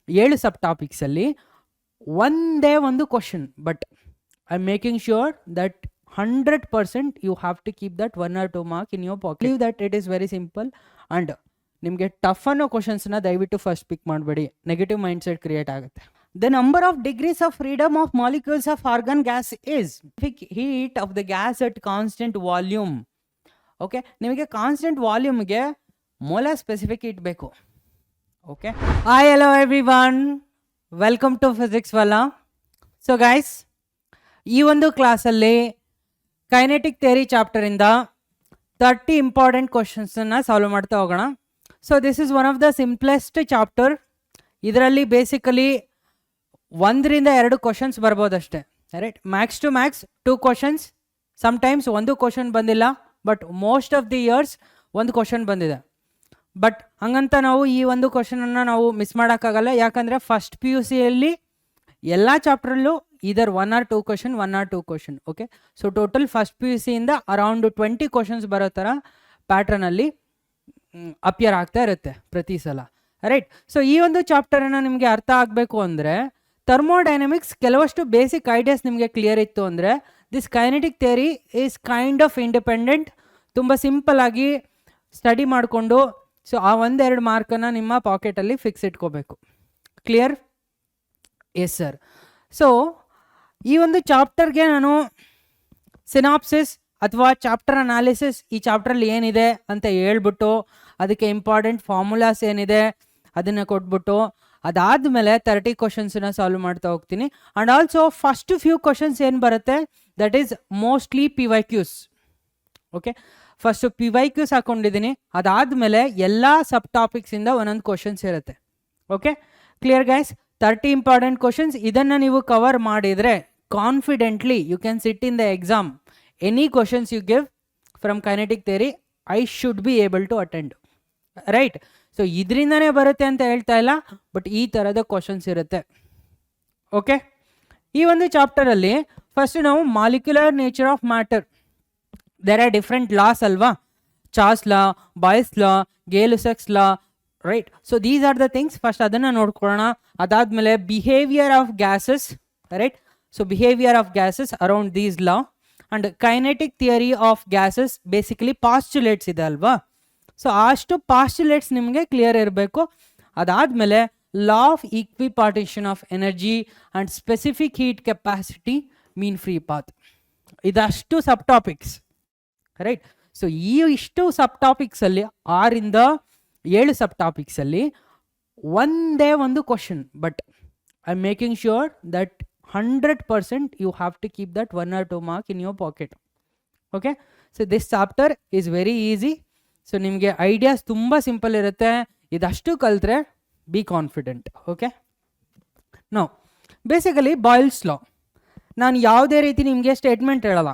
7 ಸಬ್ ಟಾಪಿಕ್ಸಲ್ಲಿ ಒಂದೇ ಒಂದು question, but I am making sure that 100% you have to keep that 1 or 2 mark in your pocket. Leave that it is very simple. And ನಿಮಗೆ tough ಅನ್ನೋ ಕ್ವಶನ್ಸ್ನ ದಯವಿಟ್ಟು first pick ಮಾಡಬೇಡಿ, negative mindset create ಆಗುತ್ತೆ. The number of degrees of freedom of molecules of argon gas is heat of the gas at constant volume. Okay, ನಿಮಗೆ constant ವಾಲ್ಯೂಮ್ಗೆ molar specific heat ಬೇಕು. Okay, hi hello everyone, welcome to physics Wallah. So guys, ಈ ಒಂದು ಕ್ಲಾಸಲ್ಲಿ kinetic theory ಚಾಪ್ಟರಿಂದ 30 important ಕ್ವಶನ್ಸನ್ನು solve ಮಾಡ್ತಾ ಹೋಗೋಣ. So this is one of the simplest chapter. ಇದರಲ್ಲಿ ಬೇಸಿಕಲಿ 1ರಿಂದ 2 ಕ್ವಶನ್ಸ್ ಬರ್ಬೋದಷ್ಟೇ, right? Max to max 2 questions. Sometimes ಒಂದು ಕ್ವಶನ್ ಬಂದಿಲ್ಲ, but most of the years ಒಂದು ಕ್ವಶನ್ ಬಂದಿದೆ. ಬಟ್ ಹಂಗಂತ ನಾವು ಈ ಒಂದು ಕ್ವಶನನ್ನು ನಾವು ಮಿಸ್ ಮಾಡೋಕ್ಕಾಗಲ್ಲ, ಯಾಕಂದರೆ ಫಸ್ಟ್ ಪಿ ಯು ಸಿಯಲ್ಲಿ ಎಲ್ಲ ಚಾಪ್ಟ್ರಲ್ಲೂ ಇದರ್ 1 or 2 question, 1 or 2 question. Okay, so total first P U ಸಿಯಿಂದ ಅರೌಂಡ್ 20 ಕ್ವಶನ್ಸ್ ಬರೋ ಥರ ಪ್ಯಾಟ್ರನಲ್ಲಿ ಅಪಿಯರ್ ಆಗ್ತಾ ಇರುತ್ತೆ ಪ್ರತಿ ಸಲ, ರೈಟ್? ಸೊ ಈ ಒಂದು ಚಾಪ್ಟರನ್ನು ನಿಮಗೆ ಅರ್ಥ ಆಗಬೇಕು ಅಂದರೆ ಥರ್ಮೋಡೈನಮಿಕ್ಸ್ ಕೆಲವಷ್ಟು ಬೇಸಿಕ್ ಐಡಿಯಾಸ್ ನಿಮಗೆ ಕ್ಲಿಯರ್ ಇತ್ತು ಅಂದರೆ this kinetic theory is kind of independent. ತುಂಬ ಸಿಂಪಲ್ ಆಗಿ ಸ್ಟಡಿ ಮಾಡಿಕೊಂಡು ಸೊ ಆ 1-2 ಮಾರ್ಕನ್ನು ನಿಮ್ಮ ಪಾಕೆಟಲ್ಲಿ ಫಿಕ್ಸ್ ಇಟ್ಕೋಬೇಕು. ಕ್ಲಿಯರ್? Yes sir. ಸೊ ಈ ಒಂದು ಚಾಪ್ಟರ್ಗೆ ನಾನು ಸಿನಾಪ್ಸಿಸ್ ಅಥವಾ ಚಾಪ್ಟರ್ ಅನಾಲಿಸಿಸ್, ಈ ಚಾಪ್ಟ್ರಲ್ಲಿ ಏನಿದೆ ಅಂತ ಹೇಳ್ಬಿಟ್ಟು ಅದಕ್ಕೆ ಇಂಪಾರ್ಟೆಂಟ್ ಫಾರ್ಮುಲಾಸ್ ಏನಿದೆ ಅದನ್ನು ಕೊಟ್ಬಿಟ್ಟು ಅದಾದಮೇಲೆ 30 ಕ್ವಶನ್ಸನ್ನ ಸಾಲ್ವ್ ಮಾಡ್ತಾ ಹೋಗ್ತೀನಿ. And also first few questions ಏನು ಬರುತ್ತೆ that is mostly PYQs. Okay, first PYQs ಹಾಕ್ಕೊಂಡಿದ್ದೀನಿ, ಅದಾದಮೇಲೆ ಎಲ್ಲ ಸಬ್ ಟಾಪಿಕ್ಸಿಂದ ಒಂದೊಂದು ಕ್ವಶನ್ಸ್ ಇರುತ್ತೆ. Okay, clear guys? 30 important questions. ಇದನ್ನು ನೀವು ಕವರ್ ಮಾಡಿದರೆ confidently you can sit in the exam. Any questions you give from kinetic theory I should be able to attend, right? So ಇದರಿಂದನೇ ಬರುತ್ತೆ ಅಂತ ಹೇಳ್ತಾ ಇಲ್ಲ, ಬಟ್ ಈ ಥರದ ಕ್ವಶನ್ಸ್ ಇರುತ್ತೆ. ಓಕೆ, ಈ ಒಂದು ಚಾಪ್ಟರಲ್ಲಿ ಫಸ್ಟ್ ನಾವು molecular nature of matter, there are different laws ಅಲ್ವಾ? Charles law, Boyle's law, Gay-Lussac's law, right? So these are the things. First ಅದನ್ನು ನೋಡ್ಕೊಳ್ಳೋಣ. ಅದಾದಮೇಲೆ behaviour of gases, right? So behaviour of gases around these law. And kinetic theory of gases basically postulates ಇದೆ ಅಲ್ವಾ? So ಅಷ್ಟು postulates ನಿಮಗೆ clear ಇರಬೇಕು. ಅದಾದಮೇಲೆ law of equipartition of energy and specific heat capacity mean free path, ಇದಷ್ಟು sub topics, right? So ಈ ಇಷ್ಟು ಸಬ್ ಟಾಪಿಕ್ಸಲ್ಲಿ 6ರಿಂದ 7 ಸಬ್ ಟಾಪಿಕ್ಸಲ್ಲಿ ಒಂದೇ ಒಂದು question, but I am making sure that 100% you have to keep that 1 or 2 mark in your pocket. Okay, so this chapter is very easy. So ನಿಮಗೆ ideas ತುಂಬ simple ಇರುತ್ತೆ. ಇದಷ್ಟು ಕಲಿತ್ರೆ be confident. Okay, no basically Boyle's law ನಾನು ಯಾವುದೇ ರೀತಿ ನಿಮಗೆ statement ಹೇಳಲ್ಲ,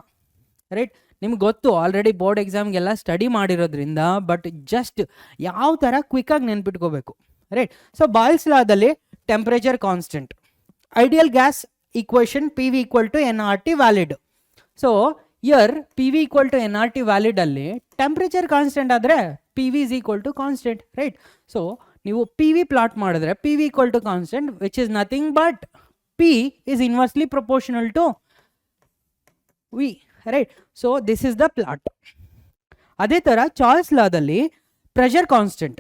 ರೈಟ್? ನಿಮ್ಗೆ ಗೊತ್ತು ಆಲ್ರೆಡಿ ಬೋರ್ಡ್ ಎಕ್ಸಾಮ್ಗೆಲ್ಲ ಸ್ಟಡಿ ಮಾಡಿರೋದ್ರಿಂದ, ಬಟ್ ಜಸ್ಟ್ ಯಾವ ಥರ ಕ್ವಿಕ್ಕಾಗಿ ನೆನ್ಪಿಟ್ಕೋಬೇಕು, right? So Boyle's ಲಾದಲ್ಲಿ temperature constant, ideal gas equation PV = nRT valid. So here PV = nRT valid ಅಲ್ಲಿ ಟೆಂಪ್ರೇಚರ್ ಕಾನ್ಸ್ಟೆಂಟ್ ಆದರೆ PV = ಕಾನ್ಸ್ಟೆಂಟ್, ರೈಟ್? ಸೊ ನೀವು PV ಪ್ಲಾಟ್ ಮಾಡಿದ್ರೆ PV = constant, which is nothing but P is inversely proportional to V, right? So this is the plot. ಅದೇ ಥರ Charles ಲಾದಲ್ಲಿ pressure constant,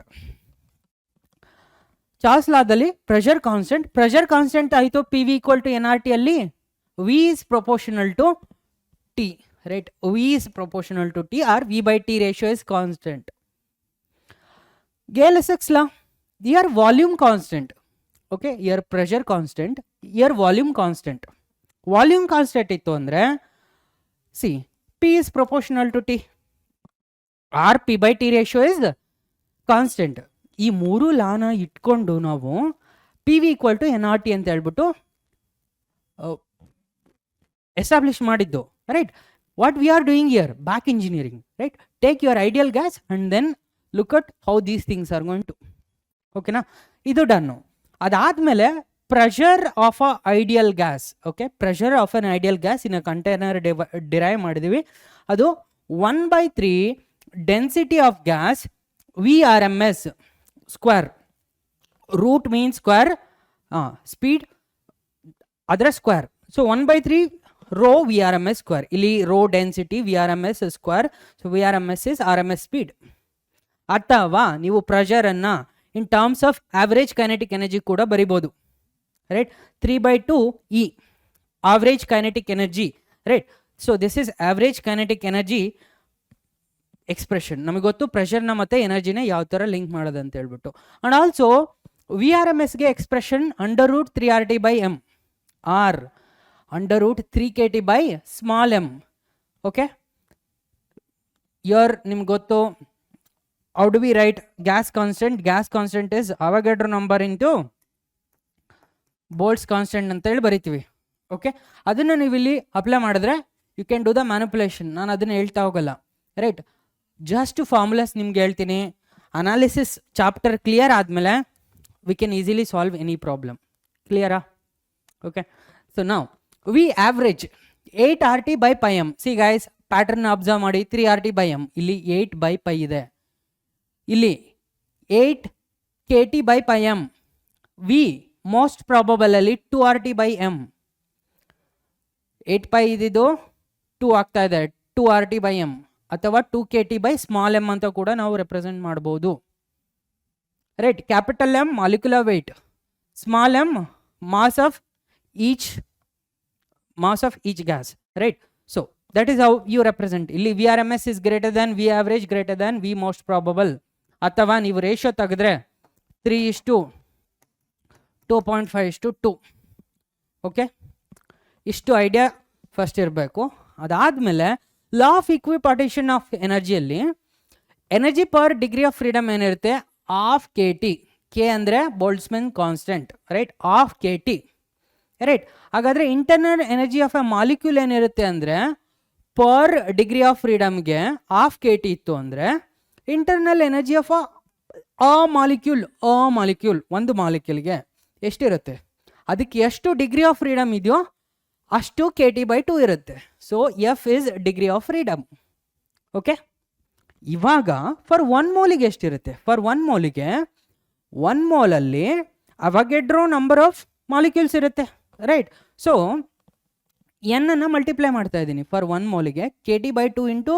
Charles ಲಾದಲ್ಲಿ pressure constant ಆಯಿತು PV = nRT ಅಲ್ಲಿ V is proportional to T, right? V is proportional to T or V/T ratio is constant. Gay-Lussac's law, here volume constant, okay? Here pressure constant, here volume constant. Volume constant ಇತ್ತು ಅಂದರೆ C P is proportional to T or P/T ratio is constant. ಈ 3 ಲಾನ ಇಟ್ಕೊಂಡು ನಾವು PV = nRT ಅಂತ ಹೇಳ್ಬಿಟ್ಟು establish ಮಾಡಿದ್ದು, right? What we are doing here, back engineering, right? Take your ideal gas and then look at how these things are going to. ಓಕೆನಾ? ಇದು done. ಅದಾದಮೇಲೆ pressure of a ideal gas, okay? Pressure of an ideal gas in a container derive ಮಾಡಿದ್ದೀವಿ. ಅದು 1/3 density of gas VRMS square. Root mean square, speed ಅದರ square. So 1/3 rho V R M S square. ಇಲ್ಲಿ rho density V R M S square. So V R M S is R M S speed. ಅಥವಾ ನೀವು ಪ್ರೆಷರನ್ನು in terms of average kinetic energy ಕೂಡ ಬರಿಬೋದು, right. 3/2 E average kinetic energy, right. So this is average kinetic energy expression. ನಮಗೆ ಗೊತ್ತು ಪ್ರೆಷರ್ನ ಮತ್ತು ಎನರ್ಜಿನ ಯಾವ ಥರ ಲಿಂಕ್ ಮಾಡೋದು ಅಂತ ಹೇಳ್ಬಿಟ್ಟು. And also V R M ಎಸ್ಗೆ expression √3RT/m or √3kT/m. Okay, here ನಿಮ್ಗೆ ಗೊತ್ತು. How do we write gas constant? Gas constant is Avogadro number into Boltzmann constant ಅಂತ ಹೇಳಿ ಬರಿತೀವಿ. ಓಕೆ, ಅದನ್ನು ನೀವು ಇಲ್ಲಿ ಅಪ್ಲೈ ಮಾಡಿದ್ರೆ you can do the manipulation. ನಾನು ಅದನ್ನು ಹೇಳ್ತಾ ಹೋಗಲ್ಲ, ರೈಟ್. ಜಸ್ಟ್ ಫಾರ್ಮುಲಾಸ್ ನಿಮ್ಗೆ ಹೇಳ್ತೀನಿ. ಅನಾಲಿಸಿಸ್ ಚಾಪ್ಟರ್ ಕ್ಲಿಯರ್ ಆದಮೇಲೆ we can easily solve any problem. ಕ್ಲಿಯರಾ? ಓಕೆ, ಸೊ ನಾವು V average 8RT/m. C guys, pattern observe ಮಾಡಿ. 3RT/m, ಇಲ್ಲಿ 8/π ಇದೆ, ಇಲ್ಲಿ 8kT/m. ವಿ ಮೋಸ್ಟ್ ಪ್ರಾಬಬಲ್ ಅಲ್ಲಿ 2RT/m. 8π ಇದ್ದಿದ್ದು 2 ಆಗ್ತಾ ಇದೆ, 2RT/m ಅಥವಾ 2kT/m ಅಂತ ಕೂಡ ನಾವು ರೆಪ್ರೆಸೆಂಟ್ ಮಾಡ್ಬೋದು, right. Capital M molecular weight, small m mass of each gas, right. So that is how you represent. ಇಲ್ಲಿ V R M S is greater than V average greater than V most probable. ಅಥವಾ ನೀವು ratio ತೆಗೆದ್ರೆ 3:2.5:2. Okay, ಇಷ್ಟು idea first ಇರಬೇಕು. ಅದಾದಮೇಲೆ law of equipartition of ಎನರ್ಜಿಯಲ್ಲಿ energy per degree of freedom ಏನಿರುತ್ತೆ? ½ kT. K ಅಂದರೆ Boltzmann constant, right. ½ kT, right. ಹಾಗಾದರೆ internal energy of a molecule ಏನಿರುತ್ತೆ ಅಂದರೆ ಪರ್ ಡಿಗ್ರಿ ಆಫ್ ಫ್ರೀಡಮ್ಗೆ ½ kT ಇತ್ತು ಅಂದರೆ internal energy of a molecule ಒಂದು ಮಾಲಿಕ್ಯೂಲ್ಗೆ ಎಷ್ಟಿರುತ್ತೆ? ಅದಕ್ಕೆ ಎಷ್ಟು ಡಿಗ್ರಿ ಆಫ್ ಫ್ರೀಡಮ್ ಇದೆಯೋ ಅಷ್ಟು kT/2 ಇರುತ್ತೆ. So F is degree of freedom. Okay, ಇವಾಗ ಫಾರ್ 1 ಮೋಲಿಗೆ ಎಷ್ಟಿರುತ್ತೆ? ಫಾರ್ 1 ಮೋಲಿಗೆ 1 ಮೋಲಲ್ಲಿ ಅವಗಾಡ್ರೋ ನಂಬರ್ ಆಫ್ ಮಾಲಿಕ್ಯೂಲ್ಸ್ ಇರುತ್ತೆ, ರೈಟ್. ಸೊ ಎನ್ ಅನ್ನು ಮಲ್ಟಿಪ್ಲೈ ಮಾಡ್ತಾ ಇದ್ದೀನಿ. ಫಾರ್ 1 ಮೋಲಿಗೆ kT/2 ಇಂಟು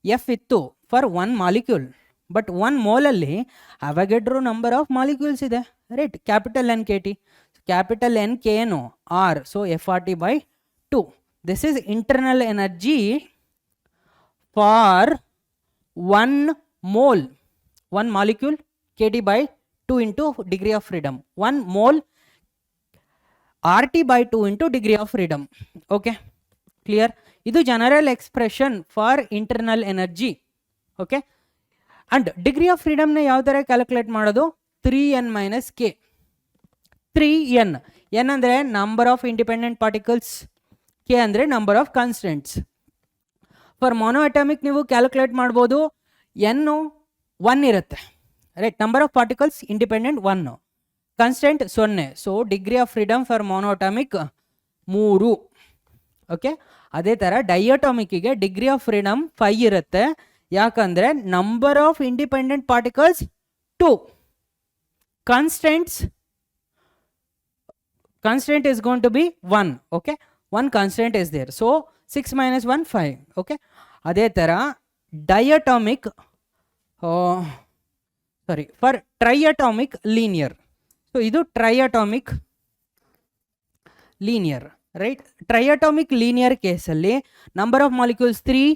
ಎಫ್ ಇತ್ತು ಫಾರ್ 1 ಮಾಲಿಕ್ಯೂಲ್. ಬಟ್ 1 ಮೋಲಲ್ಲಿ ಅವಗಾಡ್ರೋ ನಂಬರ್ ಆಫ್ ಮಾಲಿಕ್ಯೂಲ್ಸ್ ಇದೆ, right. Capital N kT, capital N K ಏನು R. So FRT/2. This is internal energy for 1 mole, 1 molecule, kT/2 into degree of freedom. 1 mole RT/2 into degree of freedom. Okay, clear? ಇದು general expression for internal energy. Okay, and degree of ಫ್ರೀಡಮ್ನ ಯಾವ ಥರ calculate ಮಾಡೋದು? 3n - k. 3n, n ಅಂದರೆ number of independent particles, K ಅಂದರೆ number of constants. For mono atomic ನೀವು calculate ಮಾಡ್ಬೋದು. ಎನ್ನು 1 ಇರುತ್ತೆ, ರೈಟ್. Number of particles independent 1, constant 0. ಸೊ degree of freedom for mono atomic 3. Okay, ಅದೇ ಥರ ಡೈಅಟಾಮಿಕ್ಕಿಗೆ ಡಿಗ್ರಿ ಆಫ್ ಫ್ರೀಡಮ್ 5 ಇರುತ್ತೆ. ಯಾಕಂದರೆ number of independent particles 2, constant is going to be 1. okay, 1 constant is there. So 6 - 1 5. okay, ಅದೇ ಥರ diatomic for triatomic linear. So ಇದು triatomic linear, right. Triatomic linear ಕೇಸಲ್ಲಿ number of molecules 3,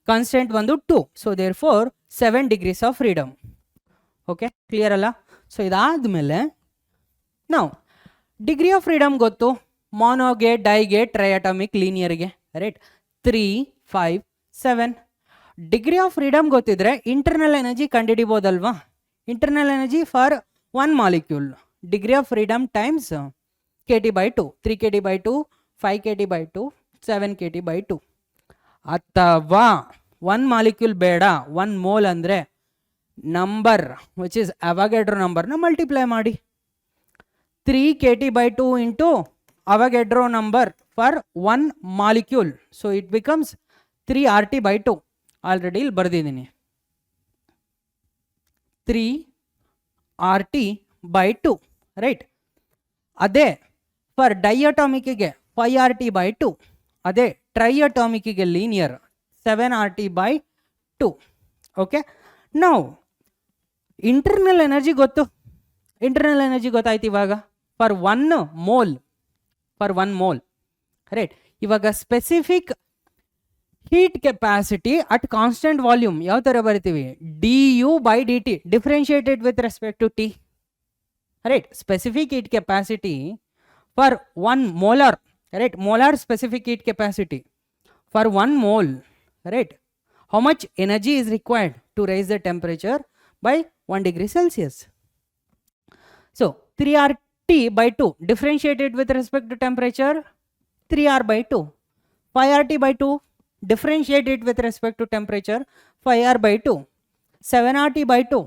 constant ಬಂದು 2. So therefore 7 degrees of freedom. Okay, clear ಅಲ್ಲ? So ಇದಾದಮೇಲೆ ನಾವು degree of freedom ಗೊತ್ತು ಮೊನೋಗೆ, ಡೈಗೆ, ಟ್ರೈಅಟಾಮಿಕ್ ಲೀನಿಯರ್ಗೆ, ರೈಟ್. 3, 5, 7. ಡಿಗ್ರಿ ಆಫ್ ಫ್ರೀಡಮ್ ಗೊತ್ತಿದ್ರೆ ಇಂಟರ್ನಲ್ ಎನರ್ಜಿ ಕಂಡುಹಿಡಿಬೋದಲ್ವಾ? Internal energy for 1 molecule degree of freedom times kT/2. 3 kT/2, 5 kT/2, 7 kT/2. ಅಥವಾ 1 ಮಾಲಿಕ್ಯೂಲ್ ಬೇಡ, 1 ಮೋಲ್ ಅಂದರೆ ನಂಬರ್ ವಿಚ್ ಇಸ್ ಅವಗಾಡ್ರೋ ನಂಬರ್ನ ಮಲ್ಟಿಪ್ಲೈ ಮಾಡಿ. 3 kT/2 into Avogadro number for 1 molecule. So it becomes 3 RT/2. Already ಇಲ್ಲಿ ಬರೆದಿದ್ದೀನಿ 3 RT/2, right. ಅದೇ for ಡೈಅಟಾಮಿಕ್ಗೆ 5RT/2, ಅದೇ ಟ್ರೈಅಟಾಮಿಕ್ಗೆ ಲೀನಿಯರ್ 7RT/2. ಓಕೆ, ನಾವು ಇಂಟರ್ನಲ್ ಎನರ್ಜಿ ಗೊತ್ತು, ಇಂಟರ್ನಲ್ ಎನರ್ಜಿ ಗೊತ್ತಾಯ್ತು ಇವಾಗ ಫಾರ್ ಒನ್ ಮೋಲ್ ರೈಟ್. ಇವಾಗ specific heat capacity at constant volume ಯಾವ ಥರ ಬರಿತೀವಿ, du/dt differentiated with respect to T right. Specific heat capacity for 1 molar right, molar specific heat capacity for 1 mole right, how much energy is required to raise the temperature by 1 degree Celsius. So 3RT/2 differentiated with respect to temperature 3R/2, 5RT/2 differentiated with respect to temperature 5R/2, 7RT/2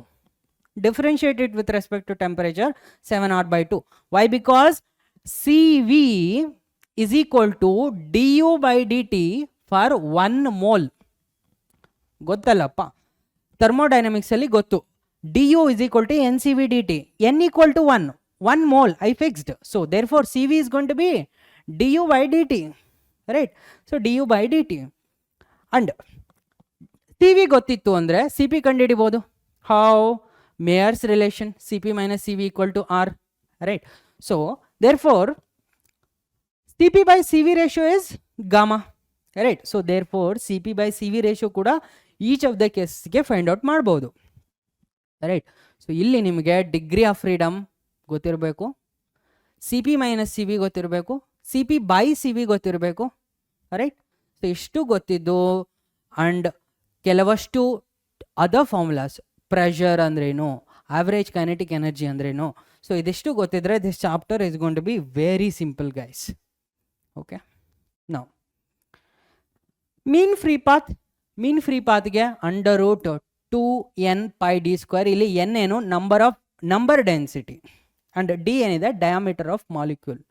differentiated with respect to temperature 7R/2. Why? Because CV is equal to du/dt for 1 mole. ಗೊತ್ತಲ್ಲಪ್ಪ, thermodynamics ಅಲ್ಲಿ ಗೊತ್ತು, du is equal to NCV/dt, n equal to 1 mole I fixed, so therefore CV is going to be du/dt right. So du/dt and CV ಗೊತ್ತಿತ್ತು ಅಂದ್ರೆ CP ಕಂಡುಹಿಡಿಬಹುದು. How? Mayer's relation, CP minus CV equal to R right. So therefore CP/CV ratio is gamma right. So therefore CP/CV ratio ಕೂಡ each of the ಕೇಸ್ಗೆ find out ಮಾಡ್ಬೋದು right. So ಇಲ್ಲಿ ನಿಮಗೆ degree of freedom ಗೊತ್ತಿರಬೇಕು, CP minus CV ಗೊತ್ತಿರಬೇಕು, CP/CV ಗೊತ್ತಿರಬೇಕು right. So ಇಷ್ಟು ಗೊತ್ತಿದ್ದು ಆ್ಯಂಡ್ ಕೆಲವಷ್ಟು ಅದರ್ ಫಾರ್ಮುಲಾಸ್, ಪ್ರೆಷರ್ ಅಂದ್ರೇನು, ಆವ್ರೇಜ್ ಕೈನೆಟಿಕ್ ಎನರ್ಜಿ ಅಂದ್ರೇನು, ಸೊ ಇದಿಷ್ಟು ಗೊತ್ತಿದ್ರೆ this chapter is going to be very simple guys. Okay, ನಾವು ಮೀನ್ ಫ್ರೀ ಪಾತ್ಗೆ √2n πd², ಇಲ್ಲಿ n ಏನು ನಂಬರ್ ಡೆನ್ಸಿಟಿ ಅಂಡ್ ಡಿ ಏನಿದೆ diameter of molecule.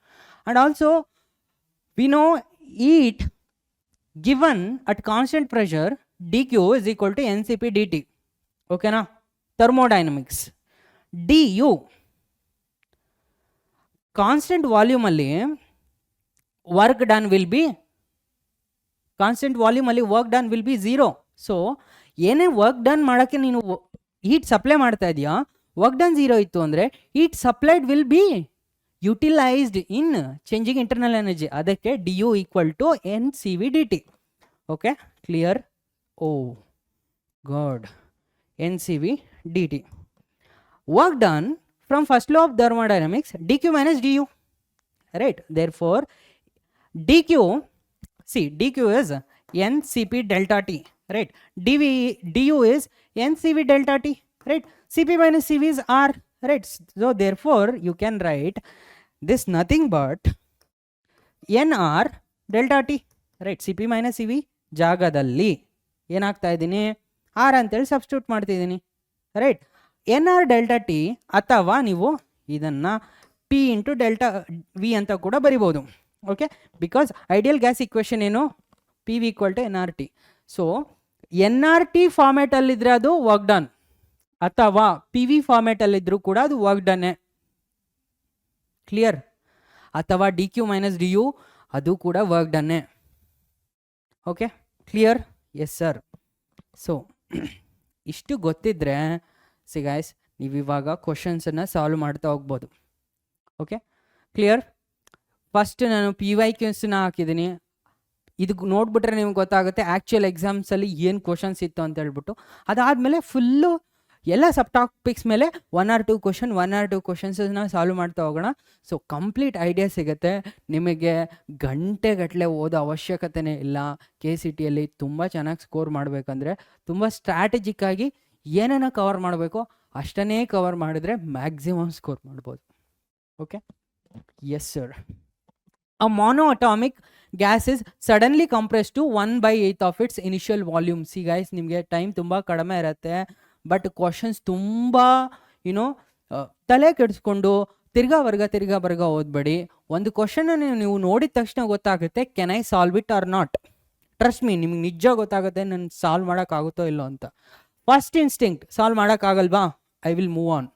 And also we know it given at constant pressure dq is equal to NCP/dt. ಓಕೆನಾ? Thermodynamics du constant volume ಅಲ್ಲಿ work done will be zero. So ಏನೇ work done ಮಾಡೋಕ್ಕೆ ನೀನು heat supply ಮಾಡ್ತಾ ಇದೆಯಾ, work done zero ಇತ್ತು ಅಂದರೆ heat supplied will be utilised in changing internal energy. ಅದಕ್ಕೆ du = NCV/dt. Okay, clear? Oh God, NCV/dt. Work done from first law of thermodynamics, dq minus du right. Therefore dq is NCP/T right, du is NCV/T right, CP minus CV is R right. So therefore you can write this nothing but NR/T right. CP minus CV ಜಾಗದಲ್ಲಿ ಏನಾಗ್ತಾ ಇದ್ದೀನಿ, R ಅಂತೇಳಿ substitute ಮಾಡ್ತಿದ್ದೀನಿ right. NR/T ಅಥವಾ ನೀವು ಇದನ್ನು P × ΔV ಅಂತ ಕೂಡ ಬರಿಬೋದು. Okay, because ideal gas equation ಏನು, PV = NRT. ಸೊ NRT ಫಾರ್ಮ್ಯಾಟಲ್ಲಿದ್ದರೆ ಅದು ವರ್ಕ್ ಡನ್, ಅಥವಾ PV ಫಾರ್ಮ್ಯಾಟಲ್ಲಿದ್ದರೂ ಕೂಡ ಅದು ವರ್ಕ್ ಡನ್ನೇ. ಕ್ಲಿಯರ್? ಅಥವಾ dq minus du ಅದು ಕೂಡ ವರ್ಕ್ ಡನ್ನೇ. Okay, clear? Yes sir. So ಇಷ್ಟು ಗೊತ್ತಿದ್ರೆ ಗೈಸ್ ನೀವು ಇವಾಗ ಕ್ವಶನ್ಸನ್ನು ಸಾಲ್ವ್ ಮಾಡ್ತಾ ಹೋಗ್ಬೋದು. Okay, clear? ಫಸ್ಟ್ ನಾನು PYQs ಹಾಕಿದ್ದೀನಿ, ಇದು ನೋಡ್ಬಿಟ್ರೆ ನಿಮ್ಗೆ ಗೊತ್ತಾಗುತ್ತೆ ಆ್ಯಕ್ಚುಯಲ್ ಎಕ್ಸಾಮ್ಸಲ್ಲಿ ಏನು ಕ್ವಶನ್ಸ್ ಇತ್ತು ಅಂತ ಹೇಳ್ಬಿಟ್ಟು. ಅದಾದಮೇಲೆ ಫುಲ್ಲು ಎಲ್ಲ ಸಬ್ ಟಾಪಿಕ್ಸ್ ಮೇಲೆ 1 or 2 ಕ್ವಶನ್ಸನ್ನ ಸಾಲ್ವ್ ಮಾಡ್ತಾ ಹೋಗೋಣ. ಸೊ ಕಂಪ್ಲೀಟ್ ಐಡಿಯಾ ಸಿಗುತ್ತೆ ನಿಮಗೆ. ಗಂಟೆಗಟ್ಟಲೆ ಓದೋ ಅವಶ್ಯಕತೆನೇ ಇಲ್ಲ. KCTಯಲ್ಲಿ ತುಂಬ ಚೆನ್ನಾಗಿ ಸ್ಕೋರ್ ಮಾಡಬೇಕಂದ್ರೆ ತುಂಬ ಸ್ಟ್ರಾಟಜಿಕ್ಕಾಗಿ ಏನೇನೋ ಕವರ್ ಮಾಡಬೇಕು ಅಷ್ಟನ್ನೇ ಕವರ್ ಮಾಡಿದ್ರೆ ಮ್ಯಾಕ್ಸಿಮಮ್ ಸ್ಕೋರ್ ಮಾಡ್ಬೋದು. Okay, yes sir. A monoatomic gas is suddenly compressed to 1/8 of its initial volume. See guys, ನಿಮಗೆ ಟೈಮ್ ತುಂಬ ಕಡಿಮೆ ಇರುತ್ತೆ, ಬಟ್ ಕ್ವಶನ್ಸ್ ತುಂಬ ತಲೆ ಕೆಡಿಸ್ಕೊಂಡು ತಿರ್ಗಾ ಬರ್ಗ ಓದ್ಬೇಡಿ. ಒಂದು ಕ್ವಶನ್ನ ನೀವು ನೋಡಿದ ತಕ್ಷಣ ಗೊತ್ತಾಗುತ್ತೆ can I solve it or not. Trust me, ನಿಮ್ಗೆ ನಿಜ ಗೊತ್ತಾಗುತ್ತೆ ನಾನು ಸಾಲ್ವ್ ಮಾಡೋಕ್ಕಾಗುತ್ತೋ ಇಲ್ಲೋ ಅಂತ. ಫಸ್ಟ್ ಇನ್ಸ್ಟಿಂಕ್ಟ್ ಸಾಲ್ವ್ ಮಾಡೋಕ್ಕಾಗಲ್ವಾ, I will move on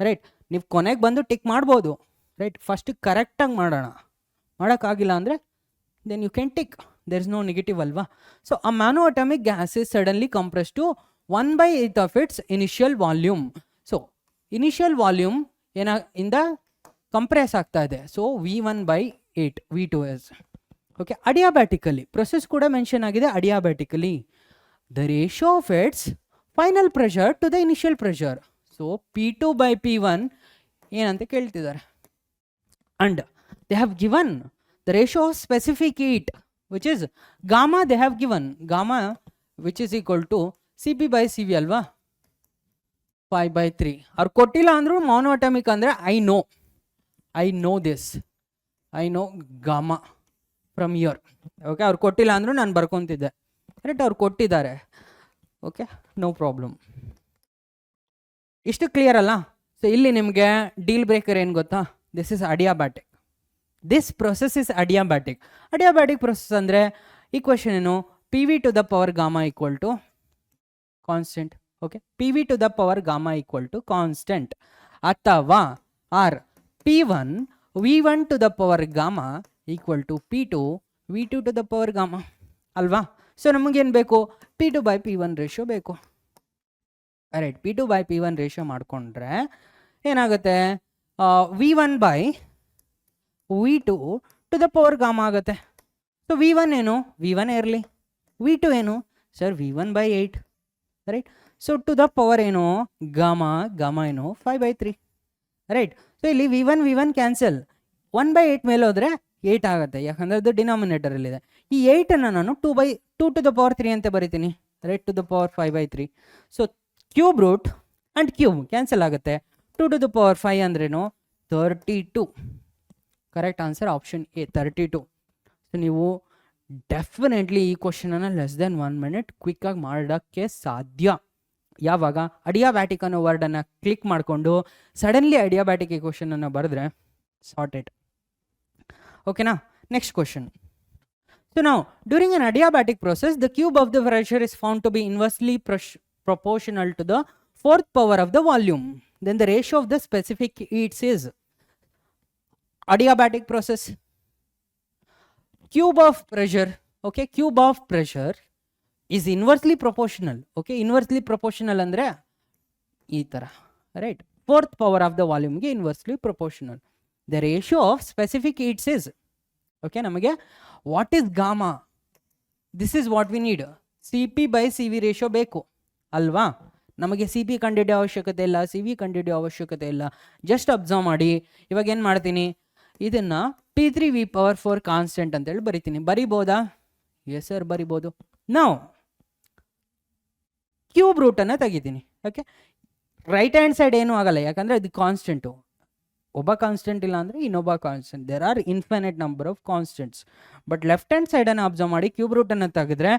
right. ನೀವು ಕೊನೆಗೆ ಬಂದು ಟಿಕ್ ಮಾಡ್ಬೋದು, ರೈಟ್. ಫಸ್ಟ್ ಕರೆಕ್ಟಾಗಿ ಮಾಡೋಣ, ಮಾಡೋಕ್ಕಾಗಿಲ್ಲ ಅಂದರೆ then you can take, there is no negative ಅಲ್ವಾ. So uh monoatomic gas is suddenly compressed to 1/8 of its initial volume. So initial volume ಇಂದ ಕಂಪ್ರೆಸ್ ಆಗ್ತಾ ಇದೆ. So V1/8 V2 is okay. Adiabatically process ಕೂಡ mention ಆಗಿದೆ. Adiabatically the ratio of its final pressure to the initial pressure. So P2/P1 ಏನಂತ ಕೇಳ್ತಿದ್ದಾರೆ. And they have given the ratio of specific heat, which is gamma. They have given gamma which is equal to Cp/Cv ಅಲ್ವಾ, 5/3. ಅವ್ರು ಕೊಟ್ಟಿಲ್ಲ ಅಂದರೂ monoatomic ಅಂದರೆ I know this, I know gamma from here. Okay, ಅವ್ರು ಕೊಟ್ಟಿಲ್ಲ ಅಂದರೂ ನಾನು ಬರ್ಕೊತಿದ್ದೆ. ಕರೆಕ್ಟ್, ಅವ್ರು ಕೊಟ್ಟಿದ್ದಾರೆ. Okay, no problem. ಇಷ್ಟು ಕ್ಲಿಯರ್ ಅಲ್ಲ. ಸೊ ಇಲ್ಲಿ ನಿಮಗೆ ಡೀಲ್ ಬ್ರೇಕರ್ ಏನು ಗೊತ್ತಾ, this is adiabatic. This process is adiabatic. Adiabatic process ಅಂದರೆ ಈಕ್ವೇಷನ್ ಏನು, PV to the power gamma equal to constant. Okay, PV to the power gamma equal to constant. ಅಥವಾ or P1 V1 to the power gamma equal to P2 V2 to the power gamma ಅಲ್ವಾ. So ನಮಗೇನು ಬೇಕು, P2/P1 ratio ಬೇಕು. Right, P2/P1 ratio ಮಾಡಿಕೊಂಡ್ರೆ ಏನಾಗುತ್ತೆ, V1/V2 to the power ಗಾಮ ಆಗುತ್ತೆ. So V1 ಏನು, V1 ಇರಲಿ. V2 ಏನು sir, V1/8. Right. So to the power ಏನು, ಗಾಮ ಏನು 5/3. ರೈಟ್. ಸೊ ಇಲ್ಲಿ V1 ಕ್ಯಾನ್ಸಲ್, 1/8 ಮೇಲೆ ಹೋದರೆ 8 ಆಗುತ್ತೆ, ಯಾಕಂದರೆ ಅದು ಡಿನಾಮಿನೇಟರಲ್ಲಿದೆ. ಈ 8ಅನ್ನು ನಾನು 2 ಟು ದ ಪವರ್ 3 ಅಂತ ಬರಿತೀನಿ. Right, to the power 5/3. So cube root and cube cancel ಆಗುತ್ತೆ. 2 ಟು ದ ಪವರ್ 5 ಅಂದ್ರೇನು 32. Correct answer option A 32. So ನೀವು ಡೆಫಿನೆಟ್ಲಿ ಈ ಕ್ವಶನನ್ನು ಲೆಸ್ ದೆನ್ 1 minute ಕ್ವಿಕ್ಕಾಗಿ ಮಾಡೋಕ್ಕೆ ಸಾಧ್ಯ. ಯಾವಾಗ ಅಡಿಯಾಬ್ಯಾಟಿಕ್ ಅನ್ನೋ ವರ್ಡನ್ನು ಕ್ಲಿಕ್ ಮಾಡಿಕೊಂಡು ಸಡನ್ಲಿ ಅಡಿಯಾಬ್ಯಾಟಿಕ್ ಈ ಕ್ವಶನನ್ನು ಬರೆದ್ರೆ ಸಾರ್ಟೆಡ್. ಓಕೆನಾ. Next question. ಸೊ ನಾವು during an adiabatic process the cube of the pressure is found to be inversely proportional to the 4th power of the volume. Then the ratio of the specific heats is adiabatic process. Cube of pressure, okay, cube of pressure is inversely proportional. Okay, inversely proportional andre ee tara, right, 4th power of the volume ge inversely proportional. The ratio of specific heats is, okay, namage what is gamma, this is what we need. Cp/Cv ratio ಬೇಕು ಅಲ್ವಾ. ನಮಗೆ C P ಕಂಡುಹಿಡಿಯೋ ಅವಶ್ಯಕತೆ ಇಲ್ಲ, C V ಕಂಡುಹಿಡಿಯೋ ಅವಶ್ಯಕತೆ ಇಲ್ಲ. Just observe ಮಾಡಿ. ಇವಾಗ ಏನು ಮಾಡ್ತೀನಿ, ಇದನ್ನು P3V/4 ಕಾನ್ಸ್ಟೆಂಟ್ ಅಂತೇಳಿ ಬರಿತೀನಿ. ಬರಿಬೋದಾ? ಎಸ್ ಸರ್, ಬರಿಬೋದು. ನಾವು ಕ್ಯೂಬ್ ರೂಟನ್ನು ತೆಗಿತೀನಿ. ಓಕೆ, ರೈಟ್ ಹ್ಯಾಂಡ್ ಸೈಡ್ ಏನೂ ಆಗಲ್ಲ, ಯಾಕಂದರೆ ಅದು ಕಾನ್ಸ್ಟೆಂಟು. ಒಬ್ಬ ಕಾನ್ಸ್ಟೆಂಟ್ ಇಲ್ಲ ಅಂದರೆ ಇನ್ನೊಬ್ಬ constant. There are infinite number of constants. But left hand ಸೈಡನ್ನು ಅಬ್ಸರ್ವ್ ಮಾಡಿ. ಕ್ಯೂಬ್ ರೂಟನ್ನು ತೆಗೆದ್ರೆ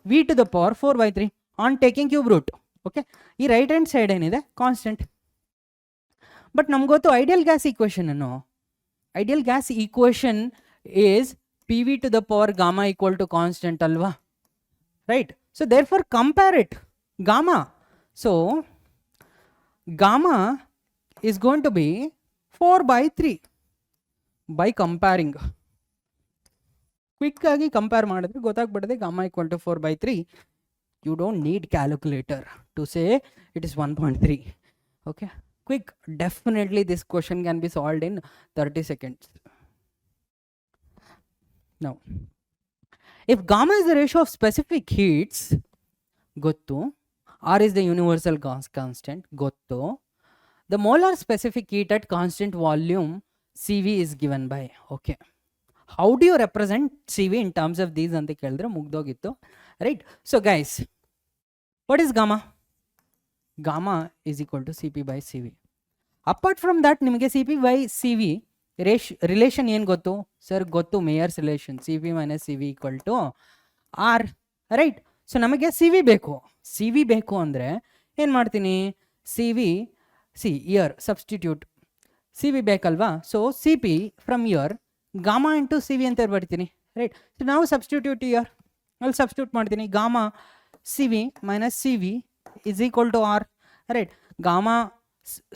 V to the power 4/3 on taking cube root. Okay, ಈ ರೈಟ್ ಹ್ಯಾಂಡ್ ಸೈಡ್ ಏನಿದೆ ಕಾನ್ಸ್ಟೆಂಟ್. ಬಟ್ ನಮ್ಗೆ ಗೊತ್ತು ಐಡಿಯಲ್ ಗ್ಯಾಸ್ ಈಕ್ವೇಷನ್ ಅನ್ನು. Ideal gas equation is PV to the power gamma equal to constant ಅಲ್ವಾ. Right. So therefore compare it gamma. So gamma is going to be 4/3 by comparing. Quick ಆಗಿ compare ಮಾಡಿದ್ರೆ ಗೊತ್ತಾಗ್ಬಿಡುತ್ತೆ gamma equal to 4/3. You don't need calculator to say it is 1.3. Okay, quick. Definitely this question can be solved in 30 seconds. Now, if gamma is the ratio of specific heats, gottu. R is the universal gas constant, gottu. The molar specific heat at constant volume Cv is given by. Okay, how do you represent Cv in terms of these ante kelidre mugdogittu, right? So guys, what is gamma? Gamma is equal to Cp/Cv. Apart from that, nimage Cp/Cv relation ಏನು ಗೊತ್ತು sir? ಗೊತ್ತು, Mayer's relation. Cp - Cv equal to R, right. So ನಮಗೆ Cv ಬೇಕು. Cv ಬೇಕು ಅಂದರೆ ಏನು ಮಾಡ್ತೀನಿ, Cv here substitute Cv ಬೇಕಲ್ವಾ. So Cp from here gamma into Cv ಅಂತ ಬರ್ತೀನಿ, ರೈಟ್. ಸೊ ನಾವು ಸಬ್ಸ್ಟಿಟ್ಯೂಟ್ ಇಯರ್ ಅಲ್ಲಿ ಸಬ್ಸ್ಟಿಟ್ಯೂಟ್ ಮಾಡ್ತೀನಿ. Gamma Cv - Cv is equal to R, right. Gamma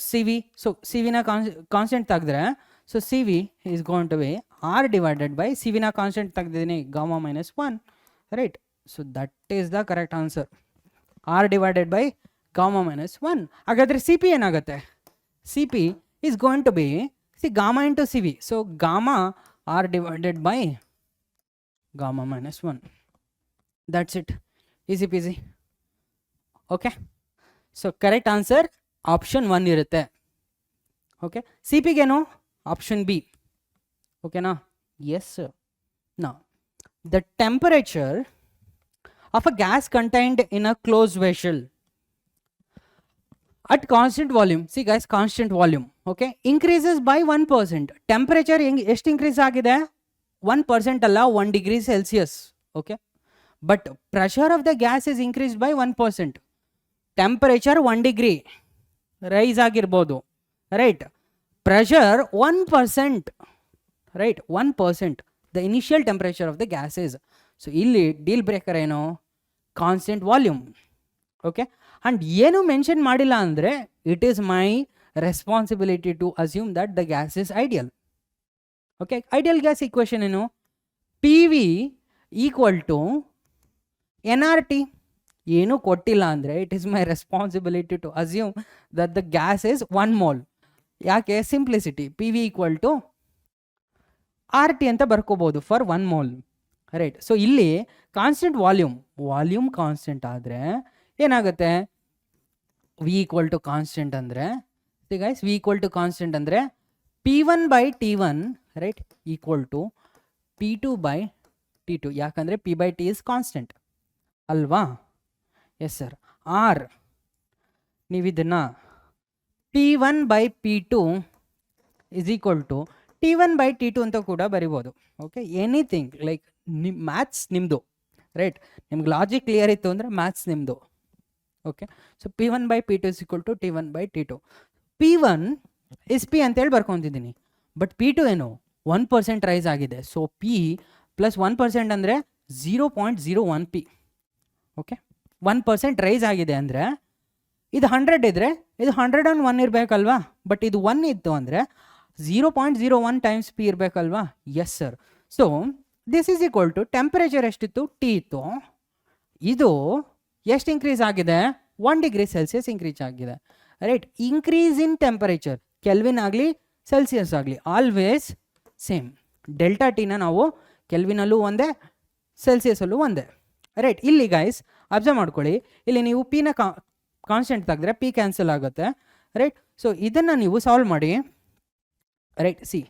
C V. So C ವಿನ ಕಾನ್ಸ್ಟೆಂಟ್ ತೆಗೆದ್ರೆ so C V is going to be R divided by C ವಿನ constant ತೆಗೆದಿದ್ದೀನಿ gamma minus 1, right. So that is the correct answer, R divided by gamma minus 1. ಹಾಗಾದರೆ C P ಏನಾಗುತ್ತೆ? C P is going to be C gamma into C V. So gamma R divided by gamma minus 1. That's it, easy peasy. Okay, so correct answer option 1 ಇರುತ್ತೆ. Okay, C ಪಿಗೇನು option B. ಓಕೆನಾ? Yes. ನಾ the temperature of a gas contained in a closed vessel at constant volume, see guys, constant volume, okay, increases by 1%. Temperature ಎಷ್ಟು increase ಆಗಿದೆ? 1% ಅಲ್ಲ, 1 degree Celsius, okay, but pressure of the gas is increased by 1%. Temperature 1 degree rise ಆಗಿರ್ಬೋದು, right? Pressure 1%, right? 1%, the initial temperature of the gas is. So ಇಲ್ಲಿ deal breaker ಏನು? Constant volume. Okay, and ಏನು mention ಮಾಡಿಲ್ಲ ಅಂದರೆ it is my responsibility to assume that the gas is ideal. Okay, ideal gas equation ಏನು? P V equal to N R T. ಏನೂ ಕೊಟ್ಟಿಲ್ಲ ಅಂದರೆ it is my responsibility to assume that the gas is 1 mole. ಯಾಕೆ? Simplicity. P V equal to R T ಅಂತ ಬರ್ಕೋಬೋದು for 1 mole, right. So ಇಲ್ಲಿ constant volume constant ಆದರೆ ಏನಾಗುತ್ತೆ? V equal to constant ಅಂದರೆ guys, V equal to constant ಅಂದರೆ P1 by T1, right, equal to P2 by T2. ಯಾಕಂದರೆ P by T is constant ಅಲ್ವಾ? Yes sir. Or ನೀವು ಇದನ್ನು P1 by P2 is equal to T1 by T2 ಅಂತ ಕೂಡ ಬರಿಬೋದು. Okay, anything like maths ನಿಮ್ಮದು, right. ನಿಮ್ಗೆ logic clear ಇತ್ತು ಅಂದರೆ ಮ್ಯಾಥ್ಸ್ ನಿಮ್ಮದು. Okay, so P1 by P2 is equal to T1 by T2. P1 is P ಅಂತೇಳಿ ಬರ್ಕೊತಿದ್ದೀನಿ, but P2 ಏನು? 1% ರೈಸ್ ಆಗಿದೆ. ಸೊ P ಪ್ಲಸ್ 1% ಅಂದರೆ 0.01 P. ಓಕೆ, 1% ರೈಸ್ ಆಗಿದೆ ಅಂದರೆ ಇದು 100 ಇದ್ದರೆ ಇದು 101 ಇರಬೇಕಲ್ವಾ? ಬಟ್ ಇದು 1 ಇತ್ತು ಅಂದರೆ 0.01 ಟೈಮ್ಸ್ P ಇರಬೇಕಲ್ವಾ? Yes sir. So this is equal to temperature ಎಷ್ಟಿತ್ತು? ಟಿ ಇತ್ತು. ಇದು ಎಷ್ಟು ಇನ್ಕ್ರೀಸ್ ಆಗಿದೆ? 1 degree Celsius ಇನ್ಕ್ರೀಸ್ ಆಗಿದೆ, right. Increase in temperature, Kelvin ಆಗಲಿ ಸೆಲ್ಸಿಯಸ್ ಆಗಲಿ, ಆಲ್ವೇಸ್ ಸೇಮ್. ಡೆಲ್ಟಾ ಟಿನ ನಾವು ಕೆಲ್ವಿನಲ್ಲೂ ಒಂದೇ, ಸೆಲ್ಸಿಯಸಲ್ಲೂ ಒಂದೇ, ರೈಟ್. ಇಲ್ಲಿ ಗೈಸ್ ಅಬ್ಸರ್ವ್ ಮಾಡ್ಕೊಳ್ಳಿ, ಇಲ್ಲಿ ನೀವು ಪಿನ ಕಾನ್ಸ್ಟೆಂಟ್ ತೆಗೆದ್ರೆ ಪಿ ಕ್ಯಾನ್ಸಲ್ ಆಗುತ್ತೆ, ರೈಟ್. ಸೊ ಇದನ್ನು ನೀವು ಸಾಲ್ವ್ ಮಾಡಿ, right. C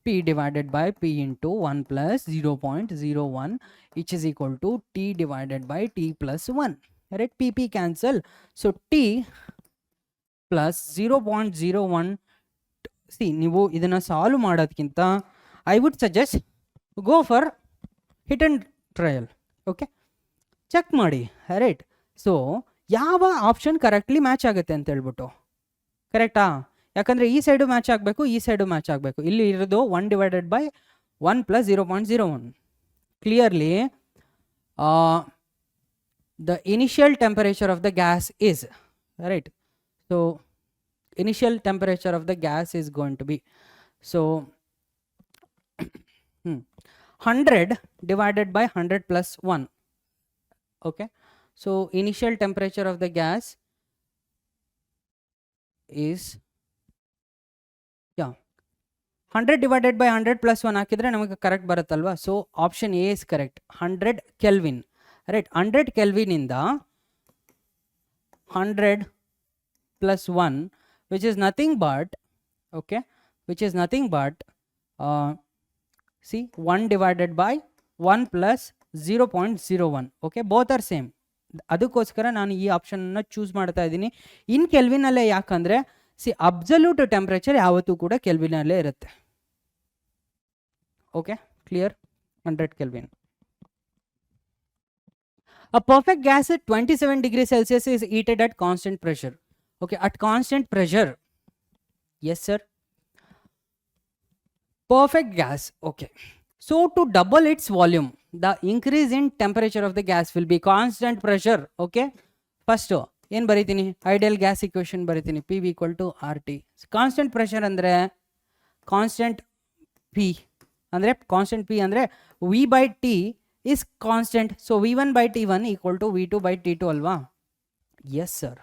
P divided by P into 1 plus 0.01 which is equal to T divided by T plus 1, right? P cancel. So T plus 0.01. See, ನೀವು ಇದನ್ನು ಸಾಲ್ವ್ ಮಾಡೋದಕ್ಕಿಂತ I would suggest go for hit and trial. Okay, check ಮಾಡಿ, right. So ಯಾವ option correctly match ಆಗುತ್ತೆ ಅಂತ ಹೇಳ್ಬಿಟ್ಟು, ಕರೆಕ್ಟಾ? ಯಾಕಂದರೆ ಈ ಸೈಡು ಮ್ಯಾಚ್ ಆಗಬೇಕು, ಈ ಸೈಡು ಮ್ಯಾಚ್ ಆಗಬೇಕು. ಇಲ್ಲಿ ಇರೋದು 1 divided by 1 plus 0.01. Clearly the initial temperature of the gas is, right. So initial temperature of the gas is going to be, so 100 divided by 100 plus 1. Okay, so initial temperature of the gas is 100 divided by 100 plus 1 ಹಾಕಿದ್ರೆ ನಮಗೆ correct ಬರುತ್ತಲ್ವಾ? So option A is correct, 100 Kelvin, right. 100 ಕೆಲ್ವಿನಿಂದ 100 plus 1 which is nothing but, okay, which is nothing but see 1 divided by 1 plus 0.01. okay, both are same. ಅದಕ್ಕೋಸ್ಕರ ನಾನು ಈ ಆಪ್ಷನನ್ನು choose ಮಾಡ್ತಾ ಇದ್ದೀನಿ ಇನ್ ಕೆಲ್ವಿನಲ್ಲೇ. ಯಾಕಂದರೆ ಸಿ ಅಬ್ಸಲ್ಯೂಟ್ ಟೆಂಪ್ರೇಚರ್ ಯಾವತ್ತೂ ಕೂಡ ಕೆಲ್ವಿನಲ್ಲೇ ಇರುತ್ತೆ. Okay, clear? 100 Kelvin. A perfect gas at 27 degrees Celsius is heated at constant pressure. Okay, at constant pressure. Yes, sir. Perfect gas. Okay. So to double its volume, the increase in temperature of the gas will be constant pressure. Okay. First, ಏನು ಬರಿತೀನಿ, ideal gas equation ಬರಿತೀನಿ, P V equal to R T. Constant pressure ಅಂದರೆ constant P ಅಂದರೆ constant P ಅಂದರೆ V by T is constant. So V1/T1 equal to V2/T2 ಅಲ್ವಾ? Yes sir.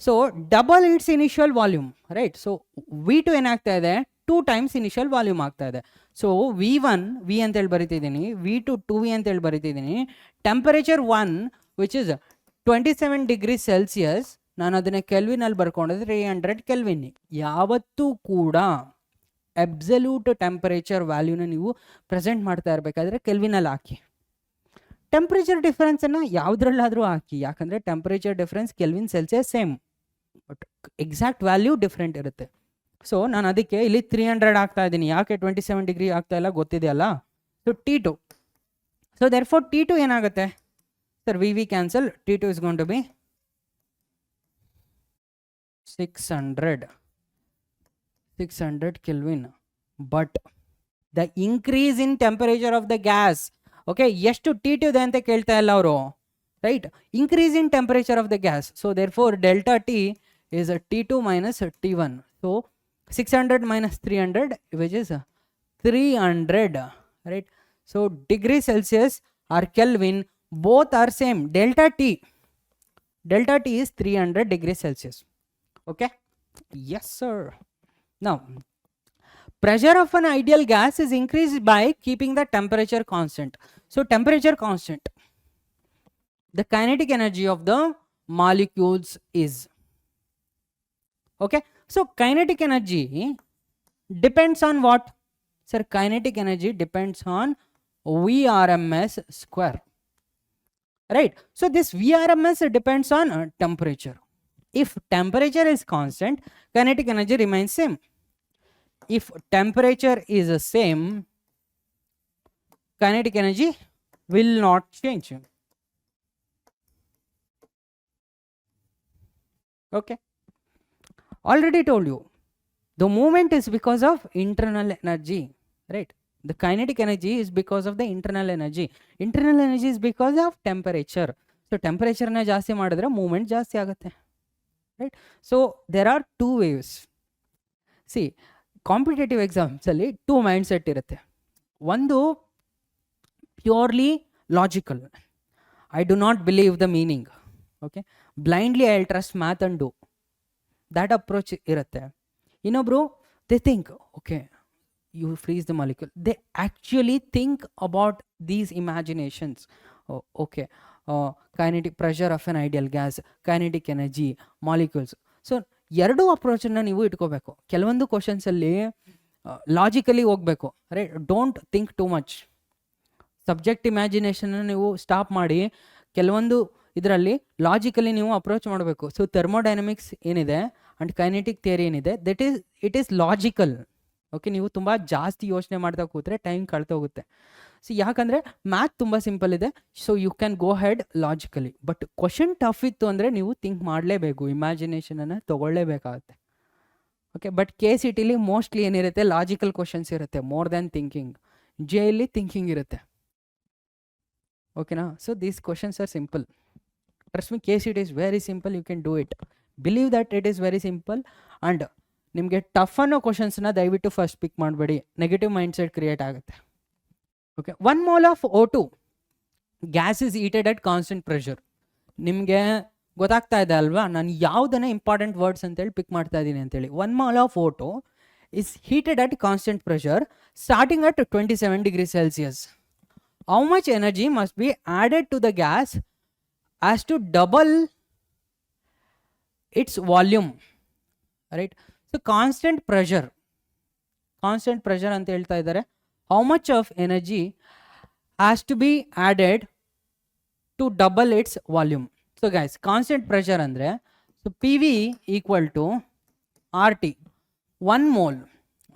So double its initial volume, right? So V2 ಏನಾಗ್ತಾ ಇದೆ, 2 times initial volume ಆಗ್ತಾ ಇದೆ. So V1 V ಅಂತೇಳಿ ಬರಿತಿದ್ದೀನಿ, V2 2V ಅಂತೇಳಿ ಬರಿತಿದ್ದೀನಿ. Temperature 1 which is 27 degree Celsius, ನಾನು ಅದನ್ನೇ ಕೆಲ್ವಿನಲ್ಲಿ ಬರ್ಕೊಂಡಿದ್ರೆ 300 ಕೆಲ್ವಿನ್. ಯಾವತ್ತೂ ಕೂಡ ಅಬ್ಸಲ್ಯೂಟ್ ಟೆಂಪರೇಚರ್ ವ್ಯಾಲ್ಯೂನ ನೀವು ಪ್ರೆಸೆಂಟ್ ಮಾಡ್ತಾ ಇರಬೇಕಾದ್ರೆ ಕೆಲ್ವಿನಲ್ಲಿ ಹಾಕಿ. ಟೆಂಪರೇಚರ್ ಡಿಫ್ರೆನ್ಸನ್ನು ಯಾವುದ್ರಲ್ಲಾದರೂ ಹಾಕಿ, ಯಾಕಂದರೆ temperature difference kelvin Celsius same, but exact value different ಇರುತ್ತೆ. ಸೊ ನಾನು ಅದಕ್ಕೆ ಇಲ್ಲಿ 300 ಆಗ್ತಾ ಇದ್ದೀನಿ. ಯಾಕೆ 27 ಡಿಗ್ರಿ ಆಗ್ತಾ ಇಲ್ಲ ಗೊತ್ತಿದೆಯಲ್ಲ? So T2. So therefore T2 ಏನಾಗುತ್ತೆ sir? We cancel. T2 is gonna to be 600 kelvin. But the increase in temperature of the gas, okay, ಎಷ್ಟು T2 ಇದೆ ಅಂತ ಕೇಳ್ತಾ ಇಲ್ಲ ಅವರು, right? Increase in temperature of the gas. So therefore delta T is T2 minus T1. So 600 minus 300 which is 300, right? So degree Celsius or Kelvin both are same. Delta T is 300 degrees Celsius. Okay? Yes sir. Now pressure of an ideal gas is increased by keeping the temperature constant. So temperature constant, the kinetic energy of the molecules is, okay? So kinetic energy depends on what? Sir, kinetic energy depends on Vrms square, right? So this Vrms depends on temperature. If temperature is constant, kinetic energy remains same. If temperature is the same, kinetic energy will not change. Okay? Already told you, the movement is because of internal energy, right? The kinetic energy is because of the internal energy. Internal energy is because of temperature. So temperature na ಜಾಸ್ತಿ ಮಾಡಿದ್ರೆ movement ಜಾಸ್ತಿ ಆಗುತ್ತೆ, right? So there are two ways. See, competitive ಎಕ್ಸಾಮ್ಸಲ್ಲಿ 2 mind set ಇರುತ್ತೆ. ಒಂದು purely logical, I do not believe the meaning, okay, blindly I will trust math and do, that approach ಇರುತ್ತೆ. ಇನ್ನೊಬ್ರು they think, okay, you freeze the molecule, they actually think about these imaginations. Okay, kinetic pressure of an ideal gas, kinetic energy, molecules. So ಎರಡೂ ಅಪ್ರೋಚನ್ನು ನೀವು ಇಟ್ಕೋಬೇಕು. ಕೆಲವೊಂದು ಕ್ವಶನ್ಸಲ್ಲಿ logically ಹೋಗಬೇಕು, right? Don't think too much. Subject ಇಮ್ಯಾಜಿನೇಷನ್ನ ನೀವು stop ಮಾಡಿ ಕೆಲವೊಂದು ಇದರಲ್ಲಿ ಲಾಜಿಕಲಿ ನೀವು ಅಪ್ರೋಚ್ ಮಾಡಬೇಕು. ಸೊ ಥರ್ಮೋಡೈನಮಿಕ್ಸ್ ಏನಿದೆ ಆ್ಯಂಡ್ ಕೈನೆಟಿಕ್ ಥಿಯರಿ ಏನಿದೆ, ಇಟ್ ಈಸ್ ಲಾಜಿಕಲ್. ಓಕೆ, ನೀವು ತುಂಬ ಜಾಸ್ತಿ ಯೋಚನೆ ಮಾಡ್ತಾ ಕೂತ್ರೆ ಟೈಮ್ ಕಳ್ತಾ ಹೋಗುತ್ತೆ. ಸೊ ಯಾಕಂದರೆ ಮ್ಯಾಥ್ ತುಂಬ ಸಿಂಪಲ್ ಇದೆ, so you can go ahead logically. But question tough ಇತ್ತು ಅಂದರೆ ನೀವು ಥಿಂಕ್ ಮಾಡಲೇಬೇಕು, ಇಮ್ಯಾಜಿನೇಷನನ್ನು ತೊಗೊಳ್ಳೇಬೇಕಾಗುತ್ತೆ. ಓಕೆ, ಬಟ್ KCTಲಿ ಮೋಸ್ಟ್ಲಿ ಏನಿರುತ್ತೆ, ಲಾಜಿಕಲ್ ಕ್ವಶನ್ಸ್ ಇರುತ್ತೆ ಮೋರ್ ದ್ಯಾನ್ ಥಿಂಕಿಂಗ್. JEಯಲ್ಲಿ ಥಿಂಕಿಂಗ್ ಇರುತ್ತೆ, ಓಕೆನಾ? So these questions are simple. Trust me, KCT is very simple, you can do it. Believe that it is very simple. And ನಿಮಗೆ tough ಅನ್ನೋ ಕ್ವಶನ್ಸ್ನ ದಯವಿಟ್ಟು ಫಸ್ಟ್ ಪಿಕ್ ಮಾಡಬೇಡಿ, negative mindset create ಆಗುತ್ತೆ. Okay, 1 mole of O2 gas is heated at constant pressure. ನಿಮಗೆ ಗೊತ್ತಾಗ್ತಾ ಇದೆ ಅಲ್ವಾ ನಾನು ಯಾವುದನ್ನ ಇಂಪಾರ್ಟೆಂಟ್ ವರ್ಡ್ಸ್ ಅಂತೇಳಿ ಪಿಕ್ ಮಾಡ್ತಾ ಇದ್ದೀನಿ ಅಂತೇಳಿ. 1 mole of O2 is heated at constant pressure starting at 27 degrees Celsius. How much energy must be added to the gas as to double its volume, right? So constant pressure ಅಂತ ಹೇಳ್ತಾ ಇದ್ದಾರೆ. How much of energy has to be added to double its volume? So guys, constant pressure ಅಂದರೆ so PV equal to RT, 1 mole,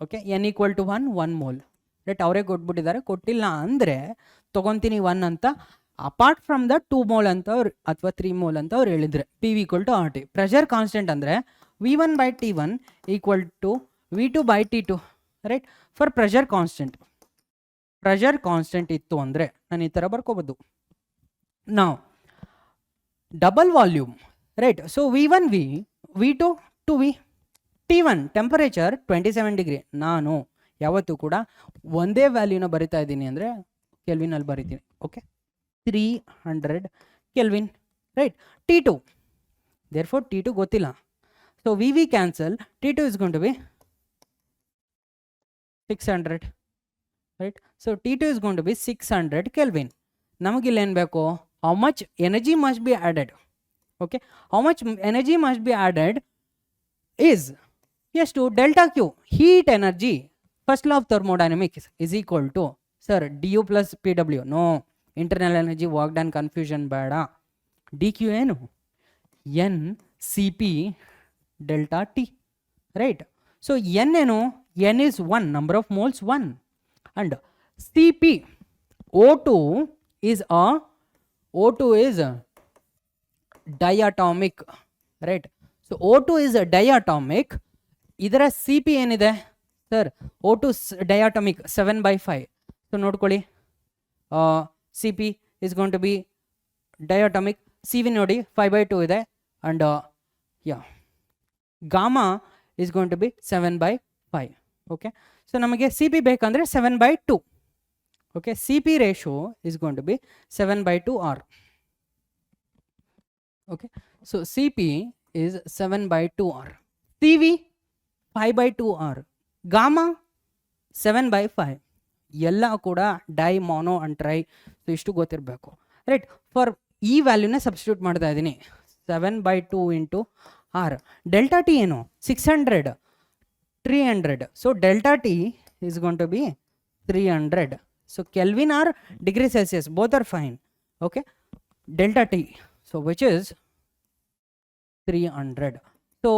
okay, N equal to 1 mole, right? ಅವರೇ ಕೊಟ್ಬಿಟ್ಟಿದ್ದಾರೆ. ಕೊಟ್ಟಿಲ್ಲ ಅಂದರೆ ತೊಗೊತೀನಿ 1 ಅಂತ. Apart from the 2 mole ಅಂತ ಅವ್ರು ಅಥವಾ 3 mole ಅಂತ ಅವ್ರು ಹೇಳಿದ್ರೆ PV equal to RT. Pressure constant ಅಂದರೆ V1/T1 equal to V2/T2, right? For pressure constant ಇತ್ತು ಅಂದರೆ ನಾನು ಈ ಥರ ಬರ್ಕೋಬೋದು. ನಾವು double volume, right. So V1 V, V2 2V, T1 temperature 27 degree. ನಾನು ಯಾವತ್ತೂ ಕೂಡ ಒಂದೇ ವ್ಯಾಲ್ಯೂನ ಬರಿತಾ ಇದ್ದೀನಿ ಅಂದರೆ ಕೆಲ್ವಿನಲ್ಲಿ ಬರಿತೀನಿ. Okay, 300 kelvin. Right. T2, therefore T2 ಗೊತ್ತಿಲ್ಲ. So VV cancel, T2 is going to be 600. Right. So T2 is going to be 600 Kelvin. ನಮಗಿಲ್ಲಿ ಏನು ಬೇಕು? How much energy must be added. Okay, how much energy must be added is ಎಷ್ಟು? Delta Q, heat energy. First law of thermodynamics is equal to sir du plus PW. No, internal energy work done confusion ಬೇಡ. DQ ಏನು? NCP delta T. Right. So N ಏನು? n is 1, number of moles 1, and CP O2 is diatomic. Right. So O2 is a diatomic. ಇದರ CP ಏನಿದೆ sir? O2 diatomic 7/5. So ನೋಡ್ಕೊಳ್ಳಿ, CP is going to be diatomic. CV ನೋಡಿ 5/2 ಇದೆ, and gamma is going to be 7/5. Okay, so ನಮಗೆ CP ಬೇಕಂದ್ರೆ 7/2. Okay, CP ratio is going to be 7/2 R. Okay, so CP is 7/2 R. CV 5/2 R. Gamma 7/5. ಎಲ್ಲ ಕೂಡ di, mono and tri. So ಇಷ್ಟು ಗೊತ್ತಿರಬೇಕು. Right. For ಈ ವ್ಯಾಲ್ಯೂನ substitute ಮಾಡ್ತಾ ಇದ್ದೀನಿ. 7/2 into R. Delta T ಏನು? 600, 300. So delta T is going to be 300. So Kelvin or degree Celsius, both are fine. Okay, delta T, so which is 300. So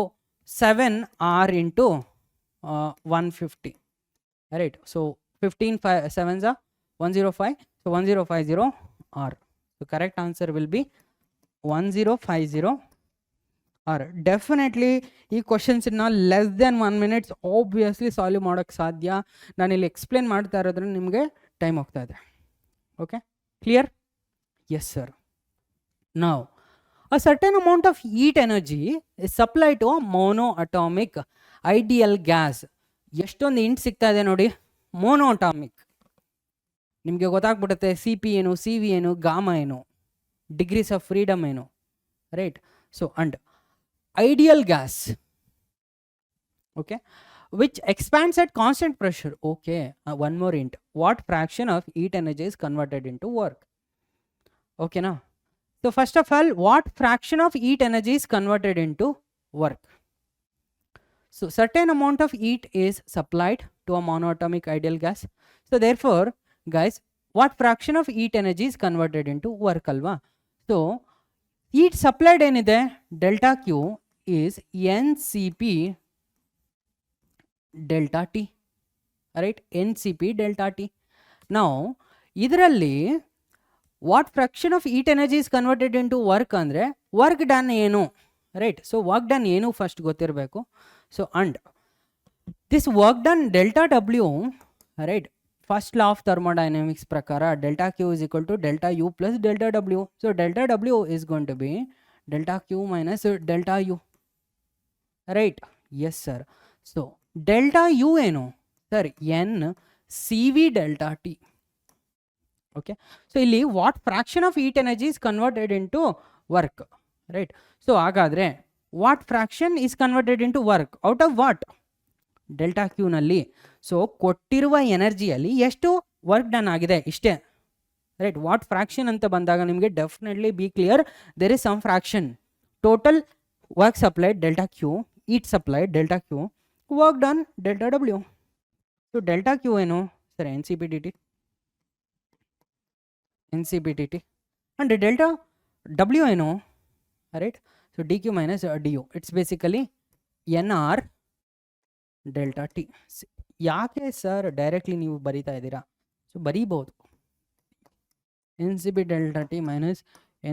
7 R into 150. Right. So 15 7s are 105. So 1050 R. The correct answer will be 1050 R. Definitely ಈ ಕ್ವಶನ್ಸನ್ನ less then 1 minute obviously solve ಮಾಡೋಕ್ಕೆ ಸಾಧ್ಯ. ನಾನಿಲ್ಲಿ explain ಮಾಡ್ತಾ ಇರೋದ್ರೆ ನಿಮಗೆ time ಹೋಗ್ತಾ ಇದೆ. Okay, clear? Yes sir. ನಾವು a certain amount of heat energy is supplied to a monoatomic ideal gas. ಎಷ್ಟೊಂದು ಇಂಟ್ ಸಿಗ್ತಾ ಇದೆ ನೋಡಿ, ಮೋನೋಅಟಾಮಿಕ್. ನಿಮಗೆ ಗೊತ್ತಾಗ್ಬಿಡುತ್ತೆ CP ಏನು, CV ಏನು, ಗಾಮಾ ಏನು, ಡಿಗ್ರೀಸ್ ಆಫ್ ಫ್ರೀಡಮ್ ಏನು. Right. So and ideal gas, okay, which expands at constant pressure. Okay, one more hint. What fraction of heat energy is converted into work? Okay, now, so first of all, what fraction of heat energy is converted into work? So certain amount of heat is supplied to a monoatomic ideal gas. So therefore, guys, what fraction of heat energy is converted into work alva? So heat supplied ಏನಿದೆ? Delta Q is NCP delta T. Right, NCP delta T. Now ಇದರಲ್ಲಿ what fraction of heat energy is converted into work ಅಂದರೆ work done ಏನು? Right. So work done ಏನು first ಗೊತ್ತಿರಬೇಕು. So and this work done delta W, right, first law of thermodynamics ಪ್ರಕಾರ delta Q is equal to delta U plus delta W. So delta W is going to be delta Q minus delta U. Right. Yes sir. So delta U ಏನು sir? NCV delta T. Okay, so ಇಲ್ಲಿ what fraction of heat energy is converted into work? Right. So ಹಾಗಾದ್ರೆ what fraction is converted into work out of what? Delta Q ನಲ್ಲಿ. So ಕೊಟ್ಟಿರುವ ಎನರ್ಜಿಯಲ್ಲಿ ಎಷ್ಟು work done ಆಗಿದೆ ಇಷ್ಟೇ. Right. What fraction ಅಂತ ಬಂದಾಗ ನಿಮಗೆ definitely be clear, there is some fraction. Total work supplied delta Q, it supplied delta Q, work done delta W. So delta Q ಏನು sir? NCPDT and delta W ಏನು? Right. So DQ minus DU, it's basically NR delta T. ಯಾಕೆ sir directly ನೀವು ಬರೀತಾ ಇದ್ದೀರಾ? So ಬರೀಬಹುದು. NCP delta T minus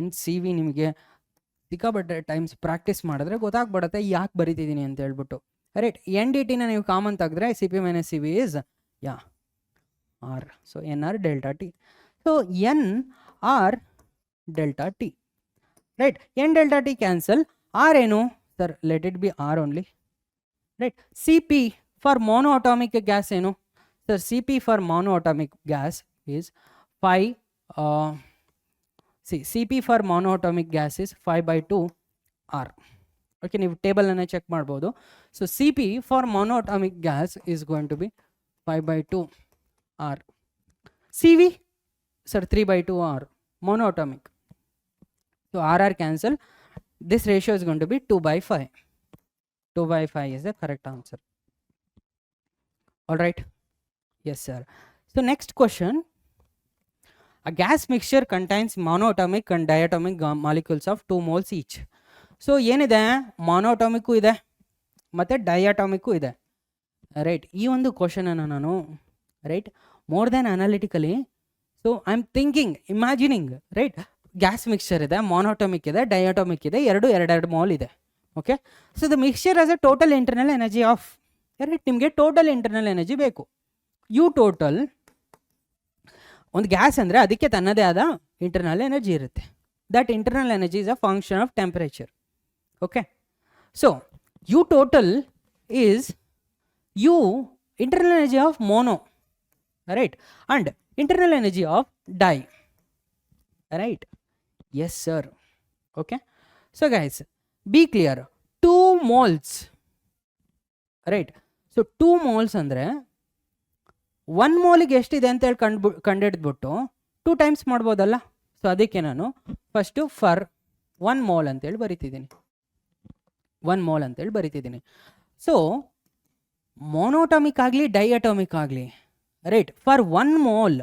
NCV ನಿಮಗೆ ಸಿಕ್ಕಾಪಟ್ಟೆ times practice ಮಾಡಿದ್ರೆ ಗೊತ್ತಾಗ್ಬಿಡುತ್ತೆ ಯಾಕೆ ಬರೀತಿದ್ದೀನಿ ಅಂತ ಹೇಳ್ಬಿಟ್ಟು. ರೈಟ್. NDTನ ನೀವು ಕಾಮನ್ ತೆಗೆದ್ರೆ CP minus CV is R. So NR delta T. So NR delta T. right? N delta T cancel. R ಏನು sir, let it be R only, right? Cp for monoatomic gas ಏನು sir? Cp for monoatomic gas is 5 Cp for monoatomic gas is 5/2 R. Okay, ನೀವು table ಅನ್ನು check ಮಾಡ್ಬೋದು. So Cp for monoatomic gas is going to be 5/2 R. Cv sir 3/2 R, monoatomic. So RR cancel. This ratio is going to be 2/5. 2/5 is the correct answer. All right. Yes, sir. So next question. A gas mixture contains monoatomic and diatomic molecules of 2 moles each. So ಏನಿದೆ, ಮೊನೋಟಾಮಿಕ್ಕು ಇದೆ ಮತ್ತು ಡಯಾಟಾಮಿಕ್ಕು ಇದೆ, right? ಈ ಒಂದು ಕ್ವಶನನ್ನು ನಾನು right more than analytically, so I am thinking, imagining, right? Gas mixture ಇದೆ, ಮೊನೋಟಾಮಿಕ್ ಇದೆ, ಡಯಾಟಾಮಿಕ್ ಇದೆ, ಎರಡು ಮೋಲ್ ಇದೆ. Okay, so the mixture as a total internal energy of, right? ನಿಮಗೆ ಟೋಟಲ್ ಇಂಟರ್ನಲ್ ಎನರ್ಜಿ ಬೇಕು. ಯು ಟೋಟಲ್, ಒಂದು ಗ್ಯಾಸ್ ಅಂದರೆ ಅದಕ್ಕೆ ತನ್ನದೇ ಆದ ಇಂಟರ್ನಲ್ ಎನರ್ಜಿ ಇರುತ್ತೆ. That internal energy is a function of temperature. Okay, so U total is U internal energy of mono, right, and internal energy of di, right? Yes, sir. Okay, so guys, be clear. 2 moles, right? So 2 moles ಅಂದ್ರೆ 1 ಮೋಲಿಗೆ ಎಷ್ಟಿದೆ ಅಂತ ಹೇಳಿ ಕಂಡಿಡ್ಬಿಟ್ಟು 2 times ಮಾಡ್ಬೋದಲ್ಲ. So ಅದಕ್ಕೆ ನಾನು first fur 1 mole ಅಂತೇಳಿ ಬರಿತಿದ್ದೀನಿ. 1 mole ಅಂತೇಳಿ ಬರಿತಿದ್ದೀನಿ. So ಮೊನೋಟಾಮಿಕ್ ಆಗಲಿ ಡೈಅಟಾಮಿಕ್ ಆಗಲಿ, right, for 1 mole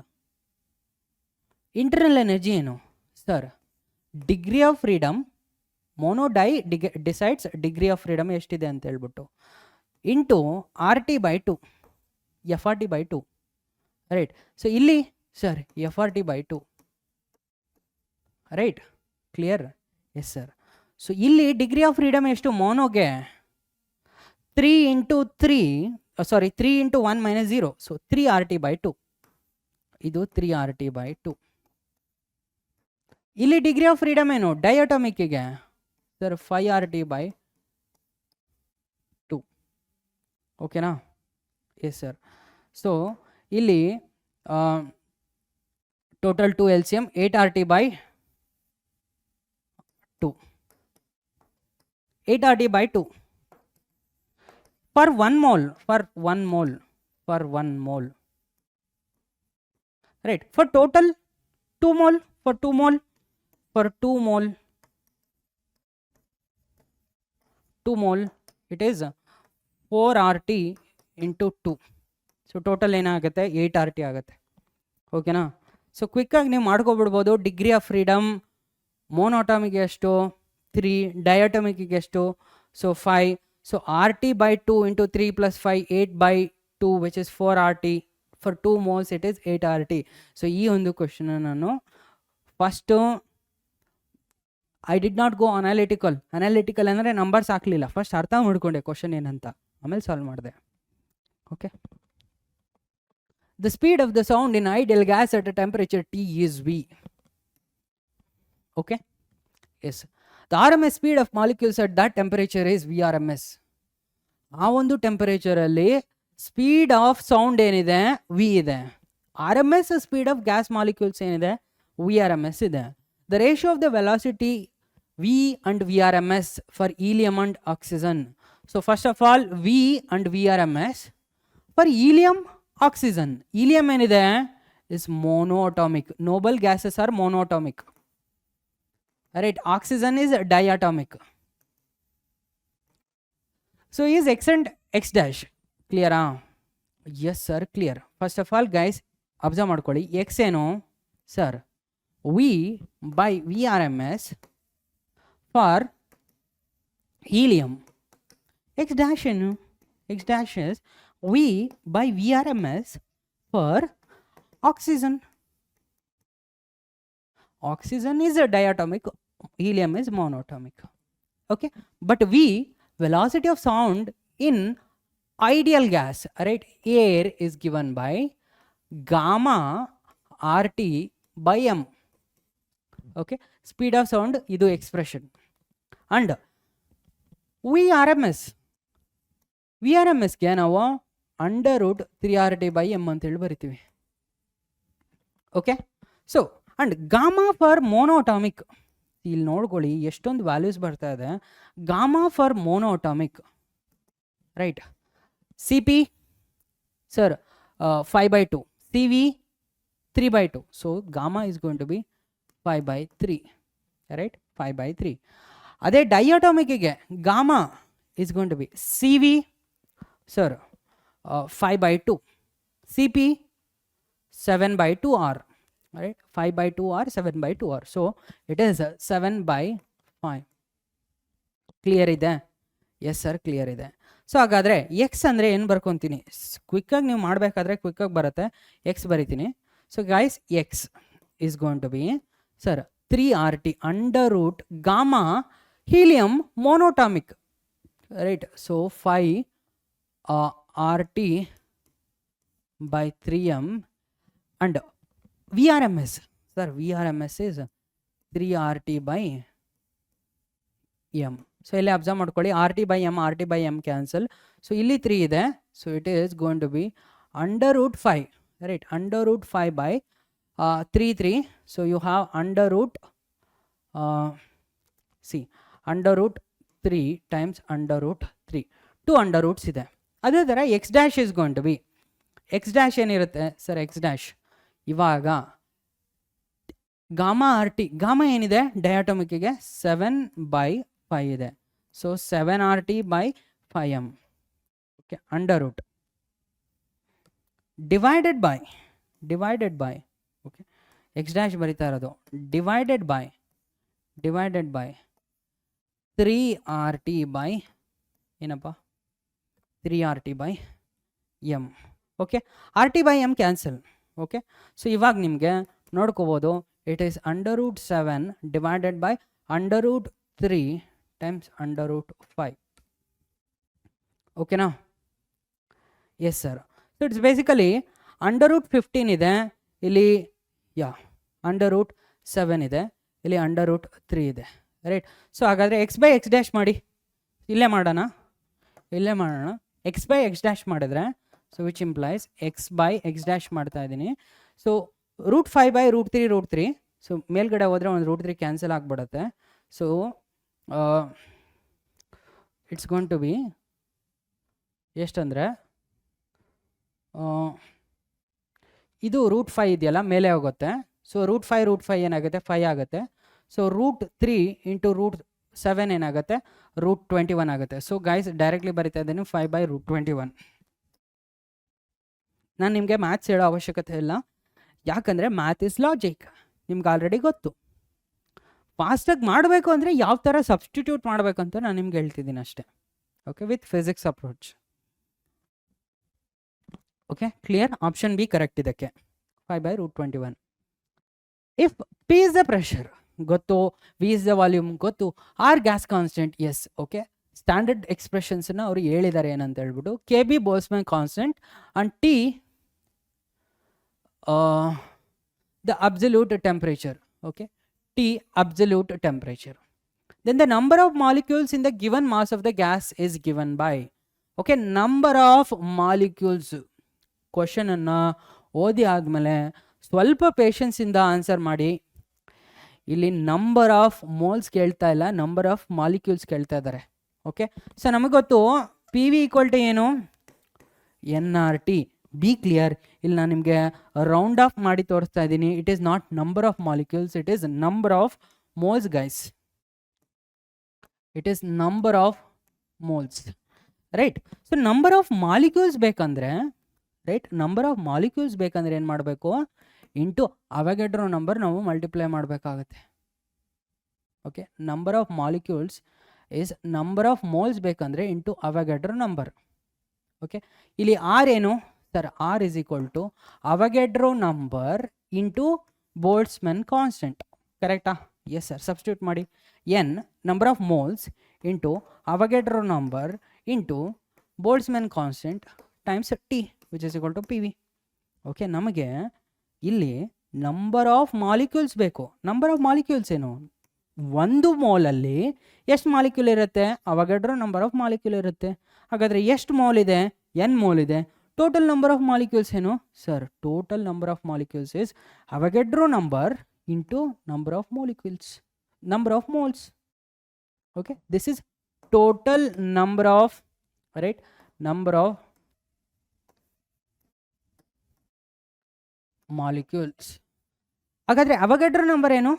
internal energy ಏನು sir? Degree of freedom, mono di decides degree of freedom ಎಷ್ಟಿದೆ ಅಂತ ಹೇಳ್ಬಿಟ್ಟು, into RT/2, FRT/2, right? So ಇಲ್ಲಿ sir FRT/2, right? Clear? Yes sir. So ಇಲ್ಲಿ ಡಿಗ್ರಿ ಆಫ್ ಫ್ರೀಡಮ್ ಎಷ್ಟು ಮೋನೋಗೆ? 3 × 1 - 0, ಸೊ 3 RT/2, ಇದು 3 RT/2. ಇಲ್ಲಿ ಡಿಗ್ರಿ ಆಫ್ ಫ್ರೀಡಮ್ ಏನು ಡೈಅಟಾಮಿಕ್ಕಿಗೆ ಸರ್? 5 RT/2. ಓಕೆನಾ? Yes sir. ಸೊ ಇಲ್ಲಿ total 2 LCM 8 RT/2, 8 RT/2 for 1 mole, right? For total 2 mole, for 2 mole it is 4 RT into 2. So total ಏನಾಗುತ್ತೆ? 8 RT ಆಗುತ್ತೆ. ಓಕೆನಾ? ಸೊ ಕ್ವಿಕ್ಕಾಗಿ ನೀವು ಮಾಡ್ಕೊಬಿಡ್ಬೋದು. Degree of freedom ಮೋನೋಟಾಮಿಗೆ ಎಷ್ಟು? 3, ಡಯಾಟಮಿಕ್ಗೆ ಎಷ್ಟು? So 5. So RT/2 into 3 + 5, 8/2, which is 4 RT. For 2 moles it is 8 RT. So ಈ ಒಂದು question ನಾನು first I did not go analytical ಅಂದರೆ ನಂಬರ್ಸ್ ಹಾಕಲಿಲ್ಲ. ಫಸ್ಟ್ ಅರ್ಥ ಮಾಡ್ಕೊಂಡೆ ಕ್ವಶನ್ ಏನಂತ, ಆಮೇಲೆ ಸಾಲ್ವ್ ಮಾಡಿದೆ. Okay, the speed of the sound in ideal gas at a temperature T is V. Okay, yes. The RMS speed of molecules at that temperature is VRMS. ಆ ಒಂದು temperature ಅಲ್ಲಿ speed of sound ಏನಿದೆ? V ಇದೆ. RMS speed of gas molecules ಏನಿದೆ? VRMS ಇದೆ. The ratio of the velocity V and VRMS for helium and oxygen. So first of all V and VRMS for helium, oxygen. Helium ಏನಿದೆ? is monoatomic. Noble gases are monoatomic, right? Oxygen is diatomic. So is X and X dash clear? Yes sir, clear. First of all guys observe ಮಾಡ್ಕೊಳ್ಳಿ. X ಏನು sir? V/VRMS for helium. X dash ಏನು? X dash is V/VRMS for oxygen. Oxygen is a diatomic, helium is monoatomic. Okay, but V, velocity of sound in ideal gas, right? Air is given by gamma RT/m. Okay, speed of sound ಇದು expression. And V R M ಎಸ್ಗೆ ನಾವು √3RT/m ಅಂತೇಳಿ ಬರಿತೀವಿ. Okay, so and gamma for monoatomic, ಇಲ್ಲಿ ನೋಡ್ಕೊಳ್ಳಿ ಎಷ್ಟೊಂದು values ಬರ್ತಾ ಇದೆ. Gamma for monoatomic, right, CP sir 5/2, CV 3/2, so gamma is going to be 5/3, right, 5/3. ಅದೇ ಡೈಅಟಾಮಿಕ್ಗೆ gamma is going to be CV sir 5/2, CP 7/2R, right, 5/2R, 7/2R, so it is 7/5. Clear ಇದೆ? Yes sir, clear ಇದೆ. So ಹಾಗಾದರೆ X ಅಂದರೆ ಏನು ಬರ್ಕೊತೀನಿ, ಕ್ವಿಕ್ಕಾಗಿ ನೀವು ಮಾಡಬೇಕಾದ್ರೆ ಕ್ವಿಕ್ಕಾಗಿ ಬರುತ್ತೆ, ಎಕ್ಸ್ ಬರಿತೀನಿ. So guys, X is going to be sir 3RT √ gamma helium monoatomic, right, so 5RT/3m and VRMS, sir, VRMS is 3RT/m. ಸೊ ಇಲ್ಲಿ ಅಬ್ಸರ್ವ್ ಮಾಡ್ಕೊಳ್ಳಿ, RT/m ಕ್ಯಾನ್ಸಲ್, ಸೊ ಇಲ್ಲಿ 3 ಇದೆ, so it is going to be √5, right, √5/3, so you have √3 times √3, 2 under roots ಇದೆ. ಅದೇ ಥರ X dash is going to be, X dash ಏನಿರುತ್ತೆ sir, X dash ಇವಾಗ ಗಾಮಾ RT, ಗಾಮಾ ಏನಿದೆ ಡಯಾಟಮಿಕ್ಕಿಗೆ 7/5 ಇದೆ, so 7RT/5m, okay, under root divided by okay, X dash ಬರಿತಾ ಇರೋದು ಡಿವೈಡೆಡ್ ಬೈ 3RT ಏನಪ್ಪ 3RT/m, okay, RT/m cancel. Okay, so ಇವಾಗ ನಿಮಗೆ ನೋಡ್ಕೋಬೋದು, it is √7 divided by √3 times √5. ಓಕೆನಾ? Yes sir. So it's basically √15 ಇದೆ ಇಲ್ಲಿ, √7 ಇದೆ ಇಲ್ಲಿ, √3 ಇದೆ, ರೈಟ್. ಸೊ ಹಾಗಾದರೆ x/x ಡ್ಯಾಶ್ ಮಾಡಿ, ಇಲ್ಲೇ ಮಾಡೋಣ, x/x ಡ್ಯಾಶ್ ಮಾಡಿದ್ರೆ, so which implies x/x dash ಮಾಡ್ತಾ ಇದ್ದೀನಿ. ಸೊ √5/√3, ಸೊ ಮೇಲ್ಗಡೆ ಹೋದರೆ ಒಂದು √3 ಕ್ಯಾನ್ಸಲ್ ಆಗಿಬಿಡುತ್ತೆ. So it's going to be ಎಷ್ಟಂದರೆ, ಇದು √5 ಇದೆಯಲ್ಲ ಮೇಲೆ ಹೋಗುತ್ತೆ, ಸೊ √5 ಏನಾಗುತ್ತೆ 5 ಆಗುತ್ತೆ. ಸೊ √3 ಇಂಟು √7 ಏನಾಗುತ್ತೆ √21 ಆಗುತ್ತೆ. ಸೊ ಗೈಸ್ ಡೈರೆಕ್ಟ್ಲಿ ಬರಿತಾ ಇದ್ದೀನಿ 5/√21. ನಾನು ನಿಮಗೆ ಮ್ಯಾಥ್ಸ್ ಹೇಳೋ ಅವಶ್ಯಕತೆ ಇಲ್ಲ, ಯಾಕಂದರೆ ಮ್ಯಾಥ್ ಇಸ್ ಲಾಜಿಕ್, ನಿಮ್ಗೆ ಆಲ್ರೆಡಿ ಗೊತ್ತು. ಫಾಸ್ಟಾಗಿ ಮಾಡಬೇಕು ಅಂದರೆ ಯಾವ ಥರ ಸಬ್ಸ್ಟಿಟ್ಯೂಟ್ ಮಾಡಬೇಕು ಅಂತ ನಾನು ನಿಮ್ಗೆ ಹೇಳ್ತಿದ್ದೀನಿ ಅಷ್ಟೇ. Okay, with physics approach. Okay, clear? Option B correct ಇದಕ್ಕೆ, 5/√21. If P is the pressure ಗೊತ್ತು, V ಇಸ್ ದ ವಾಲ್ಯೂಮ್ ಗೊತ್ತು, R gas constant, yes. Okay, standard ಎಕ್ಸ್ಪ್ರೆಷನ್ಸನ್ನು ಅವರು ಹೇಳಿದ್ದಾರೆ ಏನಂತ ಹೇಳ್ಬಿಟ್ಟು, KB Boltzmann constant and T the absolute temperature. Okay, T absolute temperature. Then the number of molecules in the given mass of the gas is given by, okay, number of molecules. Question ಅನ್ನು ಓದಿ ಆದಮೇಲೆ ಸ್ವಲ್ಪ patience ಇಂದ answer ಮಾಡಿ. ಇಲ್ಲಿ number of moles ಕೇಳ್ತಾ ಇಲ್ಲ, number of molecules ಕೇಳ್ತಾ ಇದ್ದಾರೆ. ಓಕೆ, ಸೊ ನಮಗೆ ಗೊತ್ತು PV = ಏನು, nRT. B clear. ಇಲ್ಲಿ ನಾನು ನಿಮಗೆ ರೌಂಡ್ ಆಫ್ ಮಾಡಿ ತೋರಿಸ್ತಾ ಇದ್ದೀನಿ. It is not number of molecules, it is number of moles guys, it is number of moles, right. So number of molecules ಬೇಕಂದ್ರೆ, ರೈಟ್, ನಂಬರ್ ಆಫ್ ಮಾಲಿಕ್ಯೂಲ್ಸ್ ಬೇಕಂದ್ರೆ ಏನು ಮಾಡಬೇಕು, ಇಂಟು ಅವೊಗಡ್ರೋ ನಂಬರ್ ನಾವು multiply ಮಾಡಬೇಕಾಗತ್ತೆ. Okay, number of molecules is number of moles ಬೇಕಂದ್ರೆ into Avogadro number. Okay, ಇಲ್ಲಿ R ಏನು sir, R is equal to Avogadro number into Boltzmann constant, ಕರೆಕ್ಟಾ? Yes sir. Substitute ಮಾಡಿ, N number of moles into Avogadro number into Boltzmann constant times T which is equal to PV. Okay, ನಮಗೆ ಇಲ್ಲಿ number of molecules ಬೇಕು. Number of molecules ಏನು? ಒಂದು ಮೋಲಲ್ಲಿ ಎಷ್ಟು molecule ಇರುತ್ತೆ? Avogadro number of molecule ಇರುತ್ತೆ. ಹಾಗಾದರೆ ಎಷ್ಟು ಮೋಲ್ ಇದೆ? n ಮೋಲ್ ಇದೆ. ಟೋಟಲ್ ನಂಬರ್ ಆಫ್ ಮಾಲಿಕ್ಯೂಲ್ಸ್ ಏನು sir? Total number of molecules is Avogadro number into number of molecules, number of moles. Okay, this is total number of, right, number of molecules. ಹಾಗಾದರೆ Avogadro number ಏನು?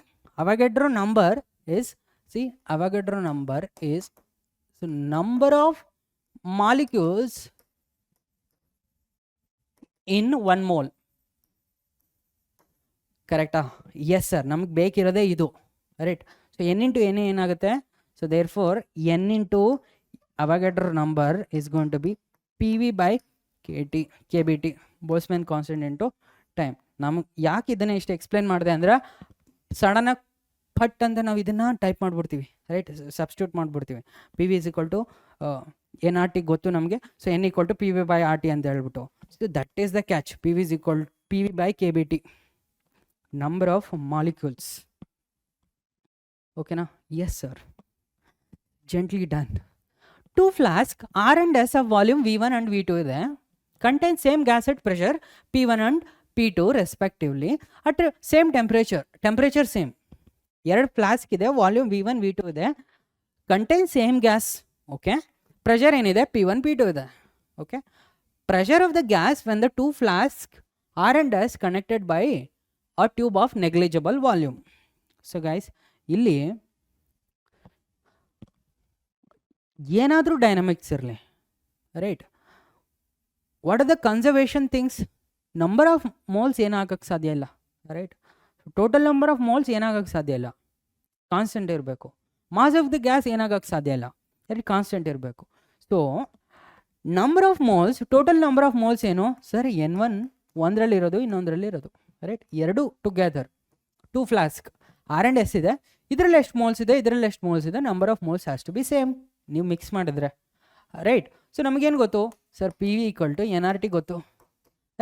Avogadro number is, see, Avogadro number is so number of molecules in 1 mole. ಕರೆಕ್ಟಾ? Yes sir, ನಮಗೆ ಬೇಕಿರೋದೇ ಇದು, right. So n into n ಏನಾಗುತ್ತೆ? So therefore n into Avogadro number is going to be PV/kT, KBT, Boltzmann constant into time. ನಮಗೆ ಯಾಕೆ ಇದನ್ನು ಇಷ್ಟು explain ಮಾಡಿದೆ ಅಂದರೆ, ಸಡನ್ನಾಗಿ ಫಟ್ ಅಂತ ನಾವು ಇದನ್ನು ಟೈಪ್ ಮಾಡಿಬಿಡ್ತೀವಿ, ರೈಟ್, ಸಬ್ಸ್ಟಿಟ್ಯೂಟ್ ಮಾಡಿಬಿಡ್ತೀವಿ. PV is equal to NRT ಗೊತ್ತು ನಮಗೆ, so n equal to PV/RT ಅಂತ ಹೇಳ್ಬಿಟ್ಟು. So that is the catch. PV is equal PV/kBT, number of molecules. Okay na? Yes sir, gently done. Two flasks R and S of volume V1 and V2 ಇದೆ, contain same gas at pressure P1 and P2 respectively at same temperature same. ಎರಡು flask ಇದೆ, volume V1 V2 ಇದೆ, contain same gas. Okay, pressure ಏನಿದೆ? P1 P2 ಇದೆ. Okay, pressure of the gas when the two flask R and S connected by a tube of negligible volume. So guys, ಇಲ್ಲಿ ಏನಾದರೂ dynamics ಇರಲಿ, right, what are the conservation things? Number of moles ಏನಾಗಕ್ಕೆ ಸಾಧ್ಯ ಇಲ್ಲ, right. Total number of moles ಏನಾಗಕ್ಕೆ ಸಾಧ್ಯ ಇಲ್ಲ, constant ಇರಬೇಕು. ಮಾಸ್ ಆಫ್ ದ ಗ್ಯಾಸ್ ಏನಾಗಕ್ಕೆ ಸಾಧ್ಯ ಇಲ್ಲ, ರೈಟ್, ಕಾನ್ಸ್ಟೆಂಟ್ ಇರಬೇಕು. So number of moles, total number of moles ಏನು ಸರ್? N1 ಒಂದರಲ್ಲಿರೋದು, ಇನ್ನೊಂದರಲ್ಲಿರೋದು, ರೈಟ್, ಎರಡು together. Two flask R and S ಇದೆ, ಇದರಲ್ಲಿ ಎಷ್ಟು ಮೋಲ್ಸ್ ಇದೆ, ಇದರಲ್ಲಿ ಎಷ್ಟು ಮೋಲ್ಸ್ ಇದೆ, number of moles has to be same. ನೀವು ಮಿಕ್ಸ್ ಮಾಡಿದ್ರೆ, ರೈಟ್. ಸೊ ನಮಗೇನು ಗೊತ್ತು sir? PV equal to NRT ಗೊತ್ತು,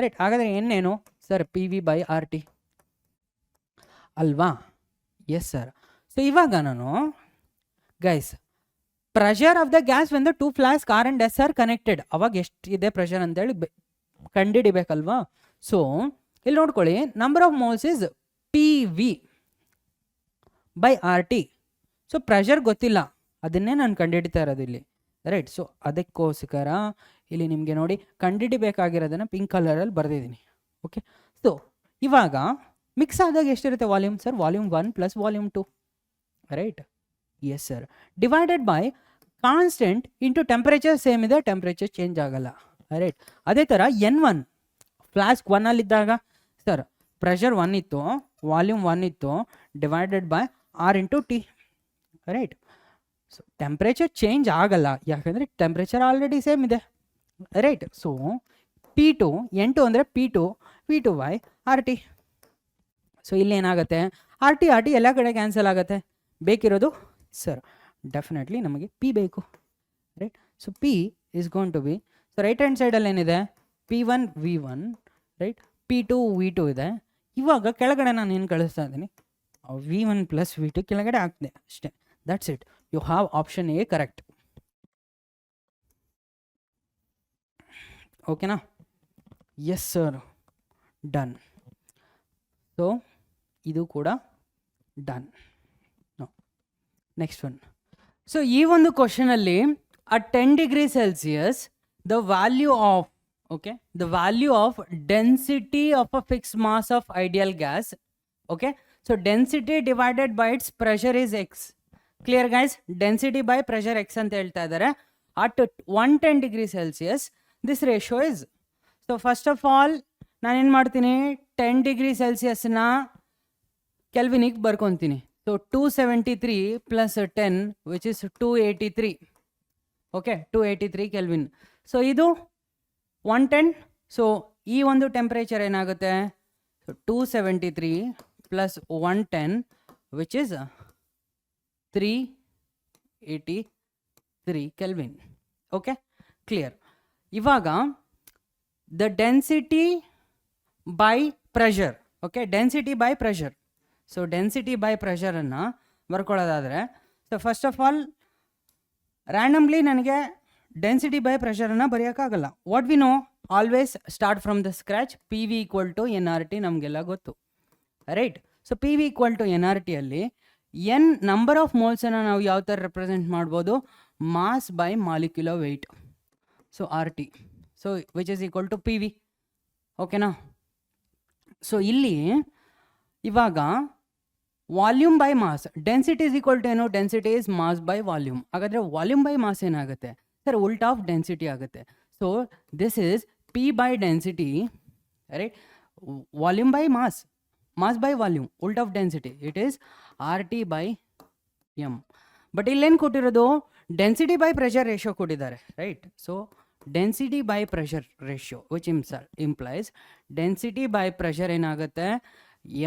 ರೈಟ್. ಹಾಗಾದರೆ ಏನು ಸರ್? PV/RT ಅಲ್ವಾ? Yes sir. ಸೊ ಇವಾಗ ನಾನು guys, pressure of the gas when the two flask R and S are connected, ಅವಾಗ ಎಷ್ಟಿದೆ ಪ್ರೆಷರ್ ಅಂತೇಳಿ ಕಂಡುಹಿಡಿಬೇಕಲ್ವಾ? ಸೊ ಇಲ್ಲಿ ನೋಡ್ಕೊಳ್ಳಿ, number of moles is PV/RT. So pressure ಗೊತ್ತಿಲ್ಲ, ಅದನ್ನೇ ನಾನು ಕಂಡುಹಿಡಿತಾ ಇರೋದು ಇಲ್ಲಿ, ರೈಟ್. ಸೊ ಅದಕ್ಕೋಸ್ಕರ ಇಲ್ಲಿ ನಿಮಗೆ ನೋಡಿ ಕಂಡುಹಿಡಿಬೇಕಾಗಿರೋದನ್ನು ಪಿಂಕ್ ಕಲರಲ್ಲಿ ಬರೆದಿದ್ದೀನಿ. ಓಕೆ, ಸೊ ಇವಾಗ ಮಿಕ್ಸ್ ಆದಾಗ ಎಷ್ಟಿರುತ್ತೆ volume sir? Volume 1 plus volume 2, right. Yes sir. Divided by constant into temperature same ಇದೆ, ಟೆಂಪ್ರೇಚರ್ ಚೇಂಜ್ ಆಗಲ್ಲ, ರೈಟ್. ಅದೇ ಥರ N1 ಫ್ಲಾಸ್ಕ್ 1ಅಲ್ಲಿದ್ದಾಗ ಸರ್ ಪ್ರೆಷರ್ 1 ಇತ್ತು, ವಾಲ್ಯೂಮ್ 1 ಇತ್ತು, divided by R into T, right. So temperature change ಆಗಲ್ಲ, ಯಾಕಂದರೆ temperature already same ಇದೆ, right. So P2 N2 ಅಂದರೆ P2 V2/RT. ಸೊ ಇಲ್ಲಿ ಏನಾಗುತ್ತೆ? RT ಎಲ್ಲ ಕಡೆ ಕ್ಯಾನ್ಸಲ್ ಆಗುತ್ತೆ. ಬೇಕಿರೋದು ಸರ್ ಡೆಫಿನೆಟ್ಲಿ ನಮಗೆ P ಬೇಕು, right. So P is going to be, so right hand ಸೈಡಲ್ಲಿ ಏನಿದೆ? P1 V1, right, P2 V2 ಇದೆ. ಇವಾಗ ಕೆಳಗಡೆ ನಾನು ಏನು ಕಳಿಸ್ತಾ ಇದ್ದೀನಿ? V1 ಪ್ಲಸ್ V2 ಕೆಳಗಡೆ ಹಾಕ್ದೆ ಅಷ್ಟೇ, that's it. You have option A correct. ಓಕೆನಾ? Yes sir, done. ಸೊ ಇದು ಕೂಡ ಡನ್. Next one. ಸೊ ಈ ಒಂದು ಕ್ವಶನಲ್ಲಿ at 10 degrees Celsius the value of, okay, the value of density of a fixed mass of ideal gas, okay, so density divided by its pressure is x. Clear guys? Density by pressure x ಅಂತ ಹೇಳ್ತಾ ಇದ್ದಾರೆ. at 110 degrees Celsius this ratio is, so first of all ನಾನೇನು ಮಾಡ್ತೀನಿ? 10 degrees Celsiusನ ಕೆಲ್ವಿನಿಗೆ ಬರ್ಕೊತೀನಿ. So 273 plus 10 which is 283, okay, 283 kelvin. So ಇದು 110. So ಈ ಒಂದು ಟೆಂಪ್ರೇಚರ್ ಏನಾಗುತ್ತೆ? So 273 plus 110 which is 383 kelvin. Okay, clear. ಇವಾಗ the density by pressure, okay, density by pressure. So density by ಪ್ರೆಷರನ್ನು ಬರ್ಕೊಳ್ಳೋದಾದರೆ, so first of all randomly ನನಗೆ density by ಪ್ರೆಷರನ್ನು ಬರೆಯೋಕ್ಕಾಗಲ್ಲ. What we know, always start from the scratch. P V equal to N R T ನಮಗೆಲ್ಲ ಗೊತ್ತು, right? So P V equal to N R ಟಿಯಲ್ಲಿ N number of ಮೋಲ್ಸನ್ನು ನಾವು ಯಾವ ಥರ ರೆಪ್ರೆಸೆಂಟ್ ಮಾಡ್ಬೋದು, mass by molecular weight. So R T, so which is equal to P V. ಓಕೆನಾ? So ಇಲ್ಲಿ ಇವಾಗ volume by mass, density is equal to ಏನು, density is mass by volume. ಹಾಗಾದರೆ ವಾಲ್ಯೂಮ್ ಬೈ ಮಾಸ್ ಏನಾಗುತ್ತೆ sir, ಉಲ್ಟಾ of density ಆಗುತ್ತೆ. So this is P by density, right? Volume by mass, mass by volume, ಉಲ್ಟಾ of density, it is R T by M. But ಇಲ್ಲೇನು ಕೊಟ್ಟಿರೋದು, density by pressure ratio ಕೊಟ್ಟಿದ್ದಾರೆ, right? So density by pressure ratio which implies density by pressure ಏನಾಗುತ್ತೆ,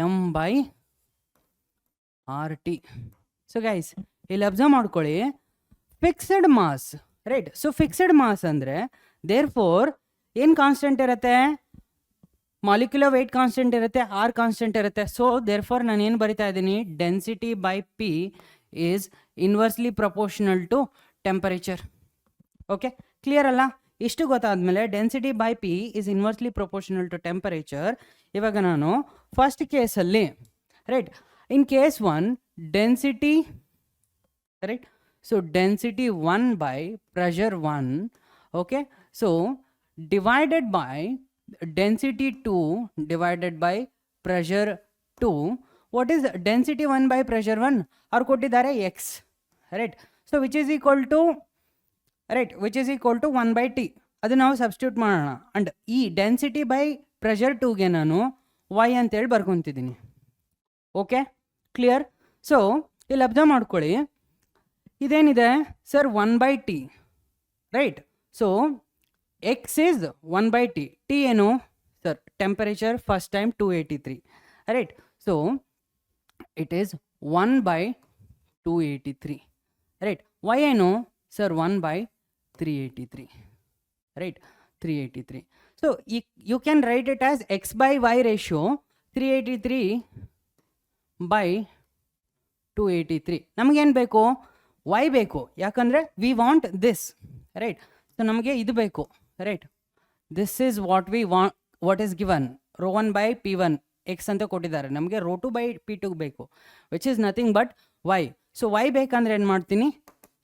M by R T. So guys ಇಲ್ಲಿ observe ಮಾಡ್ಕೊಳ್ಳಿ, fixed mass, right? So fixed mass ಅಂದರೆ therefore ಏನು constant ಇರುತ್ತೆ, molecular weight constant ಇರುತ್ತೆ, R constant ಇರುತ್ತೆ. So therefore ನಾನು ಏನು ಬರಿತಾ ಇದ್ದೀನಿ, density by P is inversely proportional to temperature. Okay, clear ಅಲ್ಲ? ಇಷ್ಟು ಗೊತ್ತಾದ್ಮೇಲೆ density by P is inversely proportional to temperature. ಇವಾಗ ನಾನು ಫಸ್ಟ್ ಕೇಸಲ್ಲಿ, right, in case 1 density, right? So density 1 by pressure 1, okay? So divided by density 2 divided by pressure 2. What is density 1 by pressure 1? ಅವ್ರು ಕೊಟ್ಟಿದ್ದಾರೆ X, right? So which is equal to, right, which is equal to 1 by T. ಅದು ನಾವು substitute ಮಾಡೋಣ. And ಈ density by pressure 2ಗೆ ನಾನು Y ಅಂತೇಳಿ ಬರ್ಕೊತಿದ್ದೀನಿ. Okay, clear? So ಇಲ್ಲಿ ಅಬ್ಸರ್ವ್ ಮಾಡ್ಕೊಳ್ಳಿ, ಇದೇನಿದೆ sir 1 by T, right? So X is 1 by T. T ಏನು sir, temperature first time 283, right? So it is 1 by 283, right? Y ಏನು sir, 1 by 383, right? 383. So you can write it as x by y ratio 383 by 283. ನಮಗೇನು ಬೇಕು, y ಬೇಕು. ಯಾಕಂದರೆ we want this, right? So ನಮಗೆ ಇದು ಬೇಕು, right? This is what we want, what is given, rho 1 by P 1 X ಅಂತ ಕೊಟ್ಟಿದ್ದಾರೆ. ನಮಗೆ ರೋ 2 ಬೈ ಪಿ 2 ಬೇಕು, which is nothing but y. So y ಬೇಕಂದ್ರೆ ಏನು ಮಾಡ್ತೀನಿ,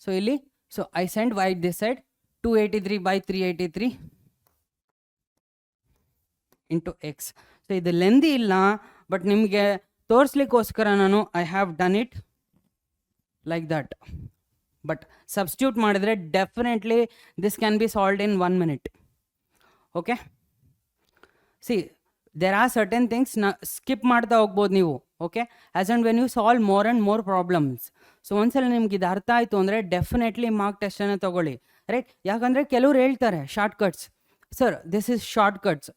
ಸೊ ಇಲ್ಲಿ, so I send y this side, 283 by 383 into X. So ಇದು lengthy ಇಲ್ಲ, ಬಟ್ ನಿಮಗೆ ತೋರಿಸ್ಲಿಕ್ಕೋಸ್ಕರ ನಾನು I have done it like that. But substitute ಮಾಡಿದರೆ definitely this can be solved in 1 minute. Okay, see there are certain things skip ಮಾಡ್ತಾ ಹೋಗ್ಬೋದು ನೀವು. Okay, as and when you solve more and more problems. So ಒಂದ್ಸಲ ನಿಮ್ಗೆ ಇದು ಅರ್ಥ ಆಯಿತು ಅಂದರೆ ಡೆಫಿನೆಟ್ಲಿ ಮಾರ್ಕ್ ಟೆಸ್ಟನ್ನು ತೊಗೊಳ್ಳಿ, ರೈಟ್? ಯಾಕಂದರೆ ಕೆಲವ್ರು ಹೇಳ್ತಾರೆ shortcuts, sir this is shortcuts.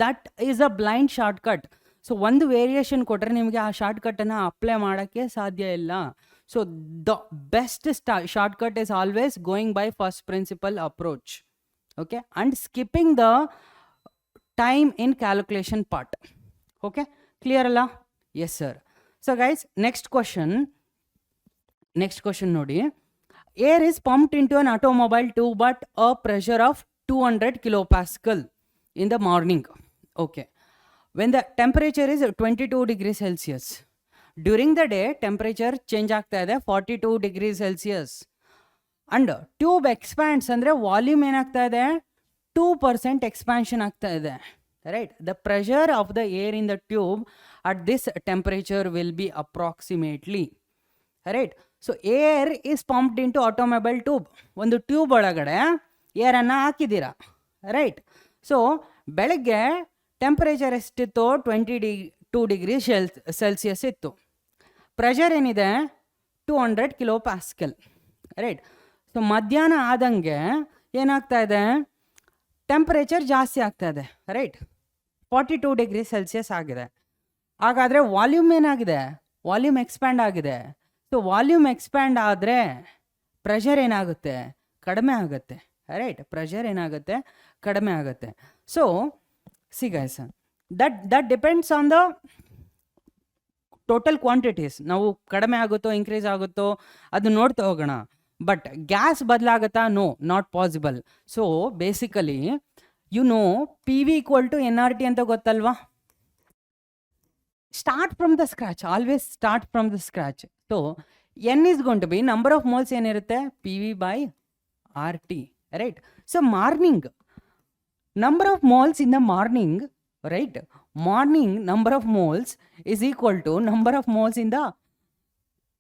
That is a blind shortcut. So ಒಂದು ವೇರಿಯೇಷನ್ ಕೊಟ್ಟರೆ ನಿಮಗೆ ಆ ಶಾರ್ಟ್ಕಟ್ಟನ್ನು ಅಪ್ಲೈ ಮಾಡೋಕ್ಕೆ ಸಾಧ್ಯ ಇಲ್ಲ. So the best shortcut is always going by first principle approach, okay? And skipping the time in calculation part. Okay, clear ಅಲ್ಲ? Yes sir. So guys, next question ನೋಡಿ. Air is pumped into an automobile tube at a pressure of 200 kilopascal in the morning. Okay. When the temperature is 22 degrees Celsius. During the day, temperature change ಆಗ್ತಾ ಇದೆ 42 degrees Celsius. And tube expands ಅಂದರೆ volume ಏನಾಗ್ತಾ ಇದೆ, 2% expansion ಆಗ್ತಾ ಇದೆ, right? The pressure of the air in the tube at this temperature will be approximately, right? So air is pumped into automobile tube. ಒಂದು tube ಒಳಗಡೆ ಏರನ್ನು ಹಾಕಿದ್ದೀರಾ, right? So ಬೆಳಗ್ಗೆ temperature ಎಷ್ಟಿತ್ತು, 22 ಡಿಗ್ರಿ ಸೆಲ್ಸಿಯಸ್ ಇತ್ತು. ಪ್ರೆಷರ್ ಏನಿದೆ 200 kilopascal, right? So ಮಧ್ಯಾಹ್ನ ಆದಂಗೆ ಏನಾಗ್ತಾ ಇದೆ, ಟೆಂಪರೇಚರ್ ಜಾಸ್ತಿ ಆಗ್ತಾ ಇದೆ, ರೈಟ್? 42 ಡಿಗ್ರಿ ಸೆಲ್ಸಿಯಸ್ ಆಗಿದೆ. ಹಾಗಾದರೆ ವಾಲ್ಯೂಮ್ ಏನಾಗಿದೆ, ವಾಲ್ಯೂಮ್ ಎಕ್ಸ್ಪ್ಯಾಂಡ್ ಆಗಿದೆ. ಸೊ ವಾಲ್ಯೂಮ್ ಎಕ್ಸ್ಪ್ಯಾಂಡ್ ಆದರೆ ಪ್ರೆಷರ್ ಏನಾಗುತ್ತೆ, ಕಡಿಮೆ ಆಗುತ್ತೆ, ರೈಟ್? ಪ್ರೆಷರ್ ಏನಾಗುತ್ತೆ, ಕಡಿಮೆ ಆಗುತ್ತೆ. So see guys, that depends on the total quantities. ನಾವು ಕಡಿಮೆ ಆಗುತ್ತೋ ಇನ್ಕ್ರೀಸ್ ಆಗುತ್ತೋ ಅದು ನೋಡ್ತಾ ಹೋಗೋಣ. ಬಟ್ ಗ್ಯಾಸ್ ಬದಲಾಗುತ್ತಾ? No, not possible. So basically you know P V equal to N R T ಅಂತ ಗೊತ್ತಲ್ವಾ? Start from the scratch, always start from the scratch. So N is gone to B number of moles ಏನಿರುತ್ತೆ? P V by R T, right? So morning number of moles in the morning, right? Morning number of moles is equal to number of moles in the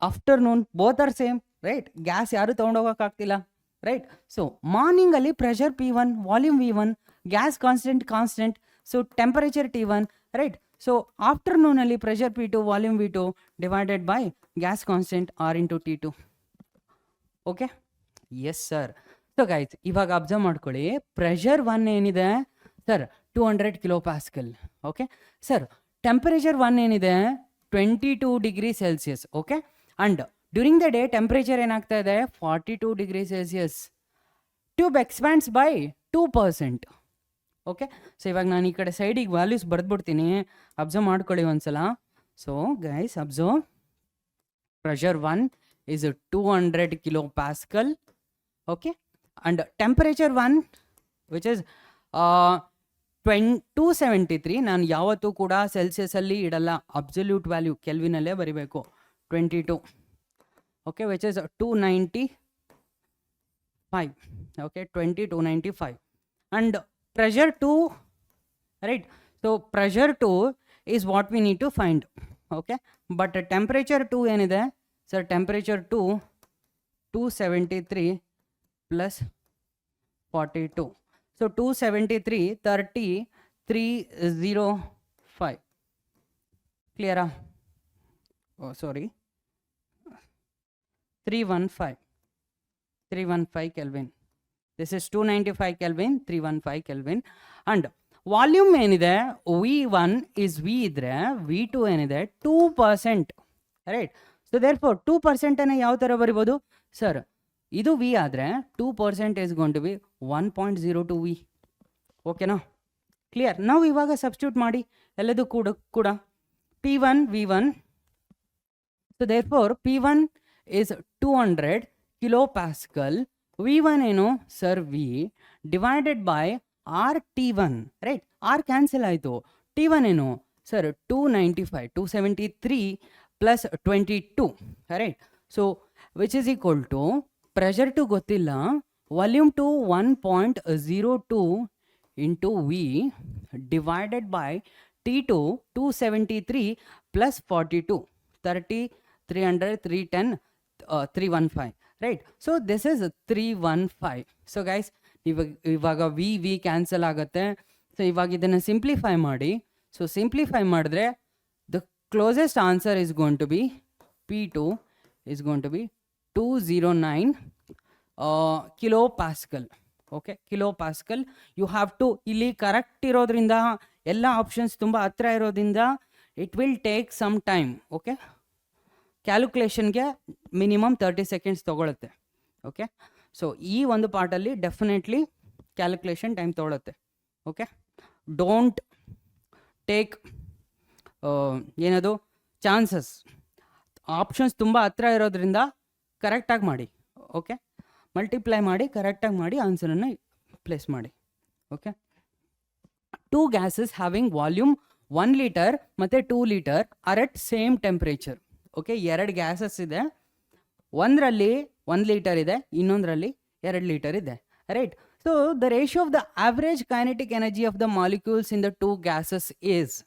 afternoon. Both are same, right? Gas yaru ತಗೊಂಡೋಗಕ್ಕಾಗ್ತಿಲ್ಲ, right? So morning ಅಲ್ಲಿ pressure P1, volume V1, gas constant, so temperature T1, right? So afternoon ಅಲ್ಲಿ pressure P2, volume V2 divided by gas constant R into T2. Okay? Yes sir. So guys ಇವಾಗ observe ಮಾಡ್ಕೊಳ್ಳಿ, pressure 1 ಏನಿದೆ sir? 200 kilo pascal. Okay sir, temperature 1 ಏನಿದೆ? 22 degree Celsius. Okay, and during the day temperature ಏನಾಗ್ತಾ ಇದೆ? 42 degree Celsius. Tube expands by 2%. Okay, so ಇವಾಗ ನಾನು ಈ ಕಡೆ ಸೈಡಿಗೆ ವ್ಯಾಲ್ಯೂಸ್ ಬರೆದ್ಬಿಡ್ತೀನಿ, ಅಬ್ಸರ್ವ್ ಮಾಡ್ಕೊಳ್ಳಿ ಒಂದ್ಸಲ. So guys observe, pressure 1 is 200 kilo pascal. Okay, and temperature 1 which is 273. ನಾನು ಯಾವತ್ತೂ ಕೂಡ ಸೆಲ್ಸಿಯಸ್ ಅಲ್ಲಿ ಇಡಲ್ಲ, ಅಬ್ಸಲ್ಯೂಟ್ ವ್ಯಾಲ್ಯೂ ಕೆಲ್ವಿನಲ್ಲೇ ಬರಿಬೇಕು. 22. Okay, which is 295. Okay, 295. and pressure 2, right? So pressure 2 is what we need to find. Okay, but temperature 2 ಏನಿದೆ sir? temperature 2 273 plus 42. So 273 30 305. Clear? Oh sorry, 315 Kelvin. This is 295 Kelvin, 315 Kelvin. And volume ಏನಿದೆ? V1 is V ಇದ್ರೆ V2 ಏನಿದೆ? 2%, right? So therefore 2% ಅನ್ನ ಯಾವ ತರ ಬರಿಬೋದು sir? ಇದು V ಆದರೆ 2% is going to be 1.02 V. ಓಕೆನಾ? ಕ್ಲಿಯರ್? ನಾವು ಇವಾಗ ಸಬ್ಸ್ಟಿಟ್ಯೂಟ್ ಮಾಡಿ ಎಲ್ಲದೂ ಕೂಡ P1 V1. So therefore P1 is 200 kilopascal. V1 ಏನು sir? V divided by R T1, right? R cancel ಆಯಿತು. T1 ಏನು sir? 295, 273 plus 22, right? So which is equal to pressure 2 ಗೊತ್ತಿಲ್ಲ, volume 2 1.02 into V divided by T2 273 ಪ್ಲಸ್ 42 30 300 310 315, right? So this is 315. So guys ಇವಾಗ V cancel ಆಗುತ್ತೆ. So ಇವಾಗ ಇದನ್ನು simplify ಮಾಡಿ. So simplify ಮಾಡಿದ್ರೆ the closest answer is going to be P2 is going to be 209 kilo pascal. Okay, kilo pascal. You have to, ಇಲ್ಲಿ correct ಇರೋದ್ರಿಂದ ಎಲ್ಲ options ತುಂಬ ಹತ್ರ ಇರೋದ್ರಿಂದ it will take some time. Okay, ಕ್ಯಾಲ್ಕುಲೇಷನ್ಗೆ minimum 30 seconds ತೊಗೊಳುತ್ತೆ. Okay, so ಈ ಒಂದು ಪಾರ್ಟಲ್ಲಿ ಡೆಫಿನೆಟ್ಲಿ ಕ್ಯಾಲ್ಕುಲೇಷನ್ ಟೈಮ್ ತೊಗೊಳುತ್ತೆ. ಓಕೆ, ಡೋಂಟ್ ಟೇಕ್ ಏನದು ಚಾನ್ಸಸ್. ಆಪ್ಷನ್ಸ್ ತುಂಬ ಹತ್ರ ಇರೋದ್ರಿಂದ ಕರೆಕ್ಟಾಗಿ ಮಾಡಿ. ಓಕೆ, ಮಲ್ಟಿಪ್ಲೈ ಮಾಡಿ ಕರೆಕ್ಟಾಗಿ ಮಾಡಿ ಆನ್ಸರನ್ನು ಪ್ಲೇಸ್ ಮಾಡಿ. Okay, 2 gases having volume 1 litre ಮತ್ತು 2 litre are at same temperature. Okay, 2 gases ಇದೆ, ಒಂದರಲ್ಲಿ 1 ಲೀಟರ್ ಇದೆ, ಇನ್ನೊಂದರಲ್ಲಿ 2 ಲೀಟರ್ ಇದೆ, right? So the ratio of the average kinetic energy of the molecules in the 2 gases is.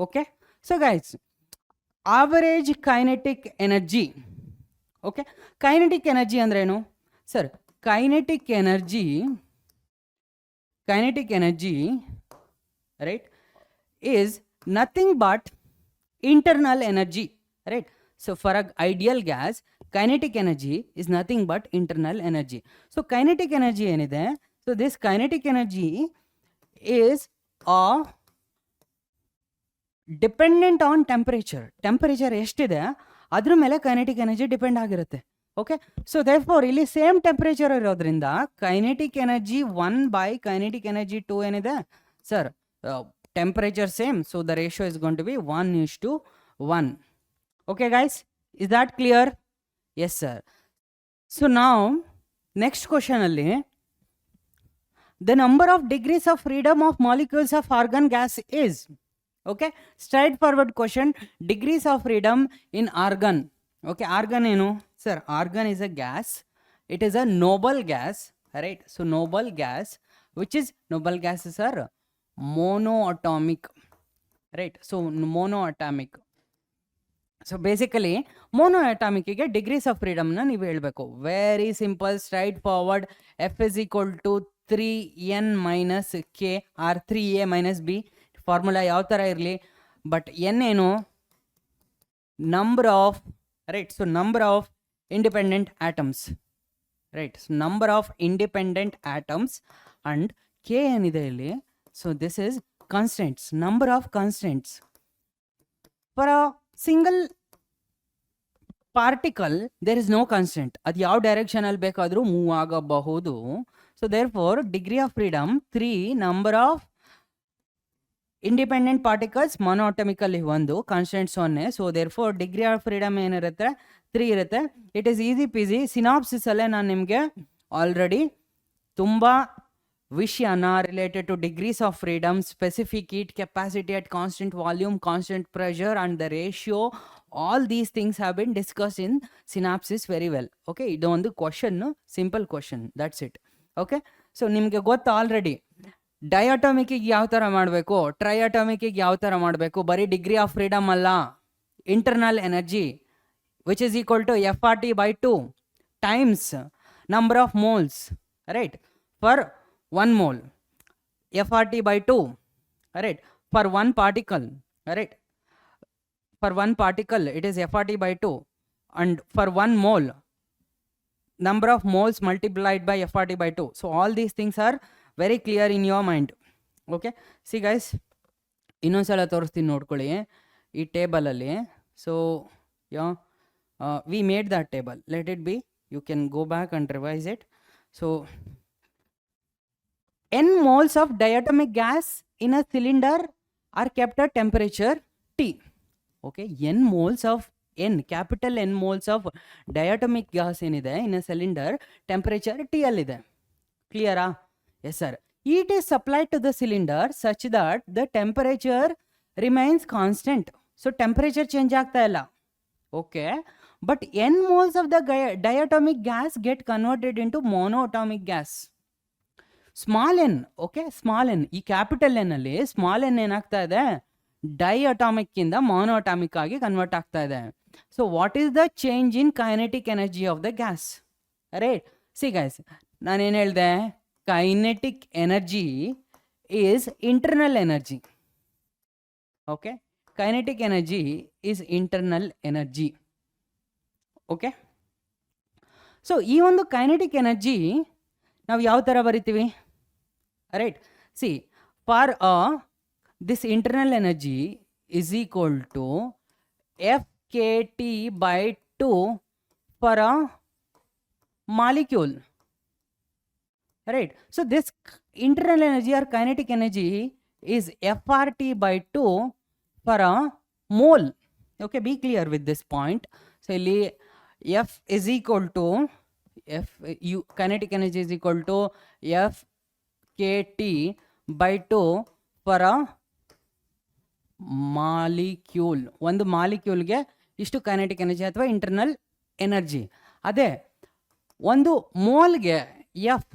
Okay, so guys average kinetic energy. Okay, kinetic energy ಅಂದ್ರೇನು sir? Kinetic energy right is nothing but internal energy, right? So for a ideal gas kinetic energy is nothing but internal energy. So kinetic energy ಏನಿದೆ, so this kinetic energy is dependent on temperature ಎಷ್ಟಿದೆ ಅದ್ರ ಮೇಲೆ kinetic energy depend ಆಗಿರುತ್ತೆ. Okay, so therefore ಇಲ್ಲಿ same temperature ಇರೋದ್ರಿಂದ kinetic energy 1 by kinetic energy 2 ಏನಿದೆ sir? temperature same, so the ratio is going to be 1:1. Okay guys, is that clear? Yes sir. So now next question alli, the number of degrees of freedom of molecules of argon gas is, okay, straightforward question. Degrees of freedom in argon. Okay, argon enu sir? Argon is a gas, it is a noble gas, right? So noble gas, which is noble gases are monoatomic, right? So monoatomic. So basically ಮೋನೋ ಅಟಾಮಿಕ್ಗೆ degrees of ಫ್ರೀಡಮ್ನ ನೀವು ಹೇಳಬೇಕು. Very simple, straight forward. F is equal to 3n minus K or 3a minus B. Formula ಯಾವ ಥರ ಇರಲಿ, but N ಏನು? Number of, right? So number of independent atoms, right? So number of independent atoms and K ಏನಿದೆ ಇಲ್ಲಿ, so this is constants, number of constants. For a single particle there is no constant, ಅದು ಯಾವ direction ಅಲ್ಲಿ ಬೇಕಾದರೂ move ಆಗಬಹುದು. So therefore degree of freedom 3, number of independent particles monoatomically 1, constants 0. So therefore degree of freedom ಏನಿರುತ್ತೆ? 3 ಇರುತ್ತೆ. It is easy peasy. Synopsis ಅಲ್ಲೇ ನಾನು ನಿಮಗೆ ಆಲ್ರೆಡಿ ತುಂಬ ವಿಷಯನ related to degrees of freedom, specific heat capacity at constant volume, constant pressure and the ratio, all these things have been discuss in synopsis very well. Okay, ಇದು ಒಂದು question, simple question, that's it. Okay, so ನಿಮಗೆ ಗೊತ್ತು already ಡಯಾಟಮಿಕಿಗೆ ಯಾವ ಥರ ಮಾಡಬೇಕು, ಟ್ರೈಅಟಾಮಿಕಿಗೆ ಯಾವ ಥರ ಮಾಡಬೇಕು. ಬರೀ ಡಿಗ್ರಿ ಆಫ್ ಫ್ರೀಡಮ್ ಅಲ್ಲ, internal energy which is equal to FRT/2 times number of moles, right? For 1 mole, FRT/2, right? For 1 particle, right? For 1 particle it is FRT/2, and for 1 mole number of moles multiplied by FRT/2. So all these things are very clear in your mind. Okay, see guys, ಇನ್ನೊಂದ್ಸಲ ತೋರಿಸ್ತೀನಿ ನೋಡ್ಕೊಳ್ಳಿ ಈ table ಅಲ್ಲಿ. So we made that table, let it be, you can go back and revise it. So n moles of diatomic gas in a cylinder are kept at temperature T. Okay, n moles of capital N moles of diatomic gas ಏನಿದೆ in a cylinder, temperature T ಅಲ್ಲಿದೆ. Clear? Yes sir. Heat is supplied to the cylinder such that the temperature remains constant. So temperature change ಆಗ್ತಾ ಇಲ್ಲ. Okay, but n moles of the diatomic gas get converted into monoatomic gas. Small N, okay, small N, ಈ capital N ಅಲ್ಲಿ small N ಏನಾಗ್ತಾ ಇದೆ? ಡೈಅಟಾಮಿಕ್ ಇಂದ ಮೊನೋಅಟಾಮಿಕ್ ಆಗಿ convert ಆಗ್ತಾ ಇದೆ. So what is the change in kinetic energy of the gas? Right, C guys, ನಾನೇನು ಹೇಳಿದೆ? Kinetic energy is internal energy. Okay, kinetic energy is internal energy. Okay, so ಈ ಒಂದು ಕೈನೆಟಿಕ್ ಎನರ್ಜಿ ನಾವು ಯಾವ ಥರ ಬರಿತೀವಿ? Right, see, for this internal energy is equal to FKT/2 for a molecule, right? So this internal energy or kinetic energy is FRT/2 for a mole. Okay, be clear with this point. So F is equal to kinetic energy is equal to FKT/2 for a molecule. ಒಂದು ಮಾಲಿಕ್ಯೂಲ್ಗೆ ಇಷ್ಟು kinetic energy ಅಥವಾ internal energy. ಅದೇ ಒಂದು ಮೋಲ್ಗೆ F,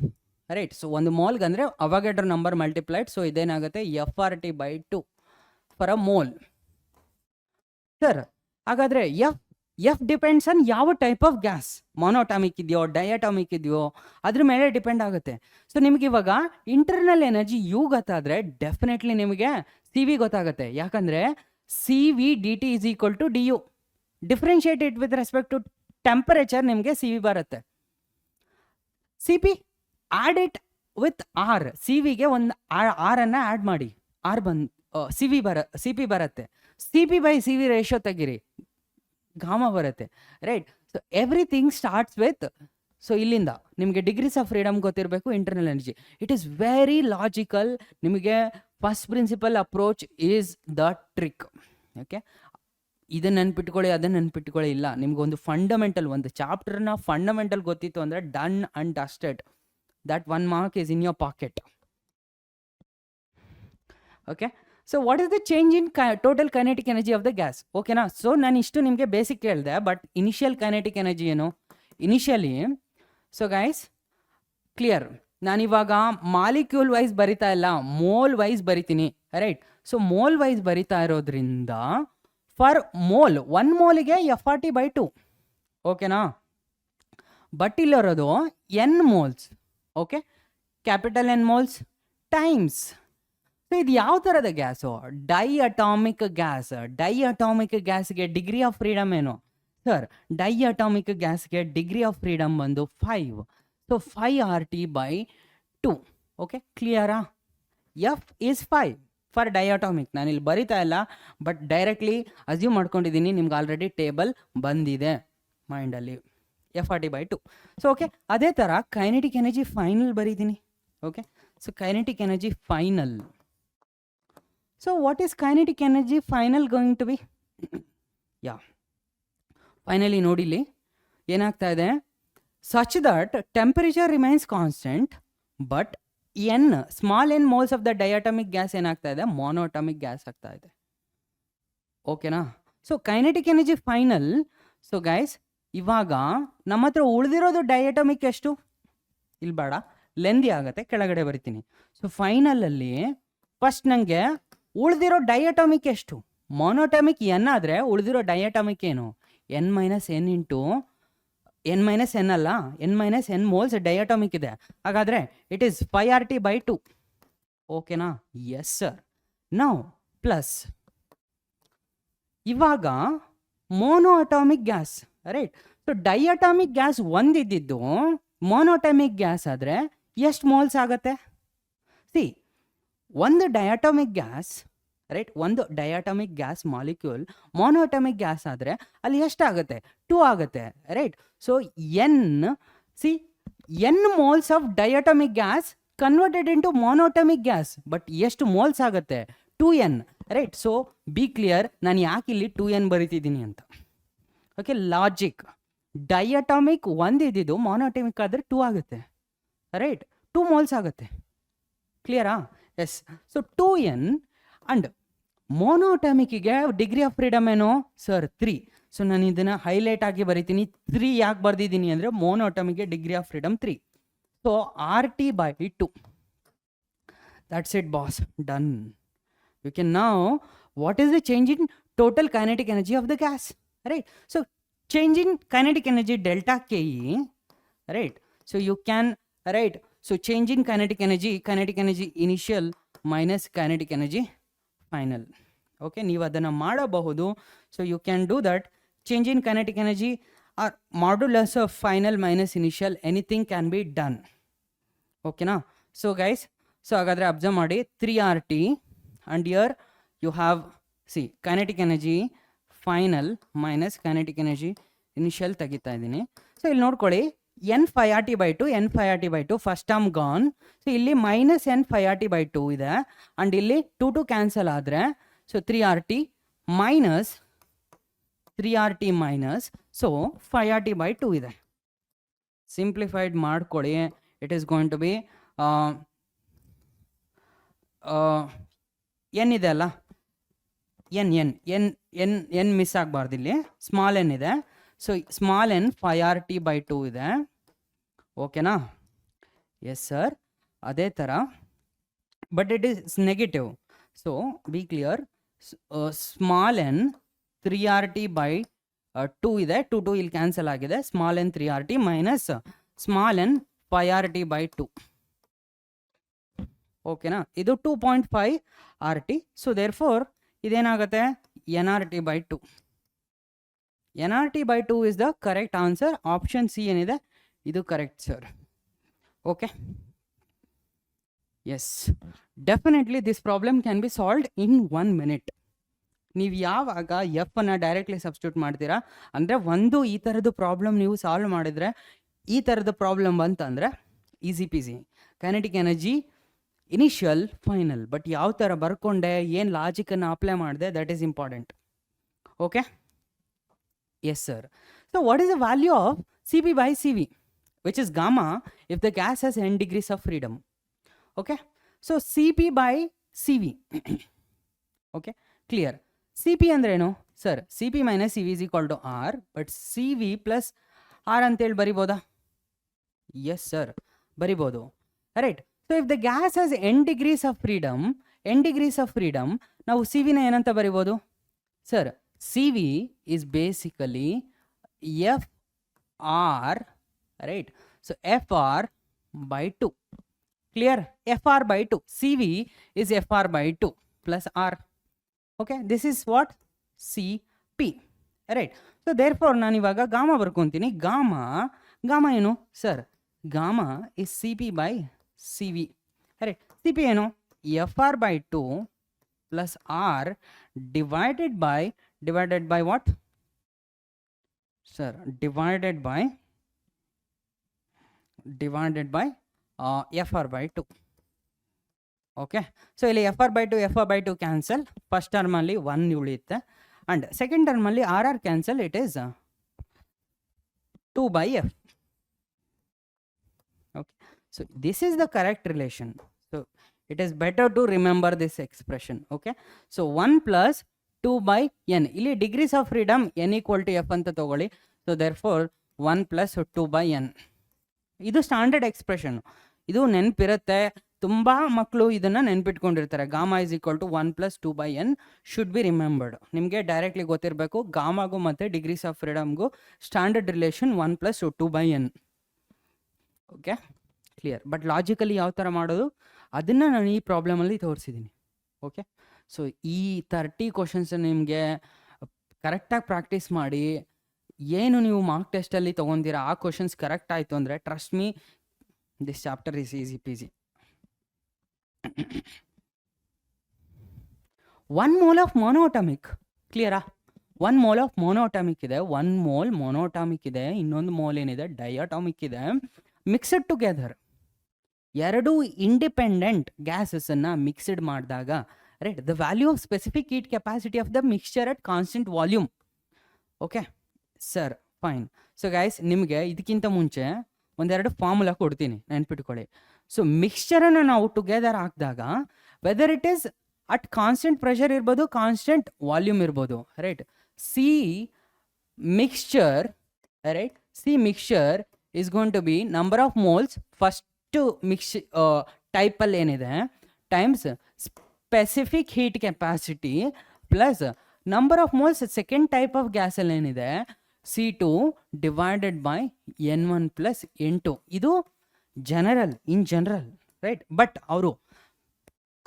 right? So ಒಂದು ಮೋಲ್ಗೆ ಅಂದರೆ ಅವಗಾಡ್ರೋ ನಂಬರ್ ಮಲ್ಟಿಪ್ಲೈಡ್. ಸೊ ಇದೇನಾಗುತ್ತೆ? FRT/2 for a mole. Sir, ಹಾಗಾದರೆ ಎಫ್ ಡಿಪೆಂಡ್ಸ್ ಆನ್ ಯಾವ ಟೈಪ್ ಆಫ್ ಗ್ಯಾಸ್, ಮೊನೋಟಾಮಿಕ್ ಇದೆಯೋ ಡಯಾಟಾಮಿಕ್ ಇದೆಯೋ ಅದ್ರ ಮೇಲೆ ಡಿಪೆಂಡ್ ಆಗುತ್ತೆ. ಸೊ ನಿಮ್ಗೆ ಇವಾಗ ಇಂಟರ್ನಲ್ ಎನರ್ಜಿ ಯು ಗೊತ್ತಾದರೆ ಡೆಫಿನೆಟ್ಲಿ ನಿಮಗೆ ಸಿ ವಿ ಗೊತ್ತಾಗುತ್ತೆ. ಯಾಕಂದರೆ CVdT is equal to du. Differentiate it with respect to temperature, ನಿಮಗೆ ಸಿ ವಿ ಬರುತ್ತೆ. CP add it with R. C ವಿಗೆ ಒಂದು ಆರನ್ನು ಆ್ಯಡ್ ಮಾಡಿ, ಆರ್ CP ಬರುತ್ತೆ. CP/CV ರೇಷಿಯೋ ತೆಗಿರಿ, ಗಾಮ ಬರುತ್ತೆ, right? So everything starts with so ಇಲ್ಲಿಂದ ನಿಮಗೆ ಡಿಗ್ರೀಸ್ ಆಫ್ ಫ್ರೀಡಮ್ ಗೊತ್ತಿರಬೇಕು, internal energy. It is very logical. ನಿಮಗೆ first principle approach is the trick. Okay, ಇದನ್ನು ನೆನ್ಪಿಟ್ಕೊಳ್ಳಿ, ಅದನ್ನು ನೆನ್ಪಿಟ್ಕೊಳ್ಳಿ ಇಲ್ಲ. ನಿಮ್ಗೊಂದು ಫಂಡಮೆಂಟಲ್, ಒಂದು ಚಾಪ್ಟರ್ನ ಫಂಡಮೆಂಟಲ್ ಗೊತ್ತಿತ್ತು ಅಂದರೆ done and dusted. That 1 mark is in your pocket. Okay, so what is the change in total kinetic energy of the gas? ಓಕೆನಾ. ಸೊ ನಾನು ಇಷ್ಟು ನಿಮಗೆ ಬೇಸಿಕ್ ಹೇಳಿದೆ, ಬಟ್ ಇನಿಷಿಯಲ್ ಕೈನೆಟಿಕ್ ಎನರ್ಜಿ ಏನು? ಇನಿಷಿಯಲಿ, ಸೊ ಗೈಸ್ ಕ್ಲಿಯರ್, ನಾನಿವಾಗ molecule wise ಬರಿತಾ ಇಲ್ಲ, mole wise ಬರಿತೀನಿ, ರೈಟ್? ಸೊ ಮೋಲ್ ವೈಸ್ ಬರಿತಾ ಇರೋದ್ರಿಂದ ಫಾರ್ ಮೋಲ್, 1 ಮೋಲಿಗೆ FRT/2, ಓಕೆನಾ. ಬಟ್ ಇಲ್ಲಿರೋದು N moles, okay, capital N moles times. So ಇದು ಯಾವ ಥರದ gas? Diatomic gas. Diatomic ಗ್ಯಾಸ್ಗೆ ಡಿಗ್ರಿ ಆಫ್ ಫ್ರೀಡಮ್ ಏನು ಸರ್? ಡೈ ಅಟಾಮಿಕ್ ಗ್ಯಾಸ್ಗೆ ಡಿಗ್ರಿ ಆಫ್ ಫ್ರೀಡಮ್ ಬಂದು 5. So 5RT/2. ಓಕೆ, ಕ್ಲಿಯರಾ? F is 5 for diatomic. ನಾನಿಲ್ಲಿ ಬರಿತಾ ಇಲ್ಲ, ಬಟ್ ಡೈರೆಕ್ಟ್ಲಿ ಅಸ್ಯೂಮ್ ಮಾಡ್ಕೊಂಡಿದ್ದೀನಿ, ನಿಮ್ಗೆ ಆಲ್ರೆಡಿ ಟೇಬಲ್ ಬಂದಿದೆ ಮೈಂಡಲ್ಲಿ, FRT/2. ಸೊ ಓಕೆ, ಅದೇ ಥರ ಕೈನೆಟಿಕ್ ಎನರ್ಜಿ ಫೈನಲ್ ಬರೀತೀನಿ. Okay, so kinetic energy final. So what is kinetic energy final going to be? Yeah, finally ನೋಡಿಲಿ ಏನಾಗ್ತಾ ಇದೆ, such that temperature remains constant, but small n moles of the diatomic gas ಏನಾಗ್ತಾ ಇದೆ? Monoatomic gas ಆಗ್ತಾ ಇದೆ. ಓಕೆನಾ. So kinetic energy final. So guys, ಇವಾಗ ನಮ್ಮ ಹತ್ರ ಉಳಿದಿರೋದು ಡೈಅಟಾಮಿಕ್ ಎಷ್ಟು? ಇಲ್ಲಿ ಬೇಡ, ಲೆಂದಿ ಆಗುತ್ತೆ, ಕೆಳಗಡೆ ಬರಿತೀನಿ. ಸೊ ಫೈನಲಲ್ಲಿ ಫಸ್ಟ್ ನನಗೆ ಉಳಿದಿರೋ ಡೈಅಟಾಮಿಕ್ ಎಷ್ಟು? ಮೊನೋಅಟಾಮಿಕ್ n ಆದರೆ ಉಳಿದಿರೋ ಡೈಅಟಾಮಿಕ್ ಏನು? n - n into n - n ಅಲ್ಲ, n - n ಮೋಲ್ಸ್ ಡೈಅಟಾಮಿಕ್ ಇದೆ. ಹಾಗಾದರೆ ಇಟ್ ಈಸ್ 5RT/2. ಓಕೆನಾ? Yes sir. ನೌ ಪ್ಲಸ್ ಇವಾಗ monoatomic gas, right? So diatomic gas ಒಂದಿದ್ದು ಮೋನೋಅಟಾಮಿಕ್ ಗ್ಯಾಸ್ ಆದರೆ ಎಷ್ಟು ಮೋಲ್ಸ್ ಆಗುತ್ತೆ? ಸಿ, ಒಂದು ಡೈಅಟಾಮಿಕ್ ಗ್ಯಾಸ್, ರೈಟ್, ಒಂದು diatomic gas molecule monoatomic gas ಆದರೆ ಅಲ್ಲಿ ಎಷ್ಟಾಗುತ್ತೆ? 2 ಆಗುತ್ತೆ, right? So n moles of diatomic gas converted into monoatomic gas, but ಎಷ್ಟು ಮೋಲ್ಸ್ ಆಗುತ್ತೆ? 2n, right? So be clear, ನಾನು ಯಾಕೆ ಇಲ್ಲಿ 2n ಬರೀತಿದ್ದೀನಿ ಅಂತ. Okay, logic. ಡೈಅಟಾಮಿಕ್ ಒಂದಿದ್ದು ಮೊನೋಅಟಾಮಿಕ್ ಆದರೆ 2 ಆಗುತ್ತೆ, ರೈಟ್? 2 ಮೋಲ್ಸ್ ಆಗುತ್ತೆ. ಕ್ಲಿಯರಾ? ಎಸ್. ಸೊ 2n ಅಂಡ್ ಮೊನೋಅಟಾಮಿಕ್ಗೆ ಡಿಗ್ರಿ ಆಫ್ ಫ್ರೀಡಮ್ ಏನು ಸರ್? 3. ಸೊ ನಾನು ಇದನ್ನು ಹೈಲೈಟ್ ಆಗಿ ಬರಿತೀನಿ. 3 ಯಾಕೆ ಬರ್ದಿದ್ದೀನಿ ಅಂದರೆ ಮೊನೋಅಟಾಮಿಕ್ಗೆ degree of freedom 3. So RT/2. That's it boss, done. You can now, what is the change in total kinetic energy of the gas, right? So change in kinetic energy delta KE, right? So you can, right? So change in kinetic energy initial minus kinetic energy final. Okay, ನೀವು ಅದನ್ನು ಮಾಡಬಹುದು. So you can do that. Change in kinetic energy or modulus of final minus initial, anything can be done. ಓಕೆನಾ? So guys, so ಹಾಗಾದರೆ observe ಮಾಡಿ, 3RT and here you have see kinetic energy final minus kinetic energy initial ತೆಗಿತಾ ಇದ್ದೀನಿ. So ಇಲ್ಲಿ ನೋಡ್ಕೊಳ್ಳಿ, n 5RT/2, n 5RT/2 first term gone. So ಇಲ್ಲಿ minus n 5RT/2 ಇದೆ, and ಇಲ್ಲಿ 2 ಕ್ಯಾನ್ಸಲ್ ಆದರೆ so 3RT minus so 5RT/2 ಇದೆ. Simplified ಮಾಡ್ಕೊಳ್ಳಿ. It is going to be n ಇದೆ ಅಲ್ಲ, n ಮಿಸ್ ಆಗಬಾರ್ದು, ಇಲ್ಲಿ ಸ್ಮಾಲ್ n ಇದೆ. ಸೊ ಸ್ಮಾಲ್ n 5RT/2 ಇದೆ. ಓಕೆನಾ? Yes sir. ಅದೇ ಥರ, but it is negative. So be clear, small n 3RT/2 ಇದೆ, 2 ಇಲ್ಲಿ ಕ್ಯಾನ್ಸಲ್ ಆಗಿದೆ. Small n 3RT minus small n 5RT/2. ಓಕೆನಾ? ಇದು 2.5 RT. ಸೊ ದೇರ್ ಫೋರ್ ಇದೇನಾಗುತ್ತೆ? nRT/2. nRT/2 is the correct answer. Option C ಏನಿದೆ ಇದು correct sir. Okay, yes, definitely this problem can be solved in 1 minute. ನೀವು ಯಾವಾಗ F ಅನ್ನು directly substitute ಮಾಡ್ತೀರಾ ಅಂದರೆ, ಒಂದು ಈ ಥರದ್ದು ಪ್ರಾಬ್ಲಮ್ ನೀವು ಸಾಲ್ವ್ ಮಾಡಿದರೆ ಈ ಥರದ ಪ್ರಾಬ್ಲಮ್ ಬಂತಂದರೆ easy peasy. Kinetic energy initial final, but ಯಾವ ಥರ ಬರ್ಕೊಂಡೆ, ಏನು ಲಾಜಿಕನ್ನು ಅಪ್ಲೈ ಮಾಡಿದೆ, that is important. Okay, yes sir. So what is the value of CP by CV, which is gamma if the gas has n degrees of freedom? Okay, so CP by CV. Okay, clear. CP ಅಂದ್ರೇನು sir? CP minus CV is equal to R, but CV plus R ಅಂತೇಳಿ ಬರಿಬೋದಾ? Yes sir, ಬರಿಬೋದು. Right. So if the gas has n degrees of freedom, ನಾವು CV ನ ಏನಂತ ಬರಿಬೋದು sir? CV is basically FR, right? So FR by 2. Clear? FR by 2. CV is FR by 2 plus R. Okay, this is what? CP. Right? So therefore ನಾನು ಇವಾಗ gamma ಬರ್ಕೊಂತೀನಿ. Gamma ಏನು sir? Gamma is CP by CV. Right? CP ಏನು? FR by 2 plus R divided by what? Sir, divided by FR by 2. Okay, so ಇಲ್ಲಿ FR by 2 cancel. First term ಅಲ್ಲಿ 1 ಉಳಿಯುತ್ತೆ, and second term ಅಲ್ಲಿ RR cancel. It is 2 by F. Okay, so this is the correct relation. So it is better to remember this expression. Okay, so 1 plus 2 by n. ಇಲ್ಲಿ degrees of freedom n equal to F ಅಂತ ತಗೊಳ್ಳಿ. So therefore 1 plus 2 by n. ಇದು standard expression. ಇದು ನೆನಪಿರುತ್ತೆ, ತುಂಬ ಮಕ್ಕಳು ಇದನ್ನು ನೆನ್ಪಿಟ್ಕೊಂಡಿರ್ತಾರೆ. Gamma is equal to 1 plus 2 by n should be remembered. ನಿಮಗೆ ಡೈರೆಕ್ಟ್ಲಿ ಗೊತ್ತಿರಬೇಕು, ಗಾಮಾಗೂ ಮತ್ತು ಡಿಗ್ರೀಸ್ ಆಫ್ ಫ್ರೀಡಮ್ಗೂ standard relation 1 plus 2 by n. Okay, clear. But logically ಯಾವ ಥರ ಮಾಡೋದು ಅದನ್ನು ನಾನು ಈ ಪ್ರಾಬ್ಲಮಲ್ಲಿ ತೋರಿಸಿದ್ದೀನಿ. ಓಕೆ, ಸೊ ಈ 30 ಕ್ವಶನ್ಸ್ ನಿಮಗೆ ಕರೆಕ್ಟಾಗಿ ಪ್ರಾಕ್ಟೀಸ್ ಮಾಡಿ, ಏನು ನೀವು ಮಾರ್ಕ್ ಟೆಸ್ಟಲ್ಲಿ ತೊಗೊಂತೀರಾ ಆ ಕ್ವಶನ್ಸ್ ಕರೆಕ್ಟ್ ಆಯಿತು ಅಂದರೆ trust me, this chapter is easy peasy. 1 mole of monoatomic, ಕ್ಲಿಯರಾ? 1 mole ಆಫ್ ಮೊನೋಅಟಾಮಿಕ್ ಇದೆ, 1 mole ಮೊನೋಅಟಾಮಿಕ್ ಇದೆ, ಇನ್ನೊಂದು ಮೋಲ್ ಏನಿದೆ ಡೈಅಟಾಮಿಕ್ ಇದೆ. ಮಿಕ್ಸ್ಡ್ ಟುಗೆದರ್ ಎರಡು ಇಂಡಿಪೆಂಡೆಂಟ್ ಗ್ಯಾಸಸ್ಸನ್ನು ಮಿಕ್ಸ್ಡ್ ಮಾಡಿದಾಗ, right, the value of specific heat capacity of the mixture at constant volume. Okay sir, fine. So guys, ನಿಮಗೆ ಇದಕ್ಕಿಂತ ಮುಂಚೆ ಒಂದೆರಡು ಫಾರ್ಮುಲಾ ಕೊಡ್ತೀನಿ, ನೆನ್ಪಿಟ್ಕೊಳ್ಳಿ. ಸೊ ಮಿಕ್ಸ್ಚರನ್ನು ನಾವು ಟುಗೆದರ್ ಹಾಕಿದಾಗ weather it is at constant pressure ಇರ್ಬೋದು, ಕಾನ್ಸ್ಟೆಂಟ್ ವಾಲ್ಯೂಮ್ ಇರ್ಬೋದು, right. C mixture, right, C mixture is going to be number of moles first mix ಟೈಪಲ್ಲಿ ಏನಿದೆ times specific heat capacity plus number of moles second type of ಗ್ಯಾಸಲ್ಲಿ ಏನಿದೆ C2 divided by N1 plus N2. ಇದು general, in general, right. But ಅವರು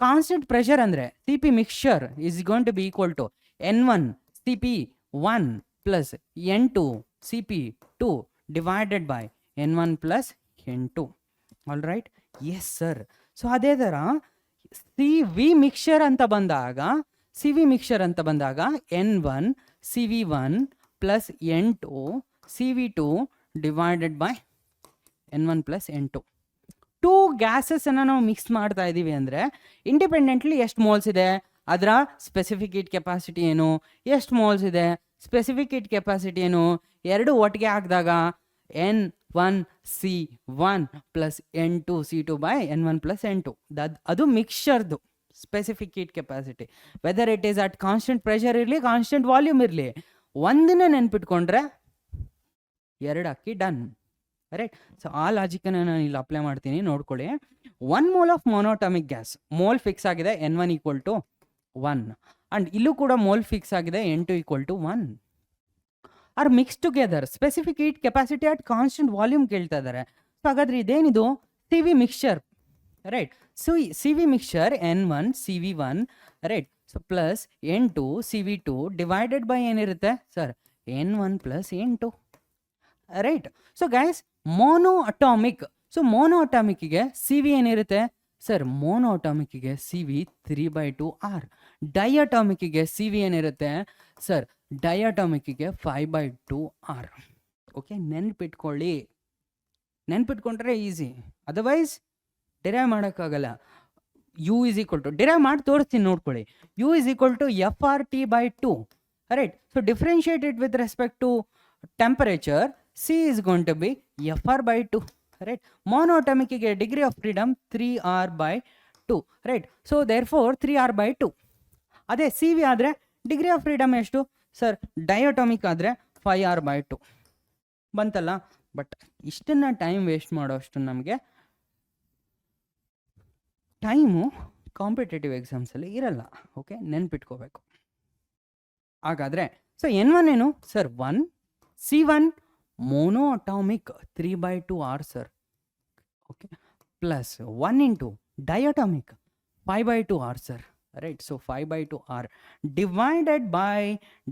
constant pressure ಅಂದರೆ CP mixture is going to be equal to N1 CP1 plus N2 CP2 divided by N1 plus N2. All right? Yes sir. So ಅದೇ ಥರ CV mixture ಅಂತ ಬಂದಾಗ N1 CV1 plus N2 CV2 divided by N1 plus N2. 2 ಗ್ಯಾಸಸ್ಸನ್ನು ನಾವು mix ಮಾಡ್ತಾ ಇದ್ದೀವಿ ಅಂದರೆ independently ಎಷ್ಟು moles ಇದೆ, ಅದರ ಸ್ಪೆಸಿಫಿಕ್ ಹೀಟ್ ಕೆಪಾಸಿಟಿ ಏನು, ಎಷ್ಟು ಮೋಲ್ಸ್ ಇದೆ, ಸ್ಪೆಸಿಫಿಕ್ ಹೀಟ್ ಕೆಪಾಸಿಟಿ ಏನು, ಎರಡು ಒಟ್ಟಿಗೆ ಹಾಕಿದಾಗ N1 C1 plus N2 C2 by N1 plus N2. ಅದು ಮಿಕ್ಸ್ಚರ್ದು specific heat capacity. Whether it is at constant pressure ಇರಲಿ, ಕಾನ್ಸ್ಟೆಂಟ್ ವಾಲ್ಯೂಮ್ ಇರಲಿ, ಒಂದನ್ನೇ ನೆನ್ಪಿಟ್ಕೊಂಡ್ರೆ ಎರಡು ಅಕ್ಕಿ ಡನ್, ರೈಟ್. ಸೊ ಆ ಲಾಜಿಕನ್ನು ನಾನು ಇಲ್ಲಿ ಅಪ್ಲೈ ಮಾಡ್ತೀನಿ, ನೋಡ್ಕೊಳ್ಳಿ. 1 mole of monoatomic gas, mole fix ಆಗಿದೆ N1 ಈಕ್ವಲ್ ಟು 1, ಆ್ಯಂಡ್ ಇಲ್ಲೂ ಕೂಡ ಮೋಲ್ ಫಿಕ್ಸ್ ಆಗಿದೆ N2 equal to 1, are mix together specific heat capacity at constant volume ಕೇಳ್ತಾ ಇದ್ದಾರೆ. ಸೊ ಹಾಗಾದ್ರೆ ಇದೇನಿದು CV mixture, right. So CV mixture N1 CV1, right, so plus N2 CV2 divided by ಏನಿರುತ್ತೆ sir N1 plus N2, right. So guys, monoatomic, so ಮೋನೋ ಅಟಾಮಿಕ್ಕಿಗೆ CV ಏನಿರುತ್ತೆ sir? ಮೋನೋ ಅಟಾಮಿಕ್ಕಿಗೆ CV 3/2 R. ಡೈಅಟಾಮಿಕ್ಕಿಗೆ CV ಏನಿರುತ್ತೆ ಸರ್? ಡೈಅಟಾಮಿಕ್ಕಿಗೆ 5/2 R. Okay, ನೆನ್ಪಿಟ್ಕೊಳ್ಳಿ. ನೆನ್ಪಿಟ್ಕೊಂಡ್ರೆ ಈಸಿ, ಅದರ್ವೈಸ್ ಡಿರೈವ್ ಮಾಡೋಕ್ಕಾಗಲ್ಲ. U is equal to derive ಮಾಡಿ ತೋರಿಸ್ತೀನಿ ನೋಡ್ಕೊಳ್ಳಿ. U is equal to F R T by 2, right. So differentiate it with respect to temperature, C is going to be F R by 2, right. ಮೊನೋಟಮಿಕ್ಕಿಗೆ degree of freedom 3r by 2, right. So therefore 3r by 2. ಅದೇ C V ಆದರೆ degree of freedom ಎಷ್ಟು sir? Diatomic ಆದರೆ 5r by 2 ಬಂತಲ್ಲ. But ಇಷ್ಟನ್ನು time waste ಮಾಡೋ ಅಷ್ಟು ನಮಗೆ ಟೈಮು ಕಾಂಪಿಟೇಟಿವ್ ಎಕ್ಸಾಮ್ಸಲ್ಲಿ ಇರಲ್ಲ. ಓಕೆ, ನೆನ್ಪಿಟ್ಕೋಬೇಕು. ಹಾಗಾದರೆ ಸೊ N1 ಏನು sir? 1 C1 monoatomic 3/2r sir. Okay, plus 1 into diatomic 5/2r sir, right. So 5/2r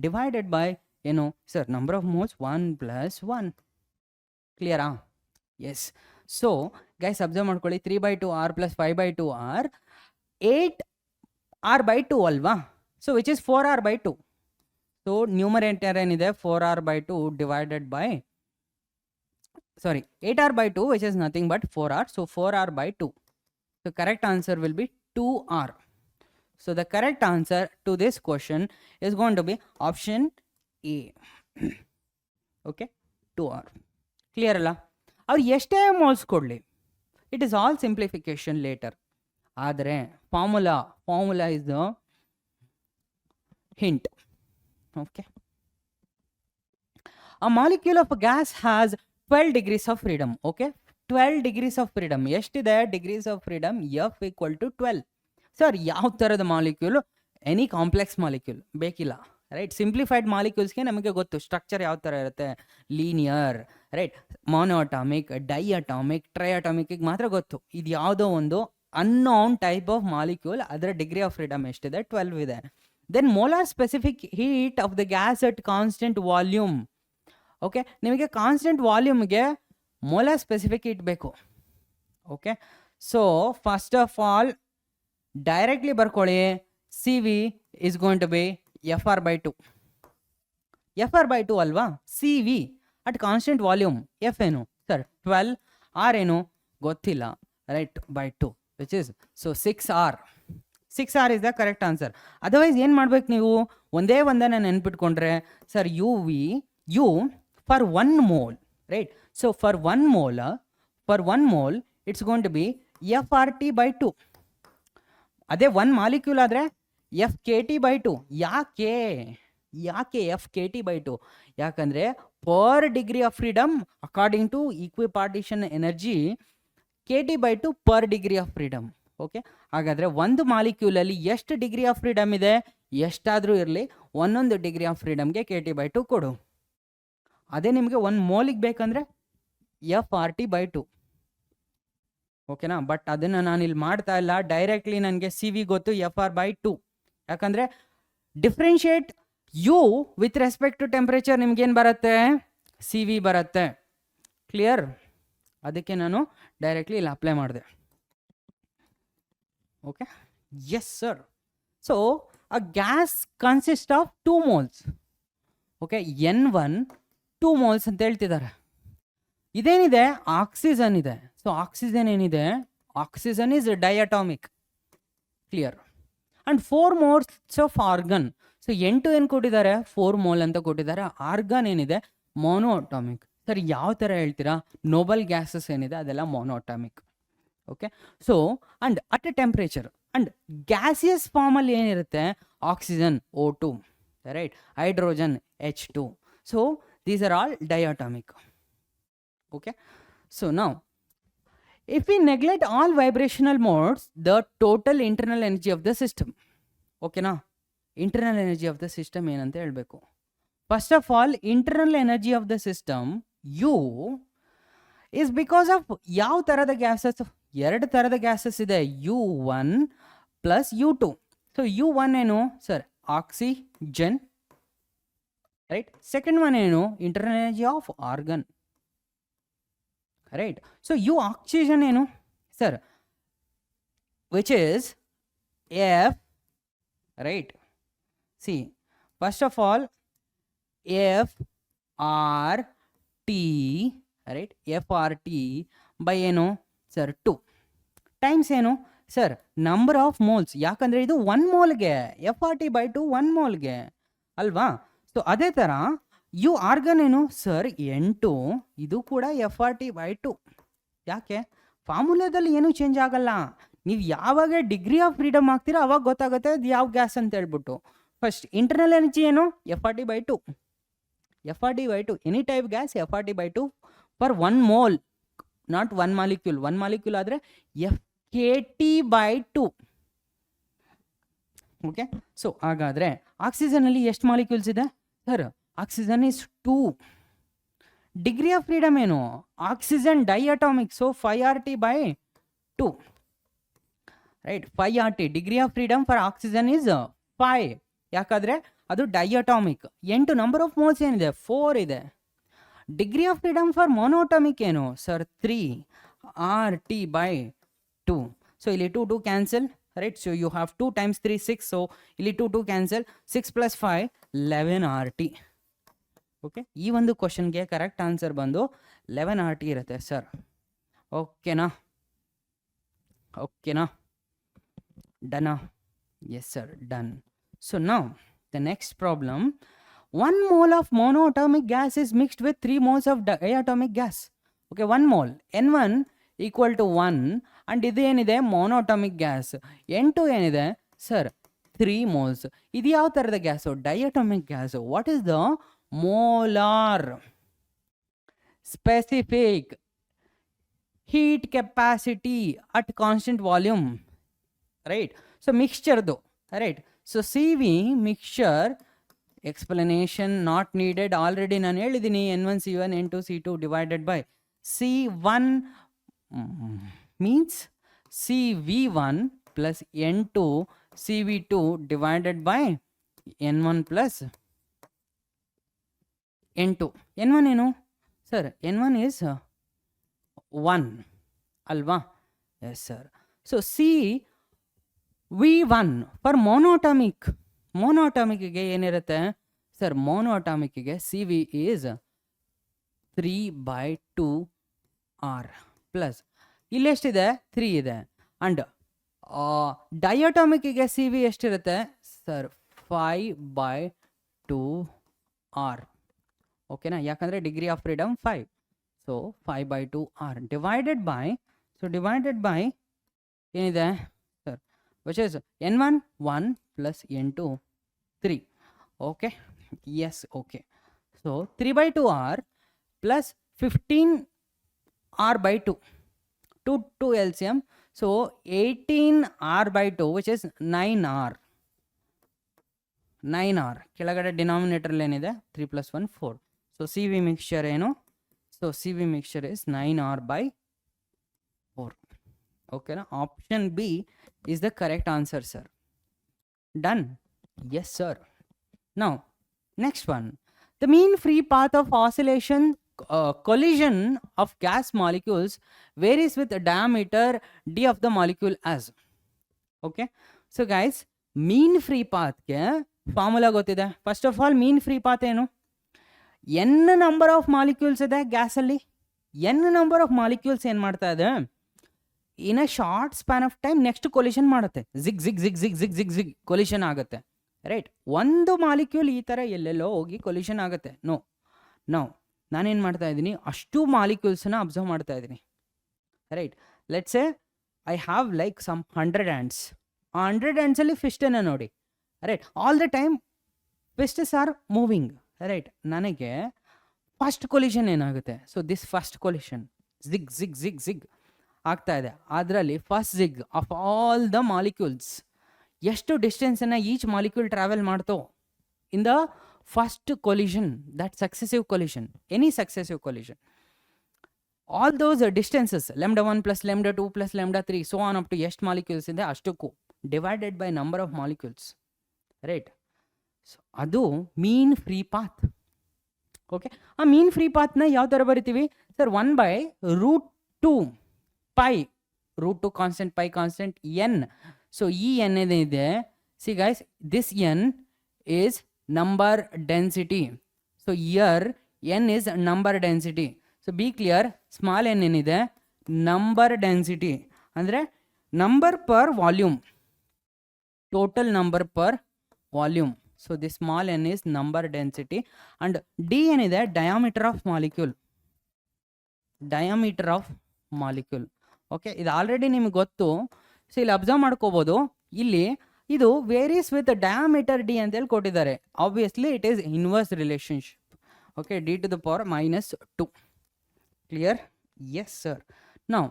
divided by ಏನು ಸರ್? Number of moles 1 + 1. ಕ್ಲಿಯರಾ? ಎಸ್. ಸೊ ಗೈಸ್ ಅಬ್ಸರ್ವ್ ಮಾಡ್ಕೊಳ್ಳಿ, 3/2r + 5/2r 8r by 2 ಅಲ್ವಾ? So which is 4r by 2. So numerator ಏನಿದೆ 4r by 2 divided by 8r by 2 which is nothing but 4r. So 4r by 2. So correct answer will be 2r. So the correct answer to this question is going to be option A. Okay, 2r. Clear ಅಲ್ಲ? ಅವ್ರು ಎಷ್ಟೇ moles ಕೊಡಲಿ, it is all simplification later. ಆದರೆ formula is the hint. Okay, a molecule of a gas has 12 degrees of freedom. Okay, 12 degrees of freedom. ಎಷ್ಟಿದೆ degrees of freedom? F = 12. Sir ಯಾವ ಥರದ molecule? Any complex molecule ಬೇಕಿಲ್ಲ, right. Simplified ಮಾಲಿಕ್ಯೂಲ್ಸ್ಗೆ ನಮಗೆ ಗೊತ್ತು structure ಯಾವ ಥರ ಇರುತ್ತೆ, ಲೀನಿಯರ್, ರೈಟ್. ಮೊನೋಅಟಾಮಿಕ್, ಡೈಅಟಾಮಿಕ್, ಟ್ರೈಅಟಾಮಿಕ್ಗೆ ಮಾತ್ರ ಗೊತ್ತು. ಇದು ಯಾವುದೋ ಒಂದು ಅನ್ನೋನ್ ಟೈಪ್ ಆಫ್ ಮಾಲಿಕ್ಯೂಲ್, ಅದರ ಡಿಗ್ರಿ ಆಫ್ ಫ್ರೀಡಮ್ ಎಷ್ಟಿದೆ? 12 ಇದೆ. Then molar specific heat of the gas at constant volume. Okay, ನಿಮಗೆ ಕಾನ್ಸ್ಟೆಂಟ್ ವಾಲ್ಯೂಮ್ಗೆ ಮೋಲಾರ್ ಸ್ಪೆಸಿಫಿಕ್ ಹೀಟ್ ಬೇಕು. Okay, so first of all directly ಬರ್ಕೊಳ್ಳಿ, C V is going to be FR by 2. FR by 2 ಅಲ್ವಾ? C V at constant volume F ಏನು sir? 12. R ಏನು ಗೊತ್ತಿಲ್ಲ, right, by 2 which is so 6r. 6r is the correct answer. Otherwise ಏನು ಮಾಡ್ಬೇಕು ನೀವು? ಒಂದನ್ನು ನೆನ್ಪಿಟ್ಕೊಂಡ್ರೆ sir U for 1 mole, right. So for 1 mole it's going to be FRT by 2. ಅದೇ 1 molecule ಆದರೆ FKT by 2. ಯಾಕೆ FKT by 2? ಯಾಕಂದರೆ per degree of freedom according to equipartition energy KT by 2 per degree of freedom. Okay, ಹಾಗಾದರೆ ಒಂದು ಮಾಲಿಕ್ಯೂಲಲ್ಲಿ ಎಷ್ಟು degree of freedom ಇದೆ? ಎಷ್ಟಾದರೂ ಇರಲಿ, ಒಂದೊಂದು ಡಿಗ್ರಿ ಆಫ್ ಫ್ರೀಡಮ್ಗೆ KT by 2 ಕೊಡು. ಅದೇ ನಿಮಗೆ 1 ಮೋಲಿಗೆ ಬೇಕಂದರೆ FRT by 2. ಓಕೆನಾ? ಬಟ್ ಅದನ್ನು ನಾನಿಲ್ಲಿ ಮಾಡ್ತಾ ಇಲ್ಲ, ಡೈರೆಕ್ಟ್ಲಿ ನನಗೆ ಸಿ ವಿ ಗೊತ್ತು, FR by 2. ಯಾಕಂದರೆ differentiate U with respect to temperature ನಿಮ್ಗೇನು ಬರುತ್ತೆ? ಸಿ ವಿ ಬರುತ್ತೆ. ಕ್ಲಿಯರ್? ಅದಕ್ಕೆ ನಾನು ಡೈರೆಕ್ಟ್ಲಿ ಇಲ್ಲಿ ಅಪ್ಲೈ ಮಾಡಿದೆ. Okay, yes sir. So a gas consist of 2 moles. Okay, N1 2 moles ಅಂತ ಹೇಳ್ತಿದ್ದಾರೆ. ಇದೇನಿದೆ? ಆಕ್ಸಿಜನ್ ಇದೆ. ಸೊ ಆಕ್ಸಿಜನ್ ಏನಿದೆ? Oxygen is diatomic. Clear? And 4 moles of argon. So N2 ಏನು ಕೊಟ್ಟಿದ್ದಾರೆ? 4 mole ಅಂತ ಕೊಟ್ಟಿದ್ದಾರೆ. ಆರ್ಗನ್ ಏನಿದೆ? ಮೊನೋಅಟಾಮಿಕ್. ಸರ್ ಯಾವ ಥರ ಹೇಳ್ತೀರಾ? ನೋಬಲ್ ಗ್ಯಾಸಸ್ ಏನಿದೆ ಅದೆಲ್ಲ monoatomic. Okay, so and at a temperature and gaseous ಫಾರ್ಮಲ್ಲಿ ಏನಿರುತ್ತೆ? Oxygen O2, right, hydrogen H2. So these are all diatomic. Okay, so now if we neglect all vibrational modes, the total internal energy of the system, okay na? Internal energy of the system ಏನಂತ ಹೇಳಬೇಕು. First of all internal energy of the system you is because of ಯಾವ ಥರದ gases? 2 ಥರದ gases ಇದೆ, U1 + U2. So U1 ಏನು sir? Oxygen, right. Second one ಏನು? Internal energy of argon, right. So U oxygen ಏನು sir? Which is F, right. See first of all FRT, right FRT by ಏನು sir 2 times ಏನು sir number of moles, ಯಾಕಂದರೆ ಇದು 1 ಮೋಲ್ಗೆ FRT by 2 1 ಮೋಲ್ಗೆ ಅಲ್ವಾ. So ಅದೇ ಥರ you organ ಏನು sir 8, ಇದು ಕೂಡ FRT ಬೈ 2. ಯಾಕೆ ಫಾರ್ಮುಲಾದಲ್ಲಿ ಏನೂ ಚೇಂಜ್ ಆಗಲ್ಲ. ನೀವು ಯಾವಾಗ ಡಿಗ್ರಿ ಆಫ್ ಫ್ರೀಡಮ್ ಆಗ್ತೀರಾ ಅವಾಗ ಗೊತ್ತಾಗುತ್ತೆ ಅದು ಯಾವ ಗ್ಯಾಸ್ ಅಂತ ಹೇಳ್ಬಿಟ್ಟು. ಫಸ್ಟ್ ಇಂಟರ್ನಲ್ ಎನರ್ಜಿ ಏನು FRT by 2, FRT by 2 any type gas FRT by 2 for 1 mole, not 1 molecule. 1 molecule ಆದರೆ FKT ಬೈ 2. ಓಕೆ, ಸೊ ಹಾಗಾದರೆ ಆಕ್ಸಿಜನಲ್ಲಿ ಎಷ್ಟು ಮಾಲಿಕ್ಯೂಲ್ಸ್ ಇದೆ sir? Oxygen is 2. Degree of freedom ಏನು oxygen diatomic, so 5RT by 2 right. 5RT degree of freedom for oxygen is 5, ಯಾಕಂದರೆ ಅದು ಡೈಅಟಾಮಿಕ್. 8 number of moles ಏನಿದೆ 4 ಇದೆ. Degree of freedom for monatomic ಏನು ಸರ್ 3RT ಬೈ 2. ಸೊ ಇಲ್ಲಿ 2 2 cancel right. So you have 2 times 3 6. So ಇಲ್ಲಿ 2 2 cancel, 6 + 5 11RT. Okay, ಈ ಒಂದು ಕ್ವಶನ್ಗೆ ಕರೆಕ್ಟ್ ಆನ್ಸರ್ ಬಂದು 11RT ಇರುತ್ತೆ ಸರ್. ಓಕೆನಾ ಡನಾ? Yes sir, done. So now the next problem. 1 mole of monoatomic gas is mixed with 3 moles of diatomic gas. Okay, 1 mole N1 equal to 1 and ಇದು ಏನಿದೆ monoatomic gas. N2 ಏನಿದೆ sir 3 moles. ಇದು ಯಾವ ಥರದ gas? Diatomic gas. What is the molar specific heat capacity at constant volume, right? So mixture-ದು, right? So CV mixture explanation not needed, already ನಾನು ಹೇಳಿದ್ದೀನಿ. N1 C1 N2 C2 divided by C1 means CV1 plus N2 CV2 divided by N1 plus N2. N1 ಏನು sir? N1 is 1 ಅಲ್ವಾ? Yes sir. So CV1 for ಮೊನೋಟಾಮಿಕ್ಗೆ ಏನಿರುತ್ತೆ sir? ಮೊನೋಟಾಮಿಕ್ಗೆ CV is 3/2R plus ಇಲ್ಲೆಷ್ಟಿದೆ 3 ಇದೆ. And ಡೈಅಟಾಮಿಕ್ಗೆ CV ಎಷ್ಟಿರುತ್ತೆ sir? 5/2R. ಓಕೆನಾ? ಯಾಕಂದರೆ degree of freedom 5. So 5/2R divided by ಏನಿದೆ sir? Which is N1 1 plus N2 3. Okay, yes. Okay, so 3/2R plus 15R/2 2 LCM. ಸೊ 18R/2 which is 9R. ಕೆಳಗಡೆ denominator ಏನಿದೆ 3 + 1 4. ಸೊ CV ಮಿಕ್ಸ್ಚರ್ ಏನು? So CV mixture is 9R/4. Okay, na? Option B is the correct answer, sir. Done? Yes, sir. Now, next one. The mean free path of oscillation collision of gas molecules varies with the diameter d of the molecule as. Okay. So guys, mean free path ke formula ಗೊತ್ತಿದೆ. First of all, mean free path ಏನು? N number of molecules ಇದೆ ಗ್ಯಾಸಲ್ಲಿ. N number of molecules ಏನು ಮಾಡ್ತಾ ಇದೆ? In a short span of time next collision ಮಾಡುತ್ತೆ. Zig collision ಆಗುತ್ತೆ, right? ಒಂದು ಮಾಲಿಕ್ಯೂಲ್ ಈ ಥರ ಎಲ್ಲೆಲ್ಲೋ ಹೋಗಿ ಕೊಲಿಷನ್ ಆಗುತ್ತೆ. ನೋ ನಾನೇನು ಮಾಡ್ತಾ ಇದ್ದೀನಿ? ಅಷ್ಟು ಮಾಲಿಕ್ಯೂಲ್ಸನ್ನ ಅಬ್ಸರ್ವ್ ಮಾಡ್ತಾ ಇದ್ದೀನಿ, right? Let's say I have like some 100 ants. ಆ 100 antsಲ್ಲಿ ಫಿಸ್ಟನ್ನು ನೋಡಿ, right? All the time fists are moving, right? ನನಗೆ ಫಸ್ಟ್ ಕೊಲಿಷನ್ ಏನಾಗುತ್ತೆ? So this first collision zig ಆಗ್ತಾ ಇದೆ. ಅದರಲ್ಲಿ first zig of all the molecules ಎಷ್ಟು ಡಿಸ್ಟೆನ್ಸನ್ನು ಈಚ್ ಮಾಲಿಕ್ಯೂಲ್ ಟ್ರಾವೆಲ್ ಮಾಡ್ತೋ in the first collision, that successive collision, any successive collision, all those distances λ1 + λ2 + λ3 so on up to ಎಷ್ಟು molecules ಇದೆ ಅಷ್ಟಕ್ಕೂ divided by number of molecules, right? So ಅದು ಮೀನ್ free path. Okay, ಆ ಮೀನ್ free ಪಾತ್ನ ಯಾವ ಥರ ಬರಿತೀವಿ sir? 1/√2 pi, √2 constant, pi constant, N. So ಈ N ಏನಿದೆ, see guys, this N is number density. So here N is number density. So be clear, small N ಏನಿದೆ number density ಅಂದರೆ number per volume, total number per volume. So the small N is number density and D ಏನಿದೆ diameter of molecule, diameter of molecule. Okay, ಇದು already ನಿಮ್ಗೆ ಗೊತ್ತು. So ಇಲ್ಲಿ observe ಮಾಡ್ಕೋಬೋದು, ಇಲ್ಲಿ ಇದು ವೇರೀಸ್ ವಿತ್ ಡಯಾಮೀಟರ್ ಡಿ ಅಂತೇಳಿ ಕೊಟ್ಟಿದ್ದಾರೆ. Obviously it is inverse relationship. Okay, D to the power -2. Clear? Yes sir. Now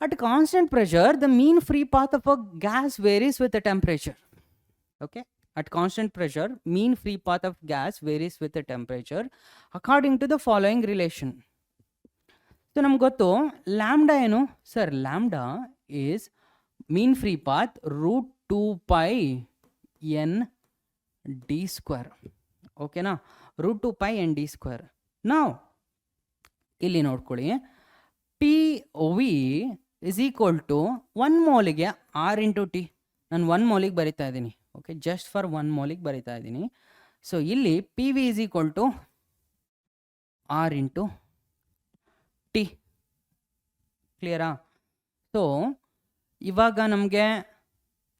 at constant pressure the mean free path of a gas varies with the temperature. Okay, at constant pressure mean free path of gas varies with the temperature according to the following relation. So ನಮ್ಗೆ ಗೊತ್ತು lambda ಏನು sir? Lambda is mean free path √2π n d square. ಓಕೆನಾ, √2π n d square. ನಾವು ಇಲ್ಲಿ ನೋಡ್ಕೊಳ್ಳಿ, P V is equal to 1 ಮೋಲಿಗೆ R into T. ನಾನು 1 ಮೋಲಿಗೆ ಬರಿತಾ ಇದ್ದೀನಿ. ಓಕೆ, ಜಸ್ಟ್ ಫಾರ್ 1 ಮೋಲಿಗೆ ಬರಿತಾ ಇದ್ದೀನಿ. ಸೊ ಇಲ್ಲಿ P V is equal to R into T. ಕ್ಲಿಯರಾ? ಸೊ ಇವಾಗ ನಮಗೆ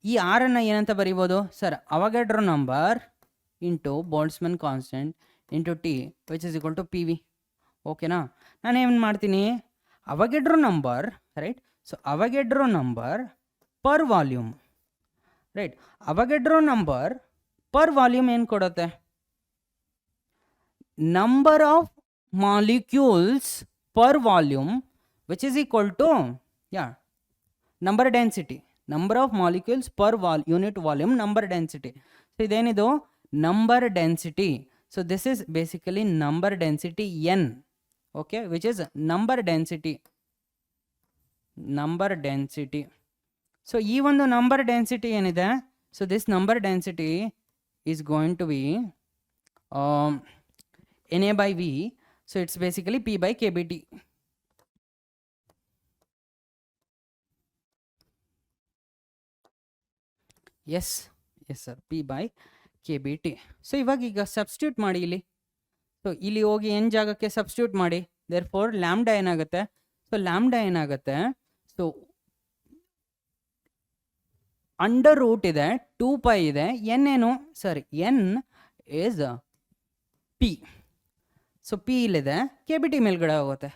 ಈ ಆರನ್ನು ಏನಂತ ಬರಿಬೋದು sir? Avogadro number into Boltzmann constant into T which is equal to P V. ಓಕೆನಾ? ನಾನೇನು ಮಾಡ್ತೀನಿ, Avogadro number, right? So Avogadro number per volume, right? Avogadro number per volume ಏನು ಕೊಡುತ್ತೆ? Number of molecules per volume which is equal to number density, number of molecules per unit volume, number density. So ಇದೇನಿದು number density. So this is basically number density n. Okay, which is number density, number density. So ಈ ಒಂದು number density ಏನಿದೆ, so this number density is going to be NA by V. So it's basically P by KBT. Yes yes sir, P by KBT. So ಇವಾಗ ಈಗ substitute ಮಾಡಿ ಇಲ್ಲಿ. So ಇಲ್ಲಿ ಹೋಗಿ n ಜಾಗಕ್ಕೆ ಸಬ್ಸ್ಟಿಟ್ಯೂಟ್ ಮಾಡಿ. ದೇರ್ ಫೋರ್ ಲ್ಯಾಂಬ್ಡಾ ಏನಾಗುತ್ತೆ? So lambda ಏನಾಗುತ್ತೆ? ಸೊ ಅಂಡರ್ ರೂಟ್ ಇದೆ, 2π ಇದೆ, n ಏನು ಸರಿ? n is P. So P ಇಲ್ಲಿದೆ, KBT ಮೇಲ್ಗಡೆ ಹೋಗುತ್ತೆ,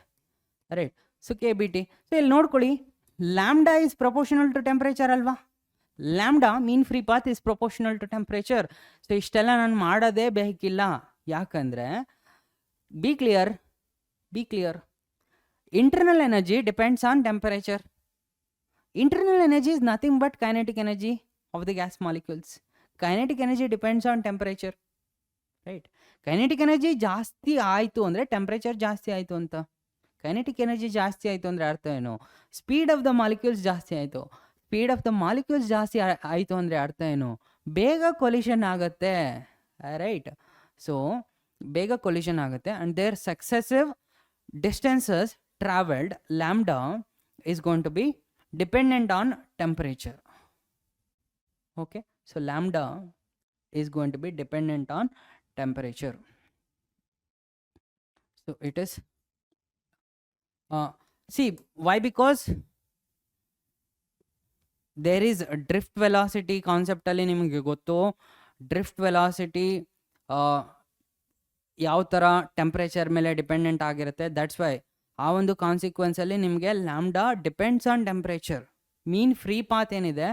ರೈಟ್? So KBT. ಸೊ ಇಲ್ಲಿ ನೋಡ್ಕೊಳ್ಳಿ, lambda is proportional to temperature ಅಲ್ವಾ? Lambda mean free path is proportional to temperature. So ಇಷ್ಟೆಲ್ಲ ನಾನು ಮಾಡೋದೇ ಬೇಕಿಲ್ಲ. ಯಾಕಂದರೆ be clear, be clear, internal energy depends on temperature. Internal energy is nothing but kinetic energy of the gas molecules. Kinetic energy depends on temperature, right? Kinetic energy ಜಾಸ್ತಿ ಆಯಿತು ಅಂದರೆ temperature ಜಾಸ್ತಿ ಆಯಿತು ಅಂತ. ಕೈನೆಟಿಕ್ ಎನರ್ಜಿ ಜಾಸ್ತಿ ಆಯಿತು ಅಂದರೆ ಅರ್ಥ ಏನು? ಸ್ಪೀಡ್ ಆಫ್ ದ ಮಾಲಿಕ್ಯೂಲ್ಸ್ ಜಾಸ್ತಿ ಆಯಿತು. ಸ್ಪೀಡ್ ಆಫ್ ದ ಮಾಲಿಕ್ಯೂಲ್ಸ್ ಜಾಸ್ತಿ ಆಯಿತು ಅಂದರೆ ಅರ್ಥ ಏನು? ಬೇಗ ಕೊಲಿಷನ್ ಆಗುತ್ತೆ, ರೈಟ್? ಸೊ ಬೇಗ ಕೊಲಿಷನ್ ಆಗುತ್ತೆ and their successive distances travelled lambda is going to be dependent on temperature. Okay, so lambda is going to be dependent on temperature. So it is see why? Because there is a drift velocity concept ಅಲ್ಲಿ ನಿಮಗೆ ಗೊತ್ತು. Drift velocity ಯಾವ ಥರ temperature ಮೇಲೆ dependent ಆಗಿರುತ್ತೆ. That's why ಆ ಒಂದು ಕಾನ್ಸಿಕ್ವೆನ್ಸಲ್ಲಿ ನಿಮಗೆ lambda depends on temperature. Mean free path ಏನಿದೆ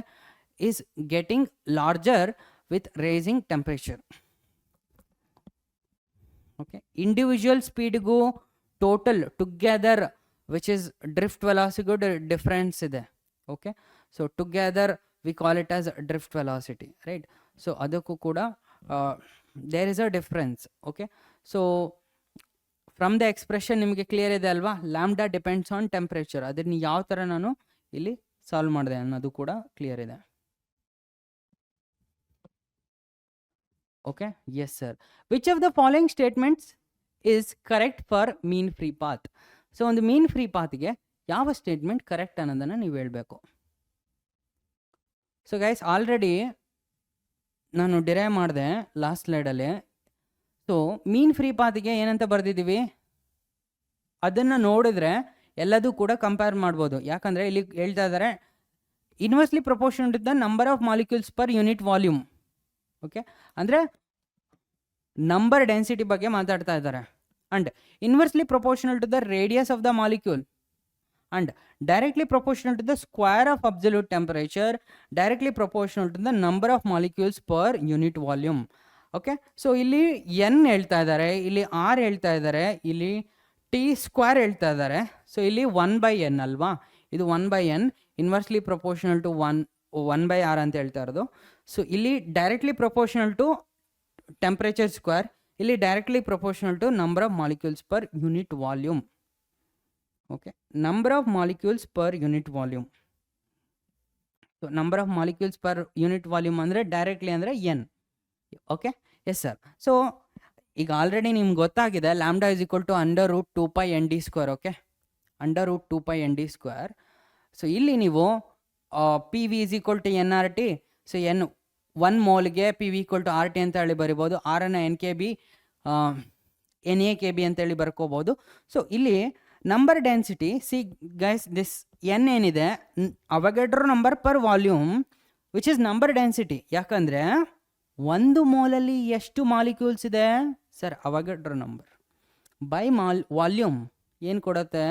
is getting larger with raising temperature. Okay, individual ಸ್ಪೀಡ್ಗೂ total together which is drift ವೆಲಾಸಿಟಿಗೂ ಡಿಫ್ರೆನ್ಸ್ ಇದೆ. Okay, so together we call it as drift velocity, right? So ಅದಕ್ಕೂ ಕೂಡ there is a difference. Okay, so from the expression ನಿಮಗೆ clear ಇದೆ ಅಲ್ವಾ? Lambda depends on temperature. ಅದನ್ನು ಯಾವ ಥರ ನಾನು ಇಲ್ಲಿ ಸಾಲ್ವ್ ಮಾಡಿದೆ ಅನ್ನೋದು ಕೂಡ ಕ್ಲಿಯರ್ ಇದೆ. Okay, yes sir. Which of the following statements is correct for mean free path? So ಒಂದು ಮೀನ್ ಫ್ರೀ ಪಾತ್ಗೆ ಯಾವ ಸ್ಟೇಟ್ಮೆಂಟ್ ಕರೆಕ್ಟ್ ಅನ್ನೋದನ್ನು ನೀವು ಹೇಳಬೇಕು. ಸೊ ಗೈಸ್, ಆಲ್ರೆಡಿ ನಾನು ಡಿರೈವ್ ಮಾಡಿದೆ ಲಾಸ್ಟ್ ಸ್ಲೈಡಲ್ಲಿ. ಸೊ ಮೀನ್ ಫ್ರೀ ಪಾತ್ಗೆ ಏನಂತ ಬರೆದಿದ್ದೀವಿ? ಅದನ್ನು ನೋಡಿದ್ರೆ ಎಲ್ಲದೂ ಕೂಡ ಕಂಪೇರ್ ಮಾಡ್ಬೋದು. ಯಾಕಂದರೆ ಇಲ್ಲಿ ಹೇಳ್ತಾ ಇದ್ದಾರೆ inversely proportional to the number of molecules per unit volume. Okay, ಅಂದರೆ ನಂಬರ್ ಡೆನ್ಸಿಟಿ ಬಗ್ಗೆ ಮಾತಾಡ್ತಾ ಇದ್ದಾರೆ. And inversely proportional to the radius of the molecule and directly proportional to the square of absolute temperature, directly proportional to the number of molecules per unit volume. Okay, so ಇಲ್ಲಿ n ಹೇಳ್ತಾ ಇದ್ದಾರೆ, ಇಲ್ಲಿ r ಹೇಳ್ತಾ ಇದ್ದಾರೆ, ಇಲ್ಲಿ t square ಹೇಳ್ತಾ ಇದ್ದಾರೆ. So ಇಲ್ಲಿ 1/n ಅಲ್ವಾ, ಇದು 1/n inversely proportional to 1/r ಅಂತ ಹೇಳ್ತಾ ಇರೋದು. ಸೊ ಇಲ್ಲಿ directly proportional to temperature square, ಇಲ್ಲಿ directly proportional to number of molecules per unit volume. Okay, number of molecules per unit volume. So number of molecules per unit volume ಅಂದರೆ directly ಅಂದರೆ N. Okay, yes sir. So ಈಗ already ನಿಮ್ಗೆ ಗೊತ್ತಾಗಿದೆ lambda is equal to √2π(nd²). Okay, √2π(nd²). So ಇಲ್ಲಿ ನೀವು P V is equal to NRT. So N 1 ಮೋಲ್ಗೆ P V equal to RT ಅಂತ ಹೇಳಿ ಬರಿಬೋದು. ಆರನ್ನು NKB NaKB ಅಂತೇಳಿ ಬರ್ಕೋಬೋದು. ಸೊ ಇಲ್ಲಿ number density, see guys, this N ಏನಿದೆ Avogadro number per volume which is number density. ಯಾಕಂದರೆ 1 ಮೋಲಲ್ಲಿ ಎಷ್ಟು ಮಾಲಿಕ್ಯೂಲ್ಸ್ ಇದೆ sir? Avogadro number by volume ಏನು ಕೊಡುತ್ತೆ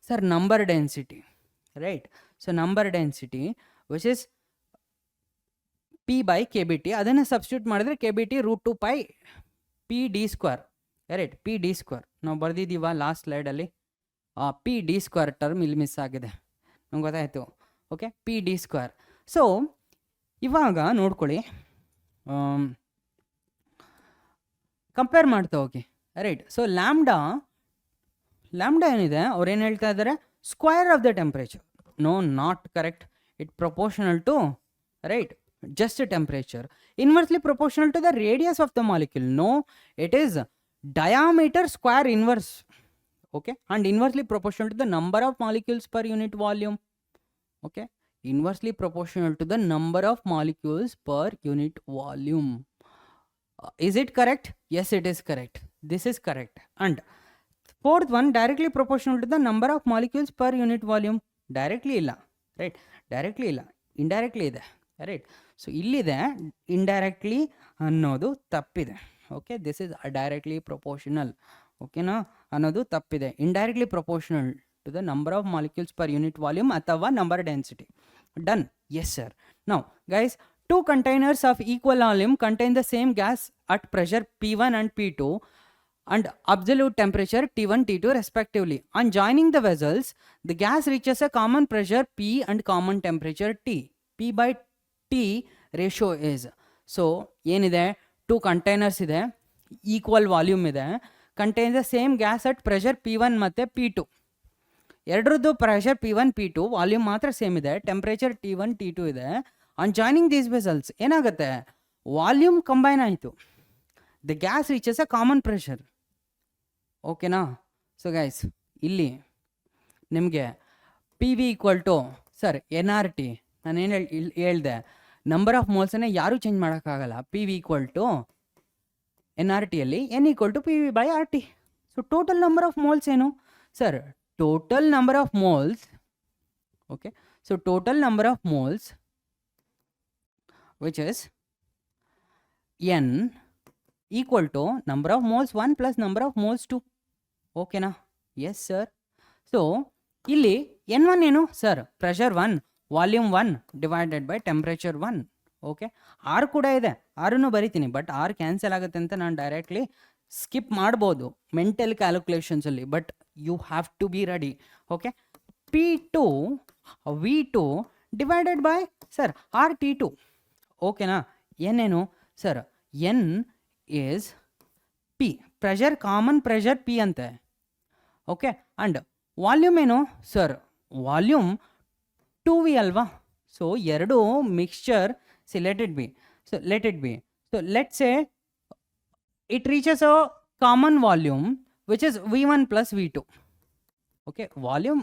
sir? Number density, right? So number density which is P/kBt. ಅದನ್ನು substitute ಮಾಡಿದ್ರೆ KBT √2π(PD²). Right, PD². ನಾವು ಬರೆದಿದ್ದೀವ ಲಾಸ್ಟ್ ಸ್ಲೈಡಲ್ಲಿ. PD² ಟರ್ಮ್ ಇಲ್ಲಿ ಮಿಸ್ ಆಗಿದೆ, ನಮ್ಗೆ ಗೊತ್ತಾಯಿತು. Okay, PD². ಸೊ ಇವಾಗ ನೋಡ್ಕೊಳ್ಳಿ, ಕಂಪೇರ್ ಮಾಡ್ತಾ ಹೋಗಿ, ರೈಟ್? ಸೊ ಲ್ಯಾಂಬ್ಡಾ ಏನಿದೆ ಅವ್ರು ಏನು ಹೇಳ್ತಾ ಇದ್ದಾರೆ? Square of the temperature. No, not correct. It proportional to, right, just temperature. Inversely proportional to the radius of the molecule. No, it is diameter square inverse. Okay, and inversely proportional to the number of molecules per unit volume. Okay, inversely proportional to the number of molecules per unit volume. Is it correct? Yes, it is correct. This is correct. And fourth one, directly proportional to the number of molecules per unit volume. Directly illa, right? Directly illa, indirectly ಇದೆ, right? So ಇಲ್ಲಿದೆ indirectly ಅನ್ನೋದು ತಪ್ಪಿದೆ. Okay, this is directly proportional, ಓಕೆನಾ, ಅನ್ನೋದು ತಪ್ಪಿದೆ. Indirectly proportional to the number of molecules per unit volume ಅಥವಾ number density. Done? Yes sir. Now guys, 2 containers of equal volume contain the same gas at pressure P1 and P2 and absolute temperature T1, T2 respectively. On joining the vessels, the gas reaches a common pressure P and common temperature T. P/T ratio is. So ಏನಿದೆ, 2 containers ಇದೆ, equal volume ಇದೆ, contain the same gas at pressure P1 ಮತ್ತು P2. ಎರಡರದ್ದು pressure P1 P2, volume ಮಾತ್ರ same ಇದೆ, temperature T1 T2 ಇದೆ. On joining these vessels ಏನಾಗುತ್ತೆ? Volume combine ಆಯಿತು, the gas reaches a common pressure. ಓಕೆನಾ? ಸೊ ಗೈಸ್, ಇಲ್ಲಿ ನಿಮಗೆ P V equal to sir NRT. ನಾನೇನು ಹೇಳ್ದೆ, ನಂಬರ್ ಆಫ್ ಮೋಲ್ಸನ್ನೇ ಯಾರೂ ಚೇಂಜ್ ಮಾಡೋಕ್ಕಾಗಲ್ಲ. ಪಿ ವಿ ಈಕ್ವಲ್ ಟು NRTಯಲ್ಲಿ N equal to PV/RT. So total number of moles ಏನು sir? Total number of moles, okay, so total number of moles which is N equal to number of moles 1 plus number of moles 2. ಓಕೆನಾ? Yes sir. So ಇಲ್ಲಿ N1 ಏನು sir? Pressure 1, volume 1 divided by temperature 1. Okay, R ಕೂಡ ಇದೆ, ಆರನ್ನು ಬರಿತೀನಿ, but R cancel ಆಗುತ್ತೆ ಅಂತ ನಾನು directly skip ಮಾಡ್ಬೋದು ಮೆಂಟಲ್ ಕ್ಯಾಲ್ಕುಲೇಷನ್ಸಲ್ಲಿ, but you have to be ready. Okay, P2 V2 divided by sir RT2. ಓಕೆನಾ? ಏನೇನು sir? N is P, pressure, common pressure P ಅಂತೆ. ಓಕೆ, ಆ್ಯಂಡ್ ವಾಲ್ಯೂಮ್ ಏನು ಸರ್? ವಾಲ್ಯೂಮ್ 2V ಅಲ್ವಾ? ಸೊ ಎರಡು mixture, see let it be. So let's say it reaches a common volume which is V1 plus V2. Okay, volume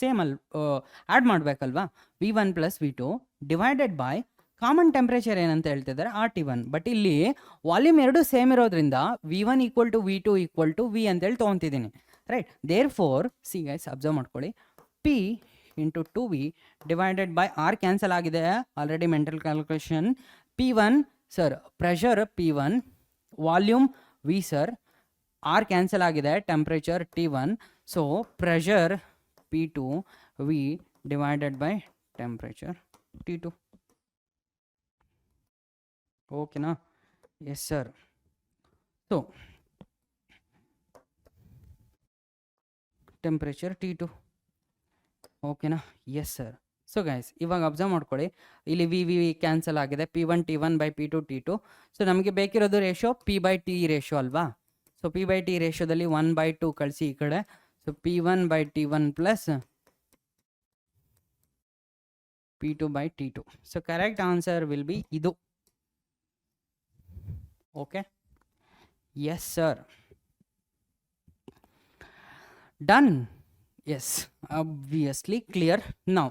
same add ಮಾಡಬೇಕಲ್ವಾ? V1 plus V2 divided by common temperature ಏನಂತ ಹೇಳ್ತಿದ್ದಾರೆ? RT1. But ಇಲ್ಲಿ volume ಎರಡು same ಇರೋದ್ರಿಂದ V1 equal to V2 equal to V ಅಂತೇಳಿ ತೊಗೊತಿದ್ದೀನಿ, right. Therefore see guys observe ಮಾಡ್ಕೊಳ್ಳಿ, P into 2v divided by R cancel ಆಗಿದೆ already mental calculation. P1 sir pressure P1, volume V sir, R cancel ಆಗಿದೆ, temperature T1. So pressure P2 V divided by temperature T2. ಓಕೆನಾ? Yes sir. So temperature T2. ಓಕೆನಾ? Yes sir. So guys ಇವಾಗ observe ಮಾಡ್ಕೊಳ್ಳಿ, ಇಲ್ಲಿ V cancel ಆಗಿದೆ, P1 T1 by P2 T2. So ನಮಗೆ ಬೇಕಿರೋದು ratio P/T ratio ಅಲ್ವಾ? So P/T ರೇಷೋದಲ್ಲಿ 1/2 ಕಳಿಸಿ ಈ ಕಡೆ. So P1/T1 plus P2/T2. So correct answer will be ಇದು. Okay, yes sir. Done. Yes, obviously clear. Now,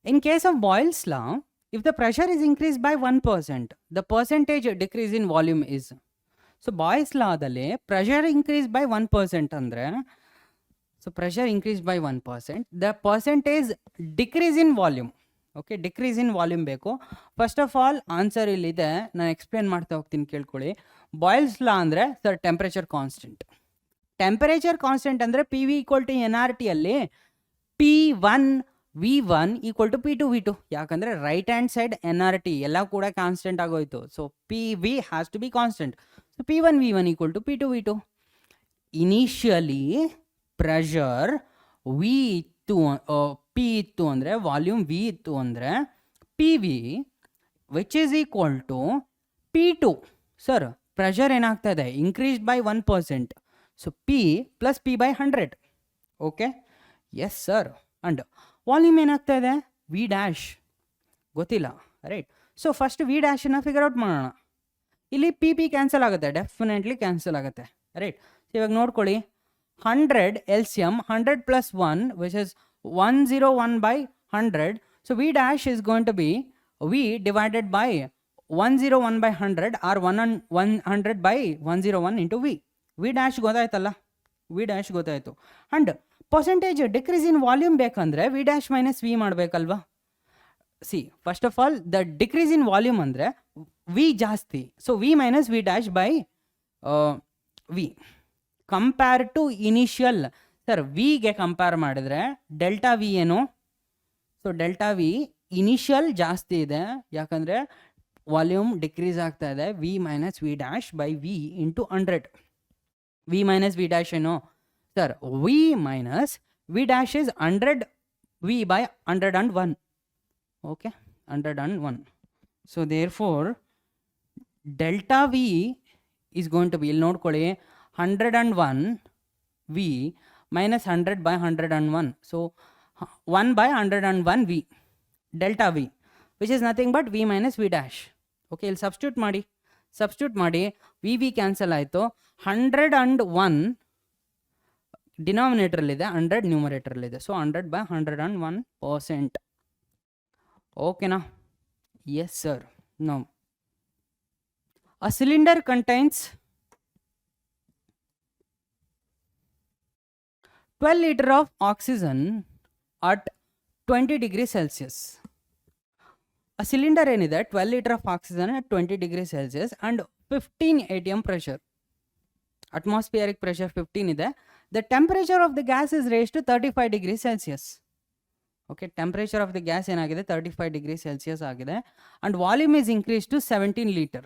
in case of Boyle's law, if the pressure is increased by 1%, the percentage decrease in volume is. So, Boyle's law dalli pressure increased by 1% andre, so pressure increased by 1%, the percentage decrease in volume. Okay, decrease in volume ಬೇಕು. First of all answer ಇಲ್ಲಿದೆ, ನಾನು explain ಮಾಡ್ತಾ ಹೋಗ್ತೀನಿ ಕೇಳ್ಕೊಳ್ಳಿ. Boyle's law ಅಂದರೆ sir temperature constant. Temperature constant ಅಂದರೆ P V equal to N R T ಅಲ್ಲಿ P1 V1 equal to P2 V2. ಯಾಕಂದರೆ right hand side N R T ಎಲ್ಲ ಕೂಡ ಕಾನ್ಸ್ಟೆಂಟ್ ಆಗೋಯ್ತು. So P V has to be constant. So P1 V1 equal to P2 V2. Initially pressure V ಇತ್ತು, P ಇತ್ತು ಅಂದರೆ volume V ಇತ್ತು ಅಂದರೆ P V which is equal to P2. Sir pressure ಏನಾಗ್ತಾ ಇದೆ, increased by 1%. So P plus P/100. Okay, yes sir. And volume ಏನಾಗ್ತಾ ಇದೆ, V dash ಗೊತ್ತಿಲ್ಲ, ರೈಟ್. ಸೊ ಫಸ್ಟ್ ವಿ ಡ್ಯಾಶನ್ನು ಫಿಗರ್ ಔಟ್ ಮಾಡೋಣ. ಇಲ್ಲಿ ಪಿ ಕ್ಯಾನ್ಸಲ್ ಆಗುತ್ತೆ, ಡೆಫಿನೆಟ್ಲಿ ಕ್ಯಾನ್ಸಲ್ ಆಗುತ್ತೆ, ರೈಟ್. ಇವಾಗ ನೋಡ್ಕೊಳ್ಳಿ, 100 LCM 100 plus 1 which is 101/100. So V dash is going to be V divided by 101/100 or 100/101 into V. V dash ಗೊತ್ತಾಯ್ತಲ್ಲ, V dash ಗೊತ್ತಾಯಿತು. And percentage decrease in volume ಬೇಕಂದರೆ V dash minus V ಮಾಡಬೇಕಲ್ವಾ? See first of all the decrease in volume ಅಂದರೆ V ಜಾಸ್ತಿ, so V minus V dash by V compare to initial. Sir ವಿಗೆ compare ಮಾಡಿದ್ರೆ delta V ಏನು, so delta V initial ಜಾಸ್ತಿ ಇದೆ, ಯಾಕಂದರೆ volume decrease ಆಗ್ತಾ ಇದೆ. V minus V dash by V into 100. V minus V dash ಏನು sir, V minus V dash is 100 V by 101. Okay, 101. So therefore delta V is going to be, ಇಲ್ಲಿ ನೋಡ್ಕೊಳ್ಳಿ, 101 V minus 100/101. So 1/101 V delta V which is nothing but V minus V dash. Okay, ಇಲ್ಲಿ substitute ಮಾಡಿ V cancel ಆಯಿತು. 101 ಡಿನಾಮಿನೇಟ್ರಲ್ಲಿದೆ, 100 ನ್ಯೂಮರೇಟ್ರಲ್ಲಿದೆ. So 100/101%. ಓಕೆನಾ? Yes sir. No, a cylinder contains 12 liter of oxygen at 20 degrees Celsius. A cylinder ಏನಿದೆ 12 liter of oxygen at 20 degrees Celsius and 15 atm pressure. Atmospheric pressure 15 ಇದೆ. The temperature of the gas is raised to 35 degrees Celsius. Okay, temperature of the gas ಏನಾಗಿದೆ 35 degrees Celsius ಆಗಿದೆ. And volume is increased to 17 liter.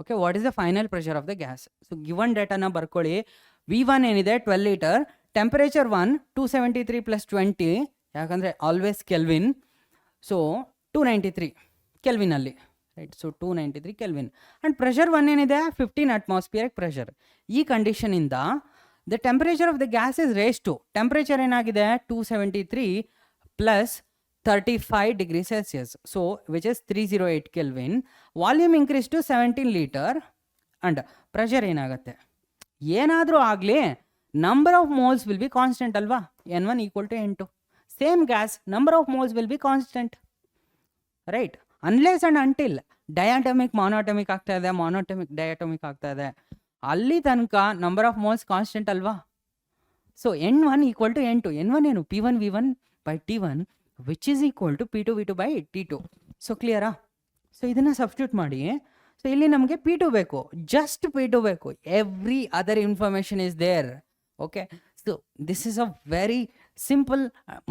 Okay, what is the final pressure of the gas? So given data na ಬರ್ಕೊಳ್ಳಿ. V1 ಏನಿದೆ 12 liter, temperature 1 273 plus 20, ಯಾಕಂದರೆ always kelvin, so 293 ಕೆಲ್ವಿನಲ್ಲಿ, right. So 293 kelvin. And pressure 1 ಏನಿದೆ 15 atmospheric pressure. ಈ ಕಂಡೀಷನಿಂದ the temperature of the gas is raised to, temperature ಏನಾಗಿದೆ 273 plus 35 degrees Celsius, so which is 308 Kelvin. Volume increase to 17 liter and pressure ಏನಾಗುತ್ತೆ, ಏನಾದರೂ ಆಗಲಿ number of moles will be constant ಅಲ್ವಾ? N1 equal to N2. Same gas, number of moles will be constant, right. Unless and until diatomic monatomic ಆಗ್ತಾ ಇದೆ, monatomic diatomic ಆಗ್ತಾ ಇದೆ, ಅಲ್ಲಿ ತನಕ ನಂಬರ್ ಆಫ್ ಮೋಲ್ಸ್ ಕಾನ್ಸ್ಟೆಂಟ್ ಅಲ್ವಾ? So N1 equal to N2. N1 ಏನು P1 V1 by T1 which is equal to P2 V2 by T2. So ಕ್ಲಿಯರಾ? So ಇದನ್ನು ಸಬ್ಸ್ಟಿಟ್ಯೂಟ್ ಮಾಡಿ. ಸೊ ಇಲ್ಲಿ ನಮಗೆ P2 ಬೇಕು, ಜಸ್ಟ್ P2 ಬೇಕು, every other information is there. Okay, so this is a very simple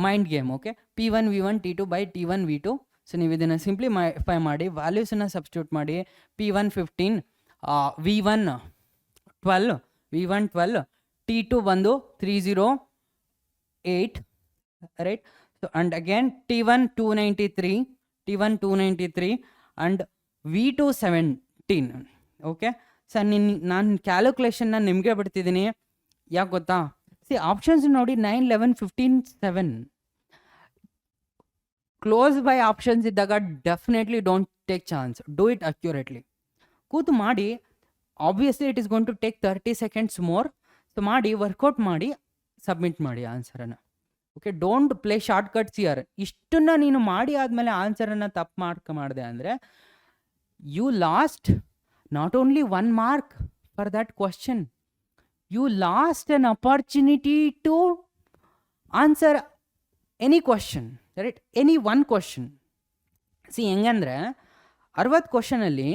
mind game. Okay, P1 V1 T2 by T1 V2. So ನೀವು ಇದನ್ನು simplify ಮಾಡಿ, ವ್ಯಾಲ್ಯೂಸನ್ನು ಸಬ್ಸ್ಟಿಟ್ಯೂಟ್ ಮಾಡಿ. P1 15, V1 12, V1 12, T2 ಬಂದು 308, right? So and again T1 293 and V2 17. Okay sir, ನಾನು ಕ್ಯಾಲ್ಕುಲೇಷನ್ನ ನಿಮಗೆ ಬಿಡ್ತಿದ್ದೀನಿ. ಯಾಕೆ ಗೊತ್ತಾ? C options ನೋಡಿ, 9, 11, 15, 7 ಕ್ಲೋಸ್ ಬೈ ಆಪ್ಷನ್ಸ್ ಇದ್ದಾಗ definitely don't take chance, do it accurately. ಕೂತು ಮಾಡಿ. Obviously it is going to take 30 seconds more. So ಮಾಡಿ, ವರ್ಕೌಟ್ ಮಾಡಿ, ಸಬ್ಮಿಟ್ ಮಾಡಿ ಆನ್ಸರನ್ನು. Okay, don't play short cuts here. ಇಷ್ಟನ್ನು ನೀನು ಮಾಡಿ ಆದಮೇಲೆ ಆನ್ಸರನ್ನು ತಪ್ಪು ಮಾಡಿದೆ ಅಂದರೆ you lost not only 1 mark for that question, you lost an opportunity to answer any question, right? Any one question. See ಹೆಂಗಂದರೆ 60 ಕ್ವಶನಲ್ಲಿ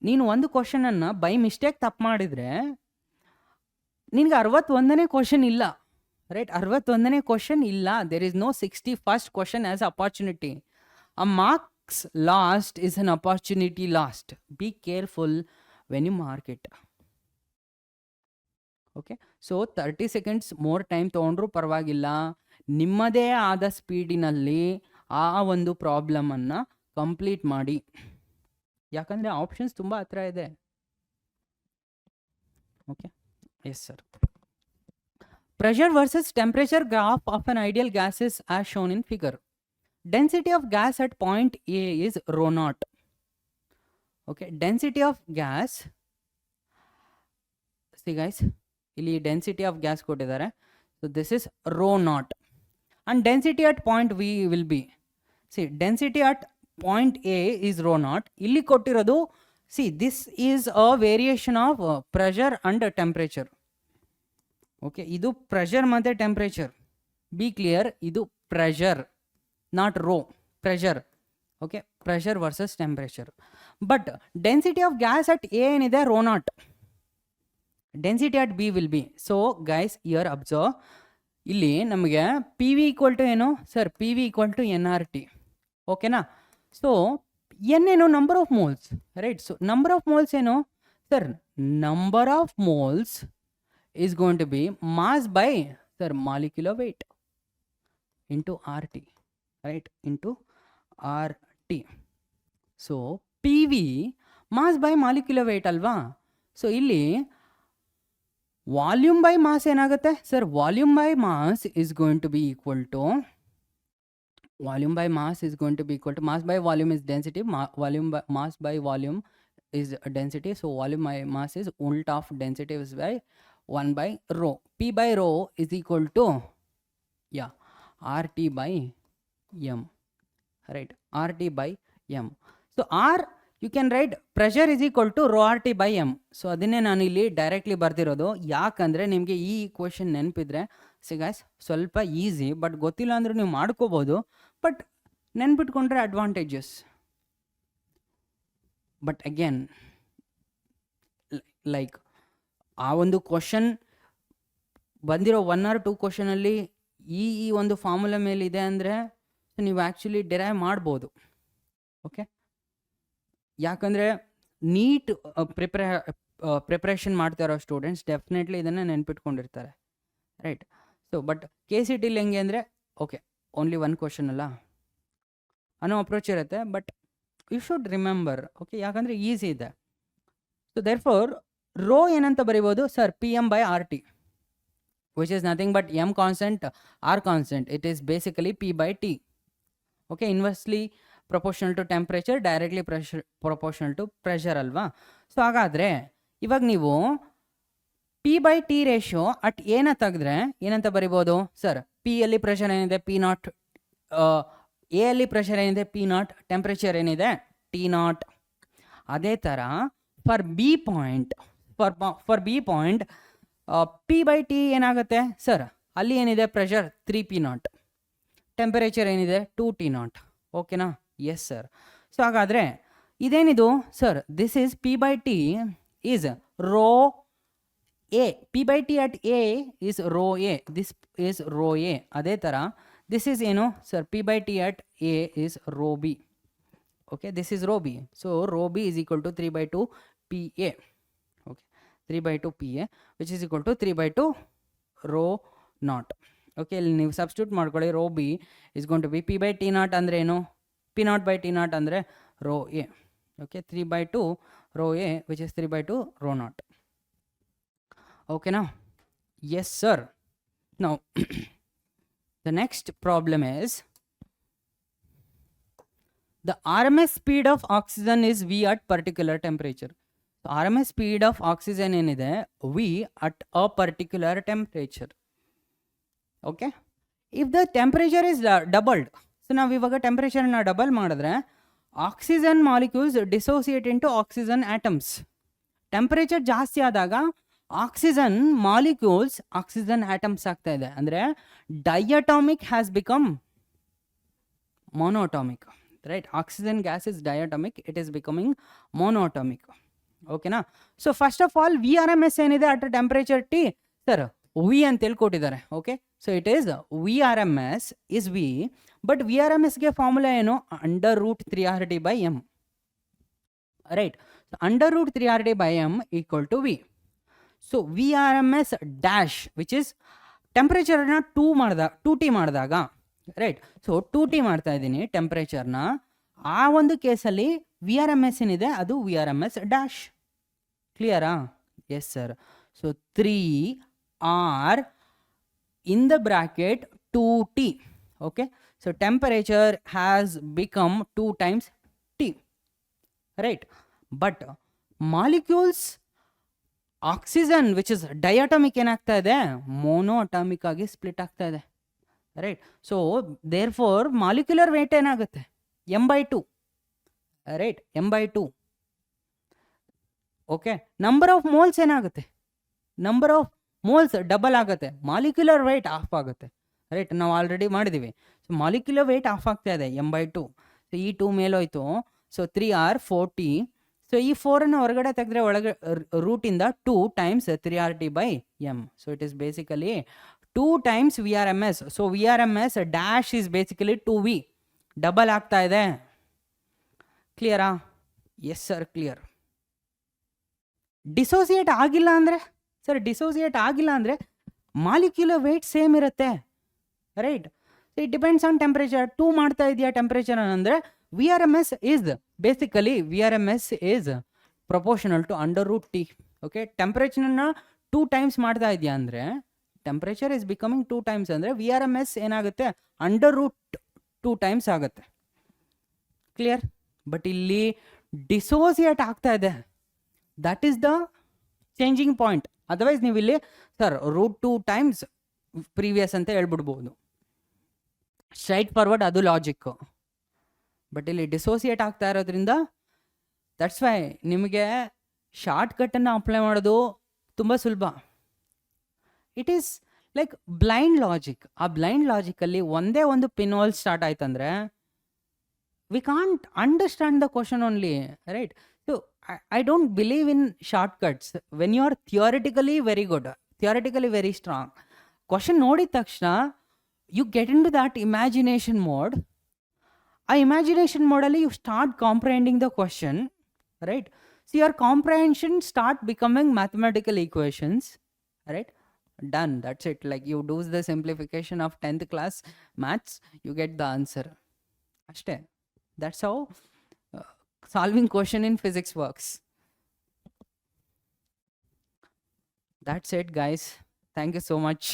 ನೀನು ಒಂದು ಕ್ವಶನನ್ನು ಬೈ ಮಿಸ್ಟೇಕ್ ತಪ್ಪು ಮಾಡಿದರೆ ನಿನಗೆ 61ನೇ ಕ್ವಶನ್ ಇಲ್ಲ, ರೈಟ್? 61ನೇ ಕ್ವಶನ್ ಇಲ್ಲ. There is no 61st question as opportunity. A marks lost is an opportunity lost. Be careful when you mark it. Okay, so 30 seconds more time ತೊಗೊಂಡ್ರೂ ಪರವಾಗಿಲ್ಲ. ನಿಮ್ಮದೇ ಆದ ಸ್ಪೀಡಿನಲ್ಲಿ ಆ ಒಂದು ಪ್ರಾಬ್ಲಮನ್ನು ಕಂಪ್ಲೀಟ್ ಮಾಡಿ. ಯಾಕಂದರೆ ಆಪ್ಷನ್ಸ್ ತುಂಬ ಹತ್ರ ಇದೆ. Okay, yes sir. Pressure versus temperature graph of an ideal gas is as shown in figure. Density of gas at point A is rho naught. Okay, density of gas. See guys, ಇಲ್ಲಿ density of gas ಕೊಟ್ಟಿದ್ದಾರೆ. So this is rho naught. And density at point V will be. See, density at point A is rho naught. ಇಲ್ಲಿ ಕೊಟ್ಟಿರೋದು, see, this is a variation of pressure and temperature. Okay, ಇದು pressure ಮತ್ತು temperature. Be clear, ಇದು pressure, not rho, pressure. Okay, pressure versus temperature. But density of gas at A ಏನಿದೆ, rho naught. Density at B will be. So guys, here observe, ಇಲ್ಲಿ ನಮಗೆ P V equal to ಏನು sir? P V equal to NRT. ಓಕೆನಾ? So N ಏನು? Number of moles, right? So number of moles ಏನು sir? Number of moles is going to be mass by sir molecular weight into RT, right? Into RT. So PV mass by molecular weight alva. So illi volume by mass enagutte sir? Volume by mass is going to be equal to mass by volume is density. Mass by volume is density. So volume by mass is ulta of density is by 1 by rho. P by rho is equal to RT by M, right? RT by M. So R you can write pressure is equal to rho RT by M. So ಅದನ್ನೇ ನಾನು ಇಲ್ಲಿ directly ಬರ್ತಿರೋದು. ಯಾಕಂದರೆ ನಿಮಗೆ ಈ equation ನೆನಪಿದ್ರೆ see guys ಸ್ವಲ್ಪ easy, but ಗೊತ್ತಿಲ್ಲ ಅಂದರೆ ನೀವು ಮಾಡ್ಕೋಬೋದು. ಬಟ್ ನೆನ್ಪಿಟ್ಕೊಂಡ್ರೆ ಅಡ್ವಾಂಟೇಜಸ್. ಬಟ್ ಅಗೇನ್ ಲೈಕ್ ಆ ಒಂದು ಕ್ವಶನ್ ಬಂದಿರೋ 1 or 2 ಕ್ವಶನಲ್ಲಿ ಈ ಒಂದು ಫಾರ್ಮುಲಾ ಮೇಲೆ ಇದೆ ಅಂದರೆ ನೀವು ಆ್ಯಕ್ಚುಲಿ ಡಿರೈವ್ ಮಾಡ್ಬೋದು. ಓಕೆ, ಯಾಕಂದರೆ ನೀಟ್ ಪ್ರಿಪ್ರೇಷನ್ ಮಾಡ್ತಾ ಇರೋ ಸ್ಟೂಡೆಂಟ್ಸ್ ಡೆಫಿನೆಟ್ಲಿ ಇದನ್ನು ನೆನ್ಪಿಟ್ಕೊಂಡಿರ್ತಾರೆ, ರೈಟ್? ಸೊ ಬಟ್ KCTಲಿ ಹೆಂಗೆ ಅಂದರೆ ಓಕೆ ಓನ್ಲಿ 1 ಕ್ವಶನ್ ಅಲ್ಲ ಅನ್ನೋ ಅಪ್ರೋಚ್ ಇರುತ್ತೆ. But you should remember, okay, ಯಾಕಂದರೆ ಈಸಿ ಇದೆ. ಸೊ ದೇರ್ಫೋರ್ ರೋ ಏನಂತ ಬರಿಬೋದು sir? PM by RT, which is nothing but M constant, R constant. It is basically P by T. Okay, inversely proportional to temperature, directly proportional to pressure ಅಲ್ವಾ? So ಹಾಗಾದರೆ ಇವಾಗ ನೀವು P by T ratio at ಏನ ತೆಗೆದ್ರೆ ಏನಂತ ಬರಿಬೋದು sir? P ಅಲ್ಲಿ pressure ಏನಿದೆ P0, A ಅಲ್ಲಿ ಪ್ರೆಷರ್ ಏನಿದೆ P0, ಟೆಂಪ್ರೇಚರ್ ಏನಿದೆ T0. ಅದೇ ಥರ ಫಾರ್ B ಪಾಯಿಂಟ್ P/T ಏನಾಗುತ್ತೆ ಸರ್? ಅಲ್ಲಿ ಏನಿದೆ ಪ್ರೆಷರ್ 3P0, ಟೆಂಪರೇಚರ್ ಏನಿದೆ 2T0. ಓಕೆನಾ? Yes sir. ಸೊ ಹಾಗಾದರೆ ಇದೇನಿದು sir? This is P/T is rho A. P/T at A is rho A. This is rho A. ಅದೇ ಥರ ದಿಸ್ ಈಸ್ ಏನು sir? P/T at A is rho B. Okay, this is rho B. So rho B is equal to 3/2 PA. Okay, 3/2 PA which is equal to 3/2 rho naught. Okay, ಇಲ್ಲಿ ನೀವು substitute ಮಾಡ್ಕೊಳ್ಳಿ. Rho B is gonna to be P/T0 ಅಂದರೆ ಏನು? P0/T0 ಅಂದರೆ rho A. Okay, 3/2 rho A which is 3/2 rho naught. ಓಕೆನಾ? Yes sir. Now the next problem is the RMS speed of oxygen is V at particular temperature. So RMS speed of oxygen ಏನಿದೆ V at a particular temperature. Okay, if the temperature is doubled, so ನಾವು ಇವಾಗ ಟೆಂಪರೇಚರ್ನ double ಮಾಡಿದ್ರೆ oxygen molecules dissociate into oxygen atoms. Temperature ಜಾಸ್ತಿ ಆದಾಗ oxygen molecules oxygen atoms ಆಗ್ತಾ ಇದೆ. ಅಂದರೆ diatomic has become monatomic. Right, oxygen gas is diatomic, it is becoming monatomic. ಓಕೆನಾ? So first of all VRMS ಏನಿದೆ at temperature T sir V ಅಂತ ಹೇಳ್ಕೊಟ್ಟಿದ್ದಾರೆ. Okay, so it is VRMS is V. But VRMSಗೆ formula ಏನು? √3RT/m. Right, √3RT/m equal to V. So VRMS dash which is ಟೆಂಪ್ರೇಚರ್ನ 2T ಮಾಡಿದಾಗ, right, so 2T ಮಾಡ್ತಾ ಇದ್ದೀನಿ ಟೆಂಪ್ರೇಚರ್ನ. ಆ ಒಂದು ಕೇಸಲ್ಲಿ VRMS ಏನಿದೆ ಅದು VRMS ಡ್ಯಾಶ್. ಕ್ಲಿಯರಾ? Yes sir. So 3R in the bracket 2T. Okay, so temperature has become 2 times T. Right, but molecules oxygen which is diatomic ಏನಾಗ್ತಾ ಇದೆ? ಮೋನೋ ಅಟಾಮಿಕ್ ಆಗಿ ಸ್ಪ್ಲಿಟ್ ಆಗ್ತಾ ಇದೆ. Right, so therefore molecular weight ಏನಾಗುತ್ತೆ? m/2. Right, m/2. Okay, number of moles ಏನಾಗುತ್ತೆ? Number of moles double ಆಗುತ್ತೆ, molecular weight half ಆಗುತ್ತೆ. Right, ನಾವು ಆಲ್ರೆಡಿ ಮಾಡಿದ್ದೀವಿ. ಸೊ ಮಾಲಿಕ್ಯುಲರ್ ವೇಟ್ ಆಫ್ ಆಗ್ತಾ ಇದೆ m/2. ಸೊ ಈ 2 ಮೇಲೋಯ್ತು. So 3R 4T. ಸೊ ಈ 4ಅನ್ನು ಹೊರಗಡೆ ತೆಗೆದ್ರೆ ಒಳಗೆ ರೂಟಿಂದ 2 times 3RT/m. So it is basically 2 times VRMS. So VRMS dash is basically 2V. Double ಆಗ್ತಾ ಇದೆ. ಕ್ಲಿಯರಾ? Yes sir, clear. ಡಿಸೋಸಿಯೇಟ್ ಆಗಿಲ್ಲ ಅಂದರೆ ಸರ್, ಡಿಸೋಸಿಯೇಟ್ ಆಗಿಲ್ಲ ಅಂದರೆ ಮಾಲಿಕ್ಯುಲರ್ ವೇಟ್ ಸೇಮ್ ಇರುತ್ತೆ. Right, it depends on temperature. 2 ಮಾಡ್ತಾ ಇದೆಯಾ ಟೆಂಪ್ರೇಚರ್ ಅಂದರೆ VRMS is basically VRMS is proportional to √T. Okay, ಟೆಂಪ್ರೇಚರ್ನ 2 times ಮಾಡ್ತಾ ಇದೆಯಾ ಅಂದರೆ ಟೆಂಪ್ರೇಚರ್ ಇಸ್ ಬಿಕಮಿಂಗ್ 2 times ಅಂದರೆ VRMS ಏನಾಗುತ್ತೆ? √2 times ಆಗುತ್ತೆ. ಕ್ಲಿಯರ್? ಬಟ್ ಇಲ್ಲಿ ಡಿಸೋಸಿಯೇಟ್ ಆಗ್ತಾ ಇದೆ. That is the changing point. Otherwise ನೀವು ಇಲ್ಲಿ ಸರ್ √2 times ಪ್ರೀವಿಯಸ್ ಅಂತ ಹೇಳ್ಬಿಡ್ಬೋದು. ಸ್ಟ್ರೈಟ್ ಫಾರ್ವರ್ಡ್ ಅದು ಲಾಜಿಕ್ಕು. ಬಟ್ ಇಲ್ಲಿ ಡಿಸೋಸಿಯೇಟ್ ಆಗ್ತಾ ಇರೋದ್ರಿಂದ ದಟ್ಸ್ ವೈ ನಿಮಗೆ ಶಾರ್ಟ್ ಕಟ್ಟನ್ನು ಅಪ್ಲೈ ಮಾಡೋದು ತುಂಬ ಸುಲಭ. It is like blind logic. ಆ ಬ್ಲೈಂಡ್ ಲಾಜಿಕಲ್ಲಿ ಒಂದೇ ಒಂದು ಪಿನ್ವಾಲ್ ಸ್ಟಾರ್ಟ್ ಆಯ್ತಂದರೆ we can't understand the question only. Right, so I don't believe in short cuts when you are theoretically very good, ಥಿಯೋರಿಟಿಕಲಿ very strong. Question ನೋಡಿದ ತಕ್ಷಣ you get into that imagination mode. ಆ imagination ಮೋಡಲ್ಲಿ you start comprehending the question. Right, so your comprehension start becoming mathematical equations. Right, done, that's it. Like you do the simplification of 10th class maths, you get the answer. Ashte, that's how solving question in physics works. That's it guys, thank you so much.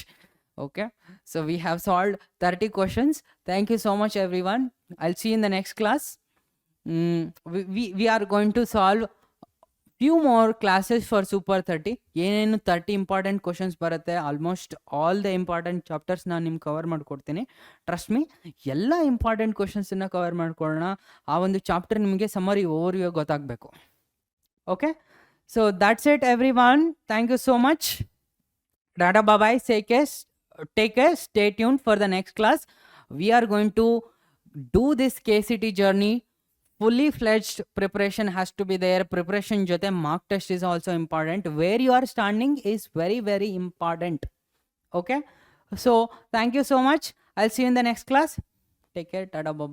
Okay, so we have solved 30 questions. Thank you so much everyone. I'll see you in the next class. We are going to solve few more classes for super 30. ಏನೇನು 30 important questions ಬರುತ್ತೆ, almost all the important chapters ನಾನು ನಿಮ್ಗೆ cover ಮಾಡ್ಕೊಡ್ತೀನಿ. Trust me, ಎಲ್ಲ important ಕ್ವಶನ್ಸನ್ನು cover ಮಾಡ್ಕೊಳ್ಳೋಣ. ಆ ಒಂದು ಚಾಪ್ಟರ್ ನಿಮಗೆ ಸಮ್ಮರಿ ಓವರ್ವ್ಯೂ ಗೊತ್ತಾಗಬೇಕು. Okay, so that's it everyone. Thank you so much. Tata bye bye. Take care. Stay tuned for the next class. We are going to do this KCT journey. Fully fledged preparation has to be there. Preparation jote mark test is also important. Where you are standing is very, very important. Okay. So thank you so much. I'll see you in the next class. Take care. Tata bye bye.